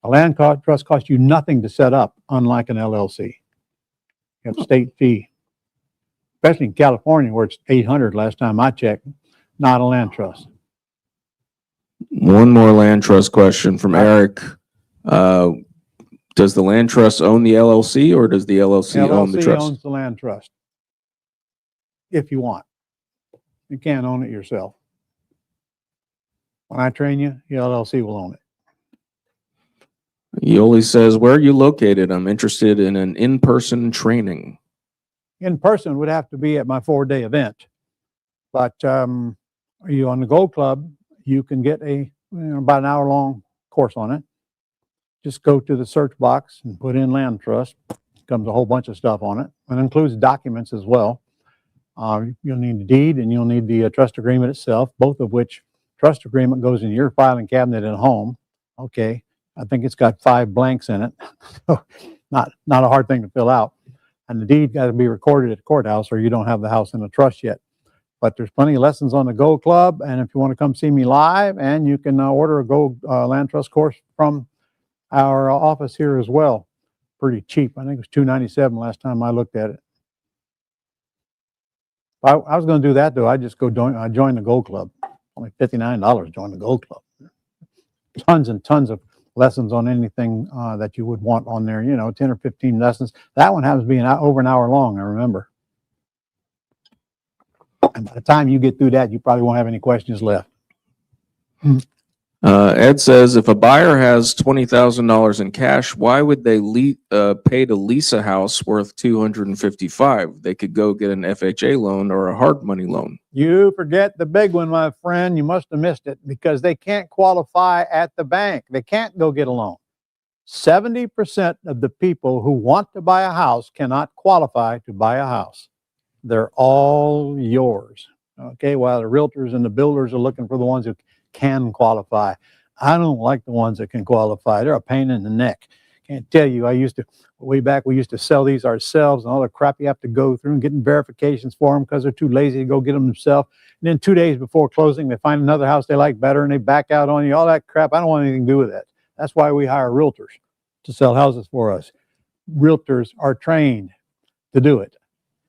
Speaker 2: A land trust costs you nothing to set up, unlike an LLC. You have state fee, especially in California where it's $800 last time I checked, not a land trust.
Speaker 3: One more land trust question from Eric. Does the land trust own the LLC or does the LLC own the trust?
Speaker 2: LLC owns the land trust. If you want. You can't own it yourself. When I train you, the LLC will own it.
Speaker 3: Yoli says, where are you located? I'm interested in an in-person training.
Speaker 2: In person would have to be at my 4-day event. But you on the Gold Club, you can get about an hour-long course on it. Just go to the search box and put in land trust. Comes a whole bunch of stuff on it. It includes documents as well. You'll need the deed and you'll need the trust agreement itself, both of which trust agreement goes in your filing cabinet at home. Okay, I think it's got 5 blanks in it. So not a hard thing to fill out. And the deed got to be recorded at the courthouse or you don't have the house in a trust yet. But there's plenty of lessons on the Gold Club. And if you want to come see me live, and you can order a Gold land trust course from our office here as well. Pretty cheap. I think it was $297 last time I looked at it. I was going to do that though. I just go join the Gold Club. Only $59 join the Gold Club. Tons and tons of lessons on anything that you would want on there. 10 or 15 lessons. That one happens to be over an hour long, I remember. And by the time you get through that, you probably won't have any questions left.
Speaker 3: Ed says, if a buyer has $20,000 in cash, why would they pay to lease a house worth $255,000? They could go get an FHA loan or a hard money loan.
Speaker 2: You forget the big one, my friend. You must have missed it because they can't qualify at the bank. They can't go get a loan. 70% of the people who want to buy a house cannot qualify to buy a house. They're all yours. Okay, while the realtors and the builders are looking for the ones who can qualify. I don't like the ones that can qualify. They're a pain in the neck. Can't tell you. Way back, we used to sell these ourselves and all the crap you have to go through and getting verifications for them because they're too lazy to go get them themselves. And then 2 days before closing, they find another house they like better and they back out on you. All that crap. I don't want anything to do with that. That's why we hire realtors to sell houses for us. Realtors are trained to do it.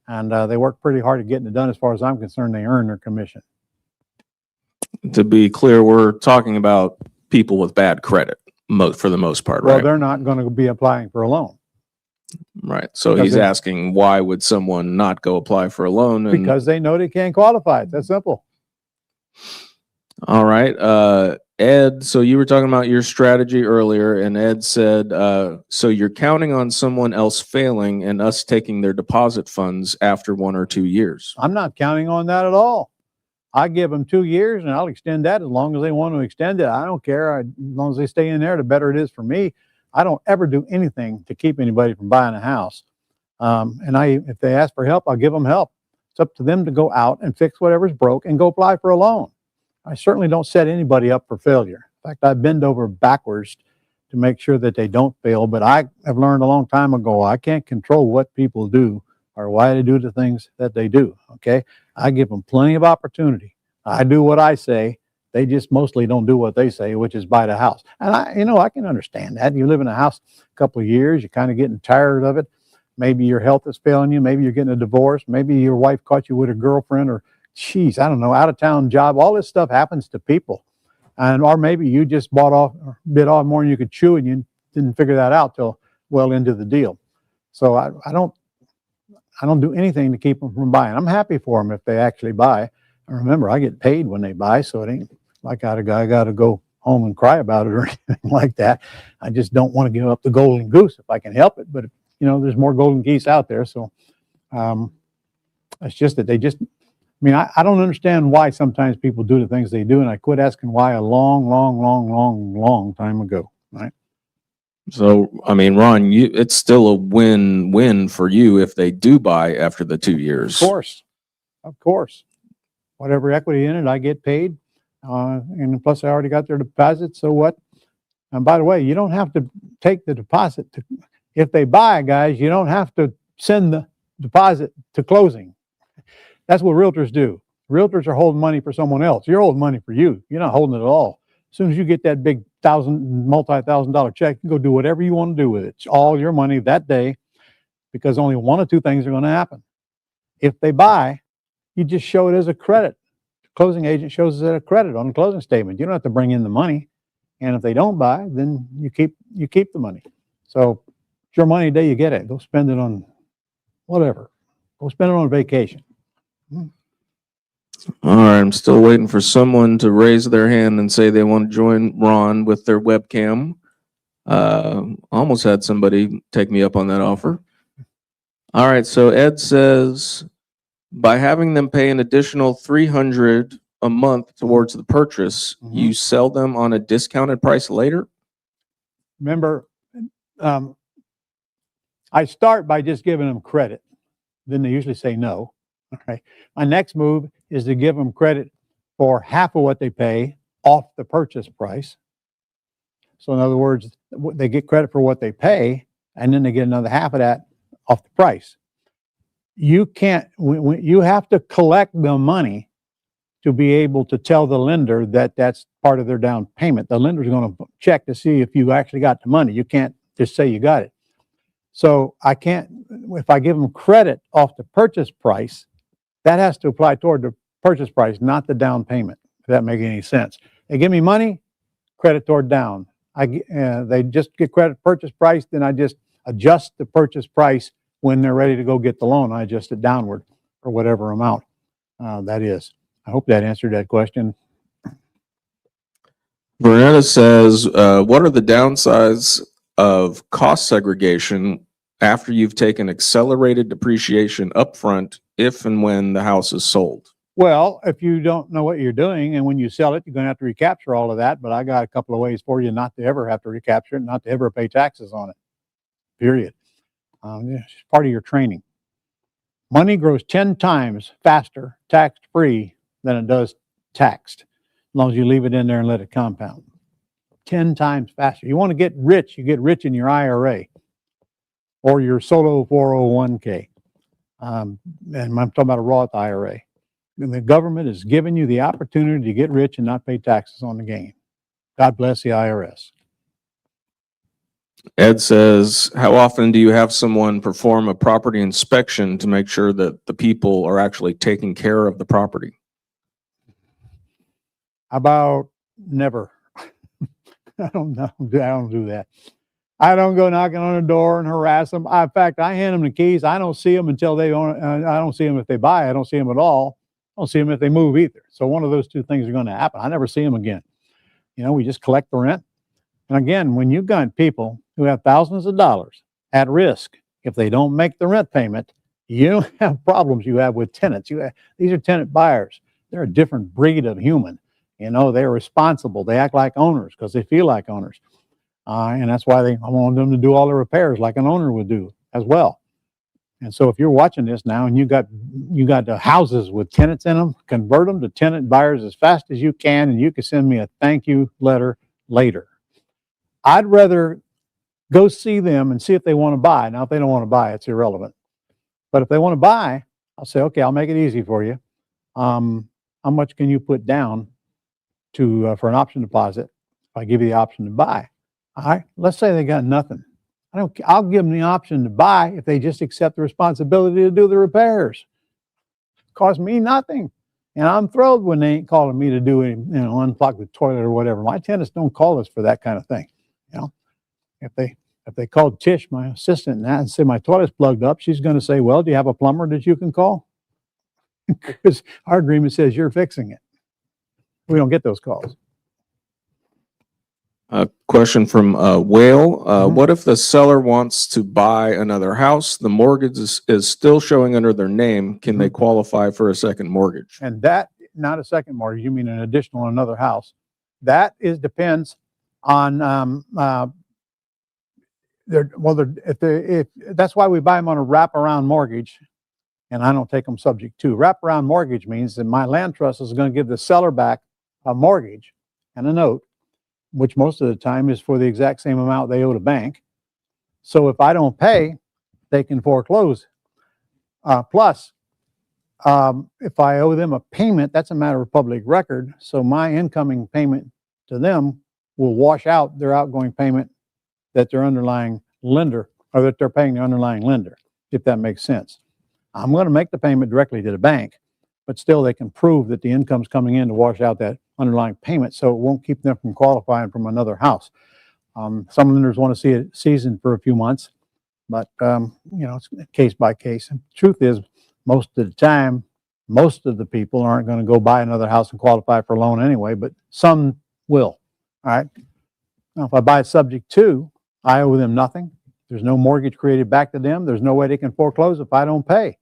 Speaker 2: And they work pretty hard at getting it done. As far as I'm concerned, they earn their commission.
Speaker 3: To be clear, we're talking about people with bad credit for the most part,
Speaker 2: Well,
Speaker 3: right?
Speaker 2: they're not going to be applying for a loan.
Speaker 3: Right. So
Speaker 2: Because
Speaker 3: he's asking, why would someone not go apply for a loan? And,
Speaker 2: because they know they can't qualify. It's that simple.
Speaker 3: all right. Ed, so you were talking about your strategy earlier, and Ed said, so you're counting on someone else failing and us taking their deposit funds after 1 or 2 years.
Speaker 2: I'm not counting on that at all. I give them 2 years and I'll extend that as long as they want to extend it. I don't care. As long as they stay in there, the better it is for me. I don't ever do anything to keep anybody from buying a house. If they ask for help, I'll give them help. It's up to them to go out and fix whatever's broke and go apply for a loan. I certainly don't set anybody up for failure. In fact, I bend over backwards to make sure that they don't fail. But I have learned a long time ago, I can't control what people do or why they do the things that they do. Okay. I give them plenty of opportunity. I do what I say. They just mostly don't do what they say, which is buy the house. And I can understand that. You live in a house a couple of years, you're kind of getting tired of it. Maybe your health is failing you. Maybe you're getting a divorce. Maybe your wife caught you with a girlfriend or I don't know, out of town job. All this stuff happens to people. Or maybe you just bit off more than you could chew and you didn't figure that out till well into the deal. So I don't do anything to keep them from buying. I'm happy for them if they actually buy. And remember, I get paid when they buy, so it ain't like I got to go home and cry about it or anything like that. I just don't want to give up the golden goose if I can help it. But there's more golden geese out there. So it's just that I don't understand why sometimes people do the things they do, and I quit asking why a long time ago. Right.
Speaker 3: So, Ron, it's still a win-win for you if they do buy after the 2 years.
Speaker 2: Of course. Whatever equity in it, I get paid. And plus I already got their deposit. So what? And by the way, you don't have to take the deposit if they buy, guys, you don't have to send the deposit to closing. That's what realtors do. Realtors are holding money for someone else. You're holding money for you. You're not holding it at all. As soon as you get that big multi-$1,000 check, you can go do whatever you want to do with it. It's all your money that day because only one or two things are going to happen. If they buy, you just show it as a credit. The closing agent shows it as a credit on the closing statement. You don't have to bring in the money. And if they don't buy, then you keep the money. So it's your money the day you get it. Go spend it on whatever. Go spend it on vacation.
Speaker 3: All right, I'm still waiting for someone to raise their hand and say they want to join Ron with their webcam. Almost had somebody take me up on that offer. All right, so Ed says, by having them pay an additional $300 a month towards the purchase, you sell them on a discounted price later?
Speaker 2: Remember, I start by just giving them credit. Then they usually say no. Okay. My next move is to give them credit for half of what they pay off the purchase price. So in other words, they get credit for what they pay, and then they get another half of that off the price. You can't, you have to collect the money to be able to tell the lender that that's part of their down payment. The lender's going to check to see if you actually got the money. You can't just say you got it. So I can't, if I give them credit off the purchase price, that has to apply toward the purchase price, not the down payment, if that makes any sense. They give me money, credit toward down. They just get credit purchase price, then I just adjust the purchase price when they're ready to go get the loan. I adjust it downward or whatever amount that is. I hope that answered that question.
Speaker 3: Vernetta says, what are the downsides of cost segregation after you've taken accelerated depreciation upfront if and when the house is sold?
Speaker 2: Well, if you don't know what you're doing and when you sell it, you're going to have to recapture all of that. But I got a couple of ways for you not to ever have to recapture it, not to ever pay taxes on it, period. It's part of your training. Money grows 10 times faster tax-free than it does taxed, as long as you leave it in there and let it compound. 10 times faster. You want to get rich, you get rich in your IRA or your solo 401k. And I'm talking about a Roth IRA. And the government is giving you the opportunity to get rich and not pay taxes on the gain. God bless the IRS.
Speaker 3: Ed says, how often do you have someone perform a property inspection to make sure that the people are actually taking care of the property?
Speaker 2: About never. I don't know. I don't do that. I don't go knocking on the door and harass them. In fact, I hand them the keys. I don't see them until they own. I don't see them if they buy. I don't see them at all. I don't see them if they move either. So one of those two things are going to happen. I never see them again. You know, we just collect the rent. And again, when you've got people who have thousands of dollars at risk, if they don't make the rent payment, you don't have problems you have with tenants. These are tenant buyers. They're a different breed of human. You know, they're responsible. They act like owners because they feel like owners. And that's why I want them to do all the repairs like an owner would do as well. And so if you're watching this now and you got the houses with tenants in them, convert them to tenant buyers as fast as you can, and you can send me a thank you letter later. I'd rather go see them and see if they want to buy. Now, if they don't want to buy, it's irrelevant. But if they want to buy, I'll say, okay, I'll make it easy for you. How much can you put down for an option deposit if I give you the option to buy? All right, let's say they got nothing. I'll give them the option to buy if they just accept the responsibility to do the repairs. Cost me nothing. And I'm thrilled when they ain't calling me to do it, unplug the toilet or whatever. My tenants don't call us for that kind of thing. If they called Tish, my assistant, and say my toilet's plugged up, she's going to say, well, do you have a plumber that you can call? Because our agreement says you're fixing it. We don't get those calls.
Speaker 3: A question from Whale. What if the seller wants to buy another house? The mortgage is still showing under their name. Can they qualify for a second mortgage?
Speaker 2: And that, not a second mortgage, you mean an additional on another house. That depends on, that's why we buy them on a wraparound mortgage, and I don't take them subject to. Wraparound mortgage means that my land trust is going to give the seller back a mortgage and a note, which most of the time is for the exact same amount they owe the bank. So if I don't pay, they can foreclose. Plus, if I owe them a payment, that's a matter of public record. So my incoming payment to them will wash out their outgoing payment that their underlying lender, or that they're paying the underlying lender, if that makes sense. I'm going to make the payment directly to the bank, but still they can prove that the income's coming in to wash out that underlying payment, so it won't keep them from qualifying from another house. Some lenders want to see it seasoned for a few months, but it's case by case. And the truth is, most of the time, most of the people aren't going to go buy another house and qualify for a loan anyway, but some will. All right. Now, if I buy it subject to, I owe them nothing. There's no mortgage created back to them. There's no way they can foreclose if I don't pay.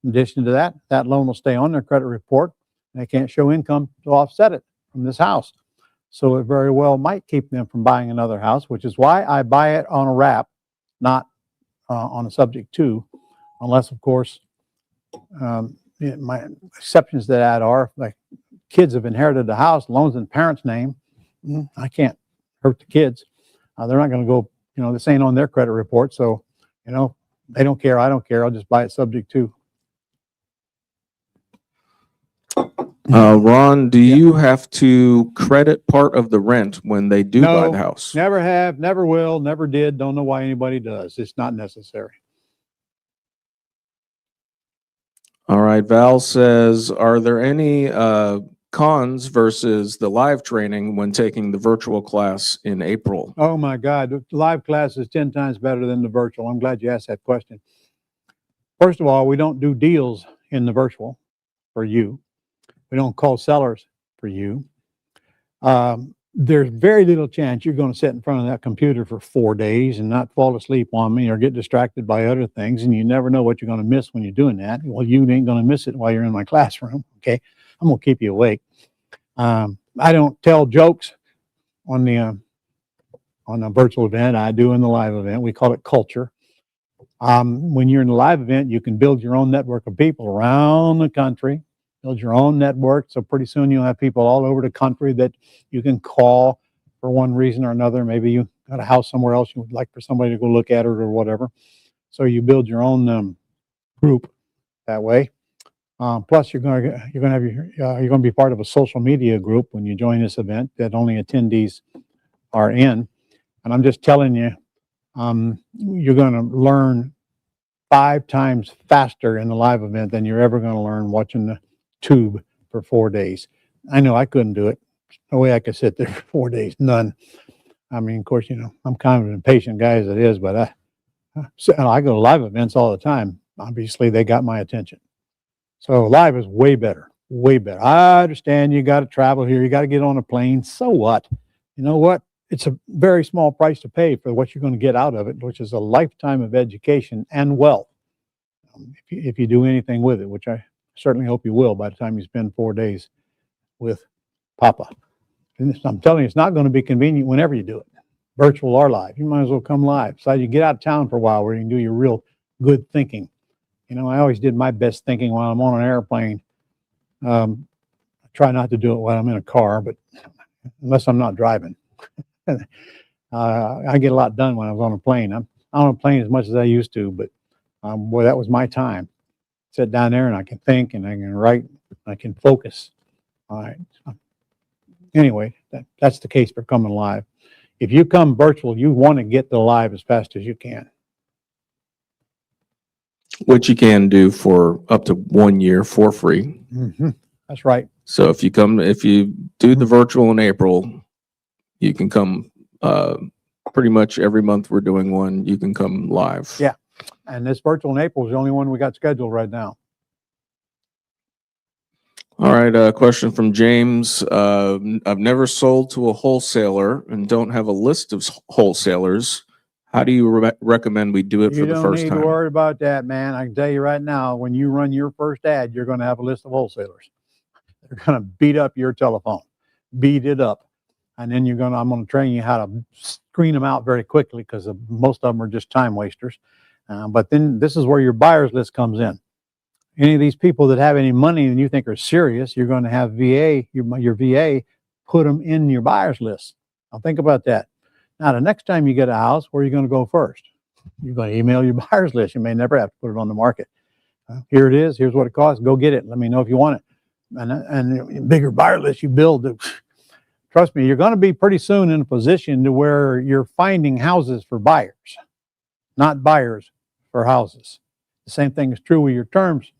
Speaker 2: In addition to that, that loan will stay on their credit report. And they can't show income to offset it from this house. So it very well might keep them from buying another house, which is why I buy it on a wrap, not on a subject to, unless, of course, my exceptions to that are like kids have inherited the house, loans in parents' name. I can't hurt the kids. They're not going to go, this ain't on their credit report. So, they don't care. I don't care. I'll just buy it subject to.
Speaker 3: Ron, do you have to credit part of the rent when they do buy
Speaker 2: No,
Speaker 3: the house?
Speaker 2: Never have, never will, never did. Don't know why anybody does. It's not necessary.
Speaker 3: All right. Val says, are there any cons versus the live training when taking the virtual class in April?
Speaker 2: Oh my God, the live class is 10 times better than the virtual. I'm glad you asked that question. First of all, we don't do deals in the virtual for you. We don't call sellers for you. There's very little chance you're going to sit in front of that computer for 4 days and not fall asleep on me or get distracted by other things. And you never know what you're going to miss when you're doing that. Well, you ain't going to miss it while you're in my classroom. Okay. I'm going to keep you awake. I don't tell jokes on a virtual event. I do in the live event. We call it culture. When you're in the live event, you can build your own network of people around the country. Build your own network. So pretty soon you'll have people all over the country that you can call for one reason or another. Maybe you got a house somewhere else you would like for somebody to go look at it or whatever. So you build your own group that way. Plus you're going to be part of a social media group when you join this event that only attendees are in. And I'm just telling you, you're going to learn 5 times faster in the live event than you're ever going to learn watching the tube for 4 days. I know I couldn't do it. No way I could sit there for 4 days. None. I mean, of course, I'm kind of an impatient guy as it is, but I go to live events all the time. Obviously, they got my attention. So live is way better, way better. I understand you got to travel here. You got to get on a plane. So what? You know what? It's a very small price to pay for what you're going to get out of it, which is a lifetime of education and wealth. If you do anything with it, which I certainly hope you will by the time you spend 4 days with Papa. And I'm telling you, it's not going to be convenient whenever you do it, virtual or live. You might as well come live. So you get out of town for a while where you can do your real good thinking. I always did my best thinking while I'm on an airplane. I try not to do it while I'm in a car, but unless I'm not driving. I get a lot done when I was on a plane. I'm not on a plane as much as I used to, but boy, that was my time. Sit down there and I can think and I can write, I can focus. All right. Anyway, that's the case for coming live. If you come virtual, you want to get to live as fast as you can.
Speaker 3: Which you can do for up to 1 year for free.
Speaker 2: Mm-hmm. That's right.
Speaker 3: So if you do the virtual in April, you can come pretty much every month we're doing one, you can come live.
Speaker 2: Yeah. And this virtual in April is the only one we got scheduled right now.
Speaker 3: All right. Question from James. I've never sold to a wholesaler and don't have a list of wholesalers. How do you recommend we do it for the first time?
Speaker 2: You don't need to worry about that, man. I can tell you right now, when you run your first ad, you're going to have a list of wholesalers. They're going to beat up your telephone, beat it up. And then I'm going to train you how to screen them out very quickly because most of them are just time wasters. But then this is where your buyers list comes in. Any of these people that have any money and you think are serious, you're going to have your VA put them in your buyers list. Now think about that. Now, the next time you get a house, where are you going to go first? You're going to email your buyer's list. You may never have to put it on the market. Here it is. Here's what it costs. Go get it. Let me know if you want it. And the bigger buyer list you build, trust me, you're going to be pretty soon in a position to where you're finding houses for buyers, not buyers for houses. The same thing is true with your terms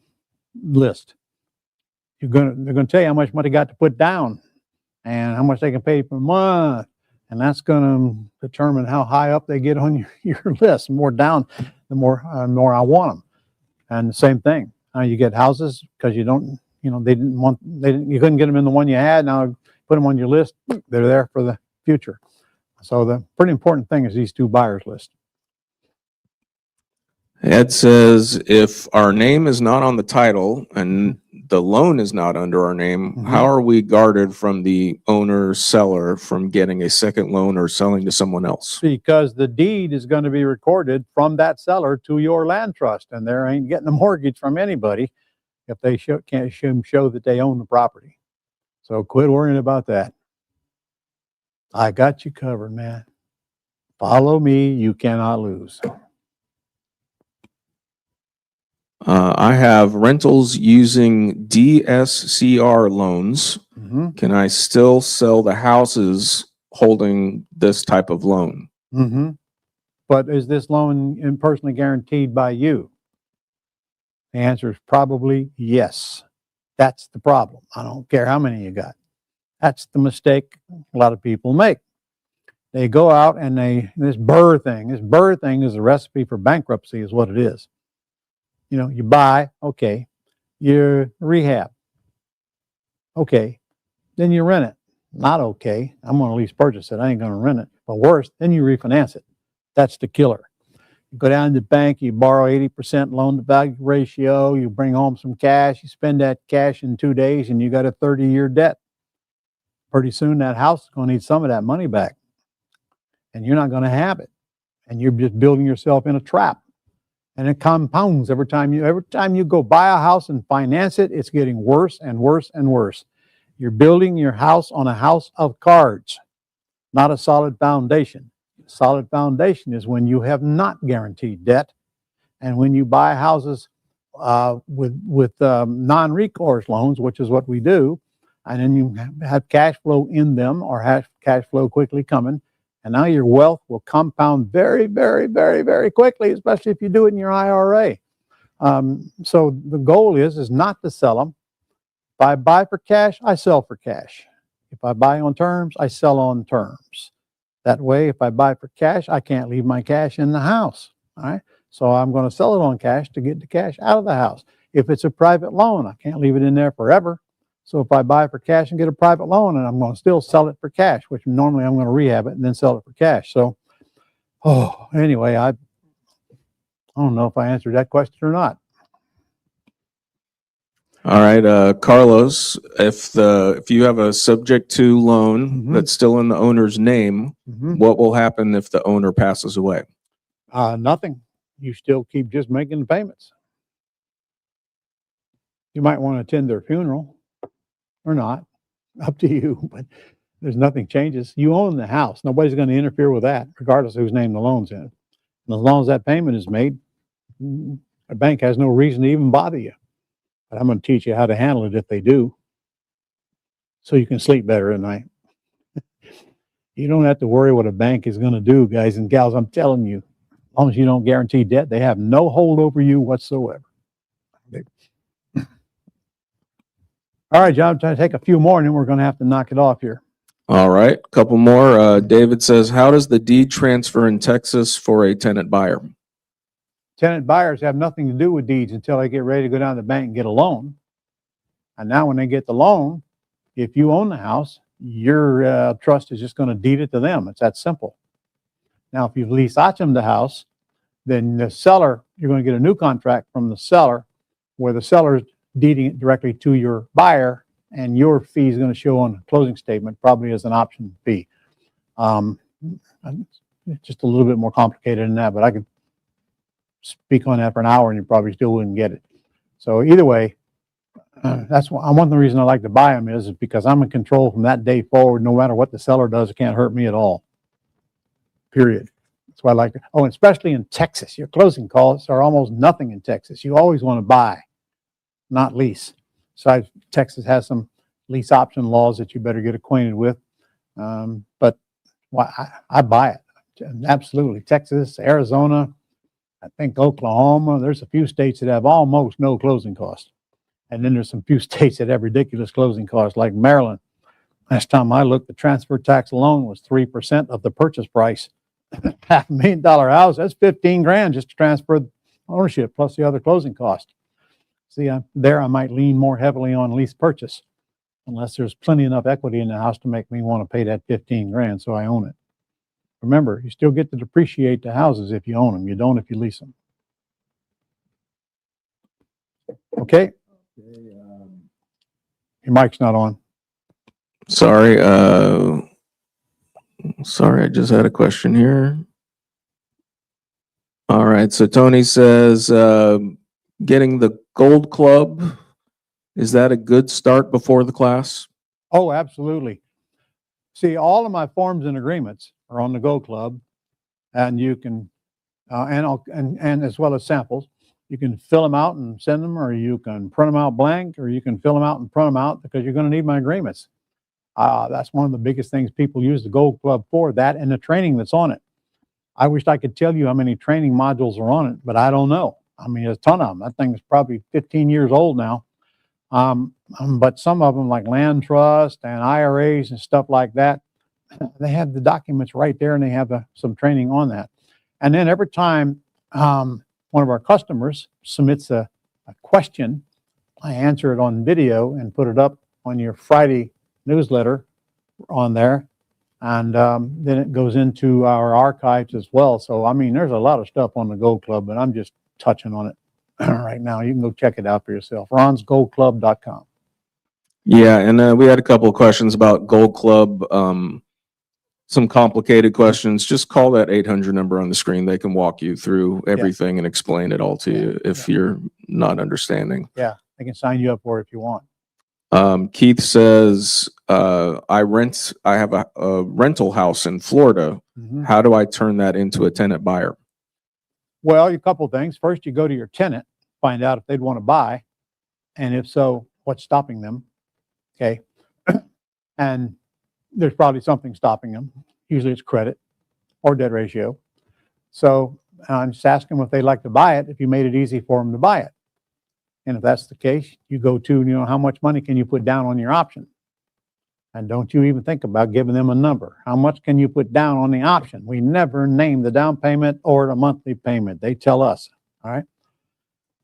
Speaker 2: list. They're going to tell you how much money you got to put down and how much they can pay per month. And that's going to determine how high up they get on your list. The more down, the more I want them. And the same thing. You get houses because you couldn't get them in the one you had. Now put them on your list. They're there for the future. So the pretty important thing is these two buyers list.
Speaker 3: Ed says, if our name is not on the title and the loan is not under our name,
Speaker 2: Mhm.
Speaker 3: how are we guarded from the owner seller from getting a second loan or selling to someone else?
Speaker 2: Because the deed is going to be recorded from that seller to your land trust, and they ain't getting a mortgage from anybody if they can't show that they own the property. So quit worrying about that. I got you covered, man. Follow me, you cannot lose.
Speaker 3: I have rentals using DSCR loans.
Speaker 2: Mm-hmm.
Speaker 3: Can I still sell the houses holding this type of loan?
Speaker 2: Mm-hmm. But is this loan personally guaranteed by you? The answer is probably yes. That's the problem. I don't care how many you got. That's the mistake a lot of people make. They go out and this BRRRR thing is a recipe for bankruptcy is what it is. You know, you buy, okay, you rehab, okay, then you rent it. Not okay, I'm going to lease purchase it, I ain't going to rent it. But worse, then you refinance it. That's the killer. You go down to the bank, you borrow 80% loan to value ratio, you bring home some cash, you spend that cash in 2 days and you got a 30-year debt. Pretty soon that house is going to need some of that money back. And you're not going to have it. And you're just building yourself in a trap. And it compounds every time you go buy a house and finance it, it's getting worse and worse and worse. You're building your house on a house of cards, not a solid foundation. A solid foundation is when you have not guaranteed debt, and when you buy houses with non-recourse loans, which is what we do, and then you have cash flow in them or have cash flow quickly coming. And now your wealth will compound very, very, very, very quickly, especially if you do it in your IRA. So the goal is not to sell them. If I buy for cash, I sell for cash. If I buy on terms, I sell on terms. That way, if I buy for cash, I can't leave my cash in the house. All right. So I'm going to sell it on cash to get the cash out of the house. If it's a private loan, I can't leave it in there forever. So if I buy for cash and get a private loan, and I'm going to still sell it for cash, which normally I'm going to rehab it and then sell it for cash. So, anyway, I don't know if I answered that question or not.
Speaker 3: All right, Carlos, if you have a subject to loan
Speaker 2: Mhm.
Speaker 3: that's still in the owner's name, what will happen if the owner passes away?
Speaker 2: Nothing. You still keep just making the payments. You might want to attend their funeral or not. Up to you, but there's nothing changes. You own the house. Nobody's going to interfere with that, regardless of whose name the loan's in. And as long as that payment is made, a bank has no reason to even bother you. But I'm going to teach you how to handle it if they do, so you can sleep better at night. You don't have to worry what a bank is going to do, guys and gals. I'm telling you, as long as you don't guarantee debt, they have no hold over you whatsoever. All right, John, I'm trying to take a few more, and then we're going to have to knock it off here.
Speaker 3: All right, a couple more. David says, how does the deed transfer in Texas for a tenant buyer?
Speaker 2: Tenant buyers have nothing to do with deeds until they get ready to go down to the bank and get a loan. And now when they get the loan, if you own the house, your trust is just going to deed it to them. It's that simple. Now, if you've leased them the house, then the seller, you're going to get a new contract from the seller where the seller is deeding it directly to your buyer, and your fee is going to show on the closing statement, probably as an option fee. It's just a little bit more complicated than that, but I could speak on that for an hour and you probably still wouldn't get it. So either way, that's one of the reasons I like to buy them is because I'm in control from that day forward. No matter what the seller does, it can't hurt me at all. Period. That's why I like it. Oh, and especially in Texas, your closing costs are almost nothing in Texas. You always want to buy, not lease. Besides, Texas has some lease option laws that you better get acquainted with. But I buy it. Absolutely. Texas, Arizona, I think Oklahoma. There's a few states that have almost no closing costs. And then there's some few states that have ridiculous closing costs, like Maryland. Last time I looked, the transfer tax alone was 3% of the purchase price. $500,000 house, that's $15,000 just to transfer ownership plus the other closing cost. See, there I might lean more heavily on lease purchase, unless there's plenty enough equity in the house to make me want to pay that $15,000, so I own it. Remember, you still get to depreciate the houses if you own them. You don't if you lease them. Okay? Your mic's not on.
Speaker 3: Sorry, sorry, I just had a question here. All right, so Tony says, getting the Gold Club, is that a good start before the class?
Speaker 2: Oh, absolutely. See, all of my forms and agreements are on the Go Club, and you can, and as well as samples, you can fill them out and send them, or you can print them out blank, or you can fill them out and print them out because you're going to need my agreements. That's one of the biggest things people use the Gold Club for, that and the training that's on it. I wish I could tell you how many training modules are on it, but I don't know. I mean, there's a ton of them. That thing is probably 15 years old now. But some of them, like land trust and IRAs and stuff like that, they have the documents right there, and they have some training on that. And then every time one of our customers submits a question, I answer it on video and put it up on your Friday newsletter on there. And then it goes into our archives as well. So, I mean, there's a lot of stuff on the Gold Club, but I'm just touching on it right now. You can go check it out for yourself. ronsgoldclub.com.
Speaker 3: Yeah, and we had a couple of questions about Gold Club, some complicated questions. Just call that 800 number on the screen. They can walk you through everything and explain it all to you if you're not understanding.
Speaker 2: Yeah, they can sign you up for it if you want.
Speaker 3: Keith says, I have a rental house in Florida.
Speaker 2: Mm-hmm.
Speaker 3: How do I turn that into a tenant buyer?
Speaker 2: Well, a couple of things. First, you go to your tenant, find out if they'd want to buy, and if so, what's stopping them. Okay. And there's probably something stopping them. Usually it's credit or debt ratio. So I'm just asking them if they'd like to buy it, if you made it easy for them to buy it. And if that's the case, you go to, how much money can you put down on your option? And don't you even think about giving them a number. How much can you put down on the option? We never name the down payment or the monthly payment. They tell us, all right?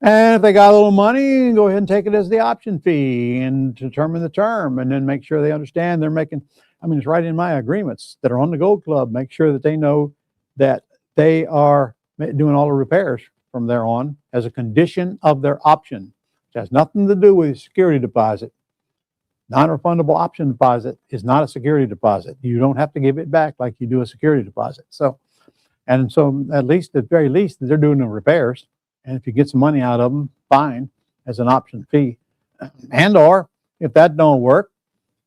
Speaker 2: And if they got a little money, go ahead and take it as the option fee and determine the term, and then make sure they understand they're making, it's right in my agreements that are on the Gold Club. Make sure that they know that they are doing all the repairs from there on as a condition of their option. It has nothing to do with security deposit. Non-refundable option deposit is not a security deposit. You don't have to give it back like you do a security deposit. So at least, at very least, they're doing the repairs. And if you get some money out of them, fine, as an option fee. And or if that don't work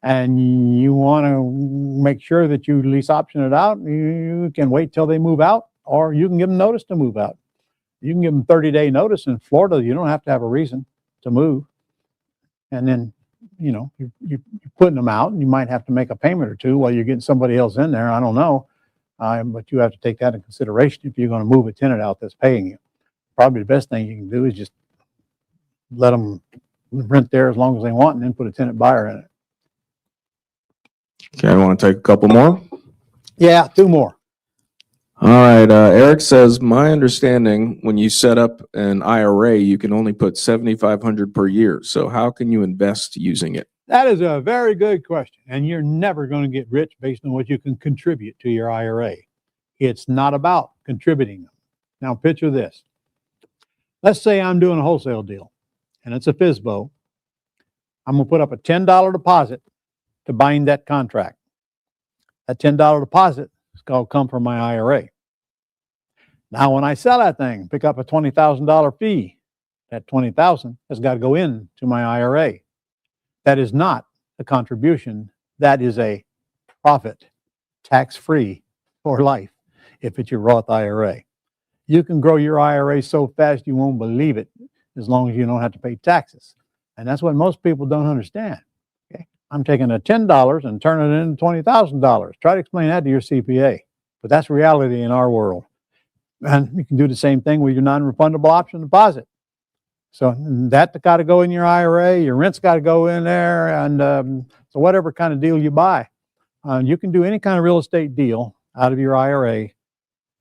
Speaker 2: and you want to make sure that you lease option it out, you can wait till they move out, or you can give them notice to move out. You can give them 30-day notice. In Florida, you don't have to have a reason to move. And then, you're putting them out, and you might have to make a payment or two while you're getting somebody else in there. I don't know. But you have to take that in consideration if you're going to move a tenant out that's paying you. Probably the best thing you can do is just let them rent there as long as they want, and then put a tenant buyer in it.
Speaker 3: Okay, I want to take a couple more.
Speaker 2: Yeah, two more.
Speaker 3: All right. Eric says, my understanding, when you set up an IRA, you can only put $7,500 per year. So how can you invest using it?
Speaker 2: That is a very good question. And you're never going to get rich based on what you can contribute to your IRA. It's not about contributing them. Now, picture this. Let's say I'm doing a wholesale deal, and it's a FSBO. I'm going to put up a $10 deposit to bind that contract. That $10 deposit is going to come from my IRA. Now, when I sell that thing, pick up a $20,000 fee, that $20,000 has got to go into my IRA. That is not a contribution. That is a profit, tax-free for life, if it's your Roth IRA. You can grow your IRA so fast you won't believe it, as long as you don't have to pay taxes. And that's what most people don't understand. Okay? I'm taking a $10 and turning it into $20,000. Try to explain that to your CPA. But that's reality in our world. And you can do the same thing with your non-refundable option deposit. So that's got to go in your IRA. Your rent's got to go in there. And so whatever kind of deal you buy, you can do any kind of real estate deal out of your IRA.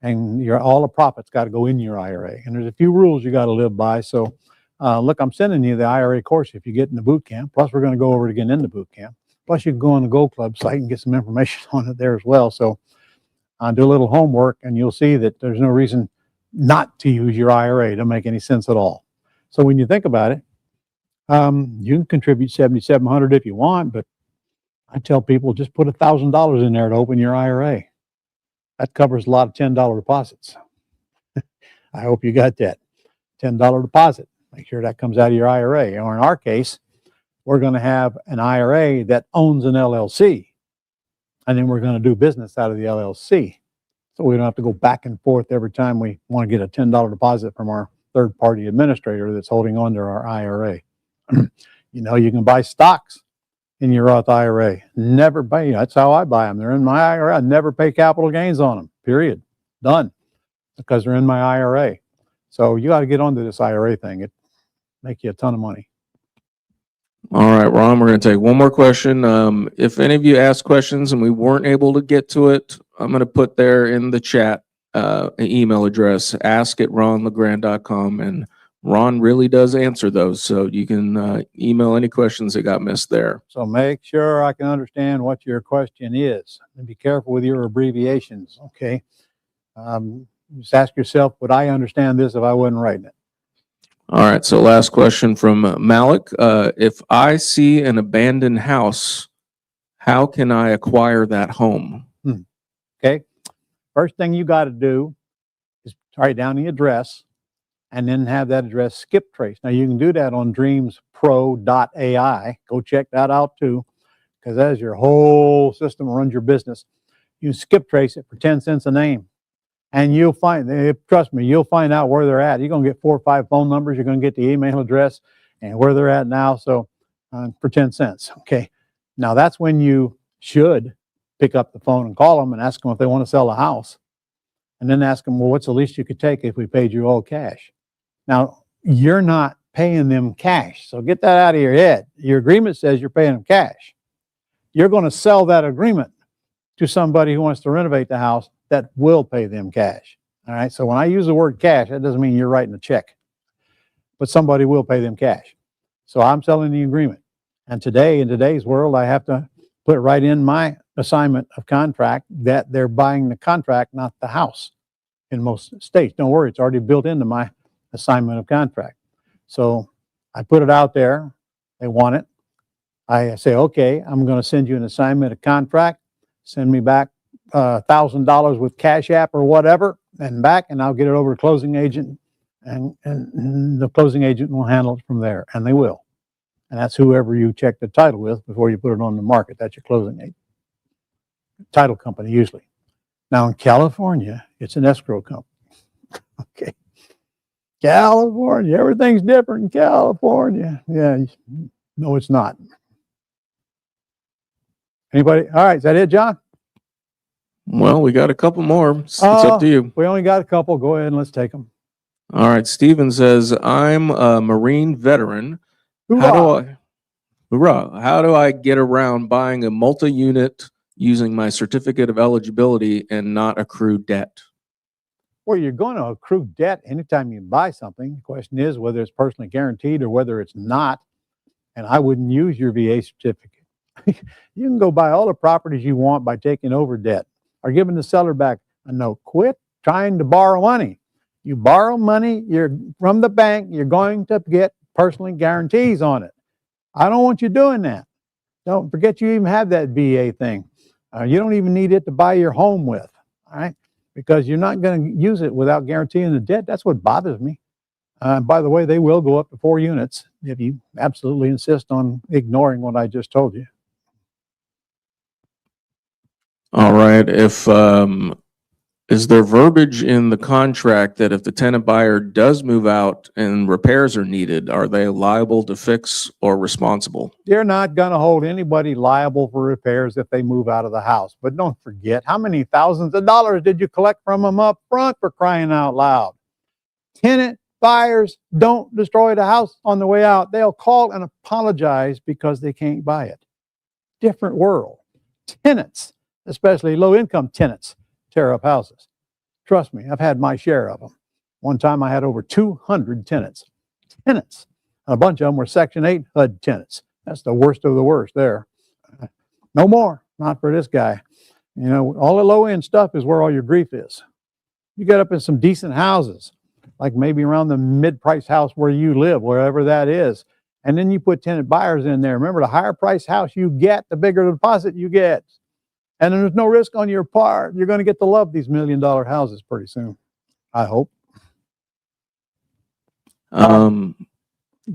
Speaker 2: And all the profits got to go in your IRA. And there's a few rules you got to live by. So look, I'm sending you the IRA course if you get in the boot camp. Plus, we're going to go over it again in the boot camp. Plus, you can go on the Gold Club site and get some information on it there as well. So do a little homework, and you'll see that there's no reason not to use your IRA. It doesn't make any sense at all. So when you think about it, you can contribute $7,700 if you want, but I tell people just put $1,000 in there to open your IRA. That covers a lot of $10 deposits. I hope you got that. $10 deposit. Make sure that comes out of your IRA. Or in our case, we're going to have an IRA that owns an LLC, and then we're going to do business out of the LLC. So we don't have to go back and forth every time we want to get a $10 deposit from our third-party administrator that's holding on to our IRA. You know, you can buy stocks in your Roth IRA. Never pay. That's how I buy them. They're in my IRA. I never pay capital gains on them. Period. Done. Because they're in my IRA. So you got to get onto this IRA thing. It make you a ton of money.
Speaker 3: All right, Ron, we're going to take one more question. If any of you asked questions and we weren't able to get to it, I'm going to put there in the chat an email address, ask@ronlegrand.com, and Ron really does answer those. So you can email any questions that got missed there.
Speaker 2: So make sure I can understand what your question is. And be careful with your abbreviations, okay? Just ask yourself, would I understand this if I wasn't writing it?
Speaker 3: All right, so last question from Malik. If I see an abandoned house, how can I acquire that home?
Speaker 2: Okay. First thing you got to do is write down the address and then have that address skip trace. Now you can do that on dreamspro.ai. Go check that out too, because that is your whole system runs your business. You skip trace it for 10 cents a name. And you'll find, trust me, you'll find out where they're at. You're going to get 4 or 5 phone numbers. You're going to get the email address and where they're at now. So for 10 cents. Okay. Now that's when you should pick up the phone and call them and ask them if they want to sell a house. And then ask them, well, what's the least you could take if we paid you all cash? Now, you're not paying them cash. So get that out of your head. Your agreement says you're paying them cash. You're going to sell that agreement to somebody who wants to renovate the house that will pay them cash. All right. So when I use the word cash, that doesn't mean you're writing a check, but somebody will pay them cash. So I'm selling the agreement. And today, in today's world, I have to put right in my assignment of contract that they're buying the contract, not the house in most states. Don't worry. It's already built into my assignment of contract. So I put it out there. They want it. I say, okay, I'm going to send you an assignment of contract. Send me back $1,000 with Cash App or whatever, and back, and I'll get it over to closing agent, and the closing agent will handle it from there, and they will. And that's whoever you check the title with before you put it on the market. That's your closing agent. Title company usually. Now in California, it's an escrow company. Okay. California, everything's different in California. Yeah, no, it's not. Anybody? All right, is that it, John?
Speaker 3: Well, we got a couple more. It's up to you.
Speaker 2: We only got a couple. Go ahead and let's take them.
Speaker 3: All right. Steven says, I'm a Marine veteran.
Speaker 2: Hoorah.
Speaker 3: How do I get around buying a multi-unit using my certificate of eligibility and not accrue debt?
Speaker 2: Well, you're going to accrue debt anytime you buy something. The question is whether it's personally guaranteed or whether it's not. And I wouldn't use your VA certificate. You can go buy all the properties you want by taking over debt or giving the seller back a note. Quit trying to borrow money. You borrow money, you're from the bank, you're going to get personally guarantees on it. I don't want you doing that. Don't forget you even have that VA thing. You don't even need it to buy your home with, all right? Because you're not going to use it without guaranteeing the debt. That's what bothers me. By the way, they will go up to 4 units if you absolutely insist on ignoring what I just told you.
Speaker 3: All right. If is there verbiage in the contract that if the tenant buyer does move out and repairs are needed, are they liable to fix or responsible?
Speaker 2: You're not going to hold anybody liable for repairs if they move out of the house. But don't forget, how many thousands of dollars did you collect from them up front, for crying out loud? Tenant buyers don't destroy the house on the way out. They'll call and apologize because they can't buy it. Different world. Tenants, especially low-income tenants, tear up houses. Trust me, I've had my share of them. One time I had over 200 tenants. And a bunch of them were Section 8 HUD tenants. That's the worst of the worst there. No more, not for this guy. You know, all the low end stuff is where all your grief is. You get up in some decent houses, like maybe around the mid-price house where you live, wherever that is. And then you put tenant buyers in there. Remember, the higher price house you get, the bigger the deposit you get. And there's no risk on your part. You're going to get to love these $1 million houses pretty soon, I hope.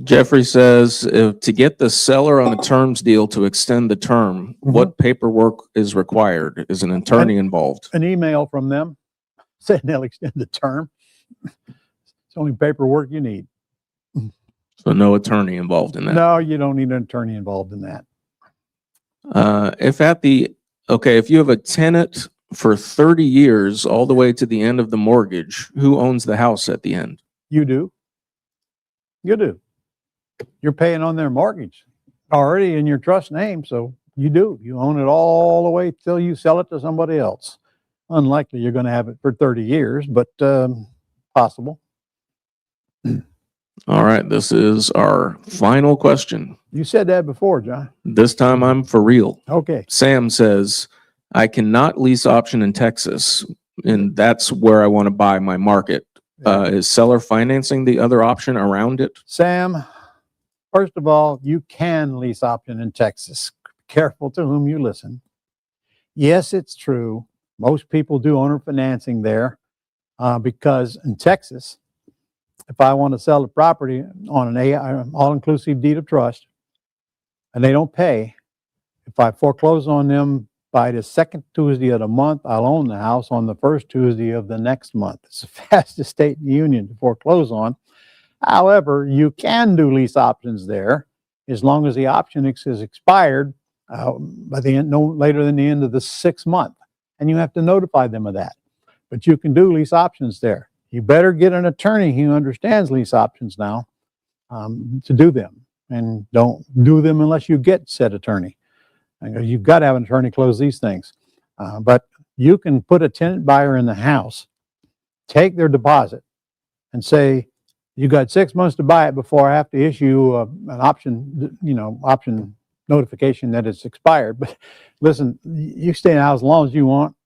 Speaker 3: Jeffrey says, to get the seller on a terms deal to extend the term, what paperwork is required? Is an attorney involved?
Speaker 2: An email from them saying they'll extend the term. It's only paperwork you need.
Speaker 3: So no attorney involved in that?
Speaker 2: No, you don't need an attorney involved in that.
Speaker 3: If you have a tenant for 30 years all the way to the end of the mortgage, who owns the house at the end?
Speaker 2: You do. You do. You're paying on their mortgage already in your trust name, so you do. You own it all the way till you sell it to somebody else. Unlikely you're going to have it for 30 years, but possible.
Speaker 3: All right, this is our final question.
Speaker 2: You said that before, John.
Speaker 3: This time I'm for real.
Speaker 2: Okay.
Speaker 3: Sam says, I cannot lease option in Texas, and that's where I want to buy my market. Is seller financing the other option around it?
Speaker 2: Sam, first of all, you can lease option in Texas. Careful to whom you listen. Yes, it's true. Most people do owner financing there because in Texas, if I want to sell the property on an all-inclusive deed of trust and they don't pay, if I foreclose on them by the second Tuesday of the month, I'll own the house on the first Tuesday of the next month. It's the fastest state in the union to foreclose on. However, you can do lease options there as long as the option is expired by the end, no later than the end of the 6th month. And you have to notify them of that. But you can do lease options there. You better get an attorney who understands lease options now to do them. And don't do them unless you get said attorney. You've got to have an attorney close these things. But you can put a tenant buyer in the house, take their deposit, and say, you got 6 months to buy it before I have to issue an option, option notification that it's expired. But listen, you stay in the house as long as you want.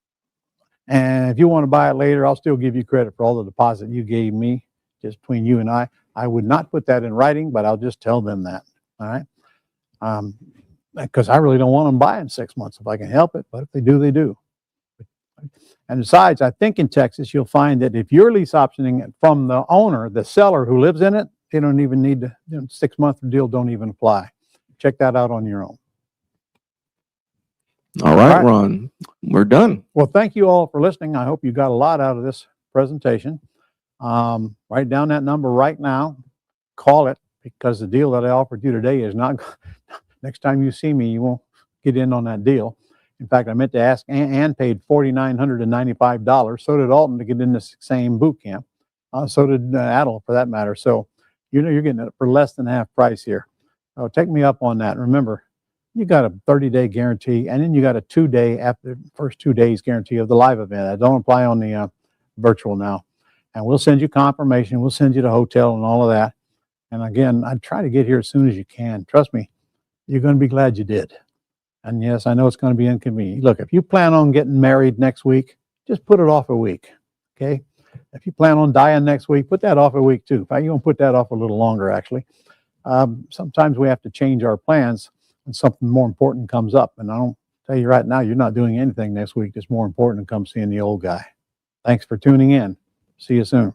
Speaker 2: And if you want to buy it later, I'll still give you credit for all the deposit you gave me, just between you and I. I would not put that in writing, but I'll just tell them that. All right. Because I really don't want them buying 6 months if I can help it. But if they do, they do. And besides, I think in Texas, you'll find that if you're lease optioning it from the owner, the seller who lives in it, they don't even need to, 6 month deal don't even apply. Check that out on your own.
Speaker 3: All right, Ron, we're done.
Speaker 2: Well, thank you all for listening. I hope you got a lot out of this presentation. Write down that number right now. Call it, because the deal that I offered you today is not, next time you see me, you won't get in on that deal. In fact, I meant to ask, Ann paid $4,995. So did Alton to get in this same boot camp. So did Adel, for that matter. So, you're getting it for less than half price here. So take me up on that. Remember, you got a 30-day guarantee, and then you got a 2-day after the first 2 days guarantee of the live event. That don't apply on the virtual now. And we'll send you confirmation. We'll send you the hotel and all of that. And again, I'd try to get here as soon as you can. Trust me, you're going to be glad you did. And yes, I know it's going to be inconvenient. Look, if you plan on getting married next week, just put it off a week, okay? If you plan on dying next week, put that off a week too. In fact, you're going to put that off a little longer, actually. Sometimes we have to change our plans when something more important comes up. And I don't tell you right now, you're not doing anything next week that's more important than come seeing the old guy. Thanks for tuning in. See you soon.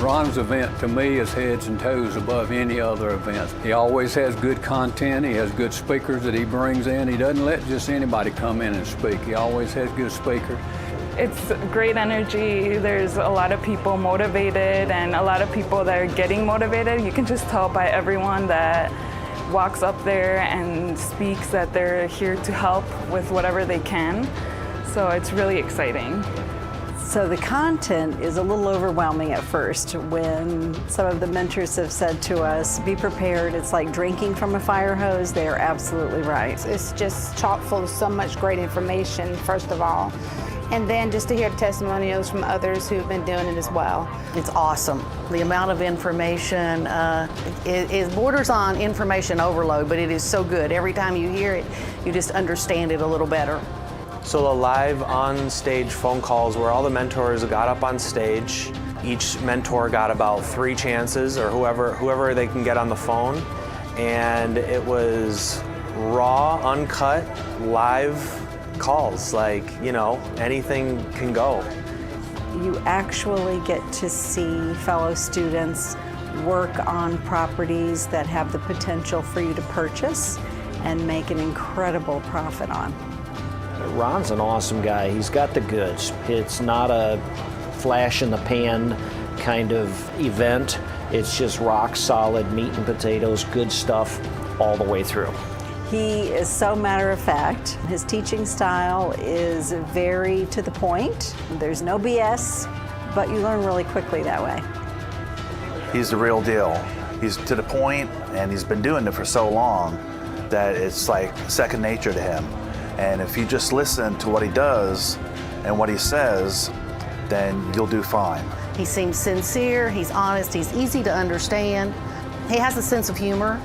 Speaker 7: Ron's event to me is heads and toes above any other event. He always has good content. He has good speakers that he brings in. He doesn't let just anybody come in and speak. He always has good speakers.
Speaker 8: It's great energy. There's a lot of people motivated and a lot of people that are getting motivated. You can just tell by everyone that walks up there and speaks that they're here to help with whatever they can. So it's really exciting.
Speaker 9: So the content is a little overwhelming at first when some of the mentors have said to us, be prepared, it's like drinking from a fire hose. They are absolutely right.
Speaker 10: It's just chock full of so much great information, first of all. And then just to hear testimonials from others who've been doing it as well.
Speaker 5: It's awesome. The amount of information it borders on information overload, but it is so good. Every time you hear it, you just understand it a little better.
Speaker 11: So the live on-stage phone calls where all the mentors got up on stage. Each mentor got about 3 chances, or whoever they can get on the phone. And it was raw, uncut, live calls. Like, you know, anything can go.
Speaker 9: You actually get to see fellow students work on properties that have the potential for you to purchase and make an incredible profit on.
Speaker 12: Ron's an awesome guy. He's got the goods. It's not a flash in the pan kind of event. It's just rock solid meat and potatoes, good stuff all the way through.
Speaker 9: He is so matter of fact. His teaching style is very to the point. There's no BS, but you learn really quickly that way.
Speaker 13: He's the real deal. He's to the point, and he's been doing it for so long that it's like second nature to him. And if you just listen to what he does and what he says, then you'll do fine.
Speaker 5: He seems sincere, he's honest, he's easy to understand. He has a sense of humor.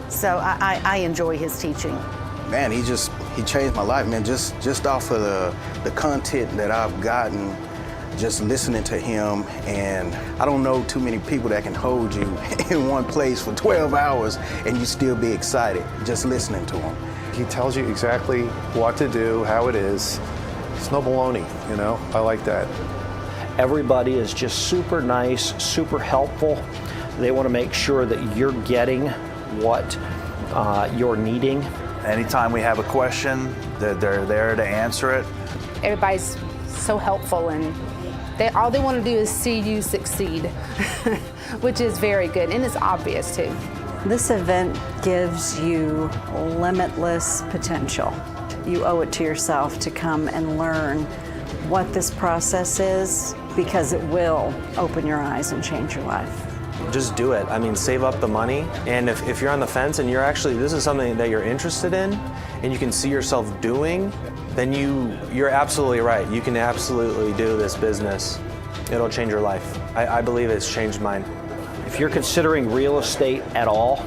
Speaker 5: So I enjoy his teaching.
Speaker 14: Man, he changed my life, man, just off of the content that I've gotten, just listening to him. And I don't know too many people that can hold you in one place for 12 hours and you still be excited just listening to him.
Speaker 15: He tells you exactly what to do, how it is. It's no baloney, you know? I like that.
Speaker 12: Everybody is just super nice, super helpful. They want to make sure that you're getting what you're needing.
Speaker 13: Anytime we have a question, they're there to answer it.
Speaker 10: Everybody's so helpful, and all they want to do is see you succeed, which is very good, and it's obvious too.
Speaker 9: This event gives you limitless potential. You owe it to yourself to come and learn what this process is, because it will open your eyes and change your life.
Speaker 11: Just do it. I mean, save up the money. And if you're on the fence and this is something that you're interested in and you can see yourself doing, then you're absolutely right. You can absolutely do this business. It'll change your life. I believe it's changed mine.
Speaker 12: If you're considering real estate at all,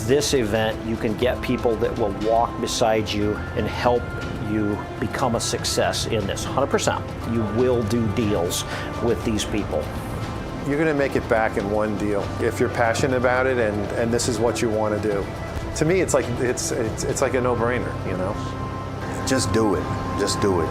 Speaker 12: this event, you can get people that will walk beside you and help you become a success in this. 100%. You will do deals with these people.
Speaker 15: You're going to make it back in one deal if you're passionate about it and this is what you want to do. To me, it's like a no-brainer, you know?
Speaker 14: Just do it. Just do it.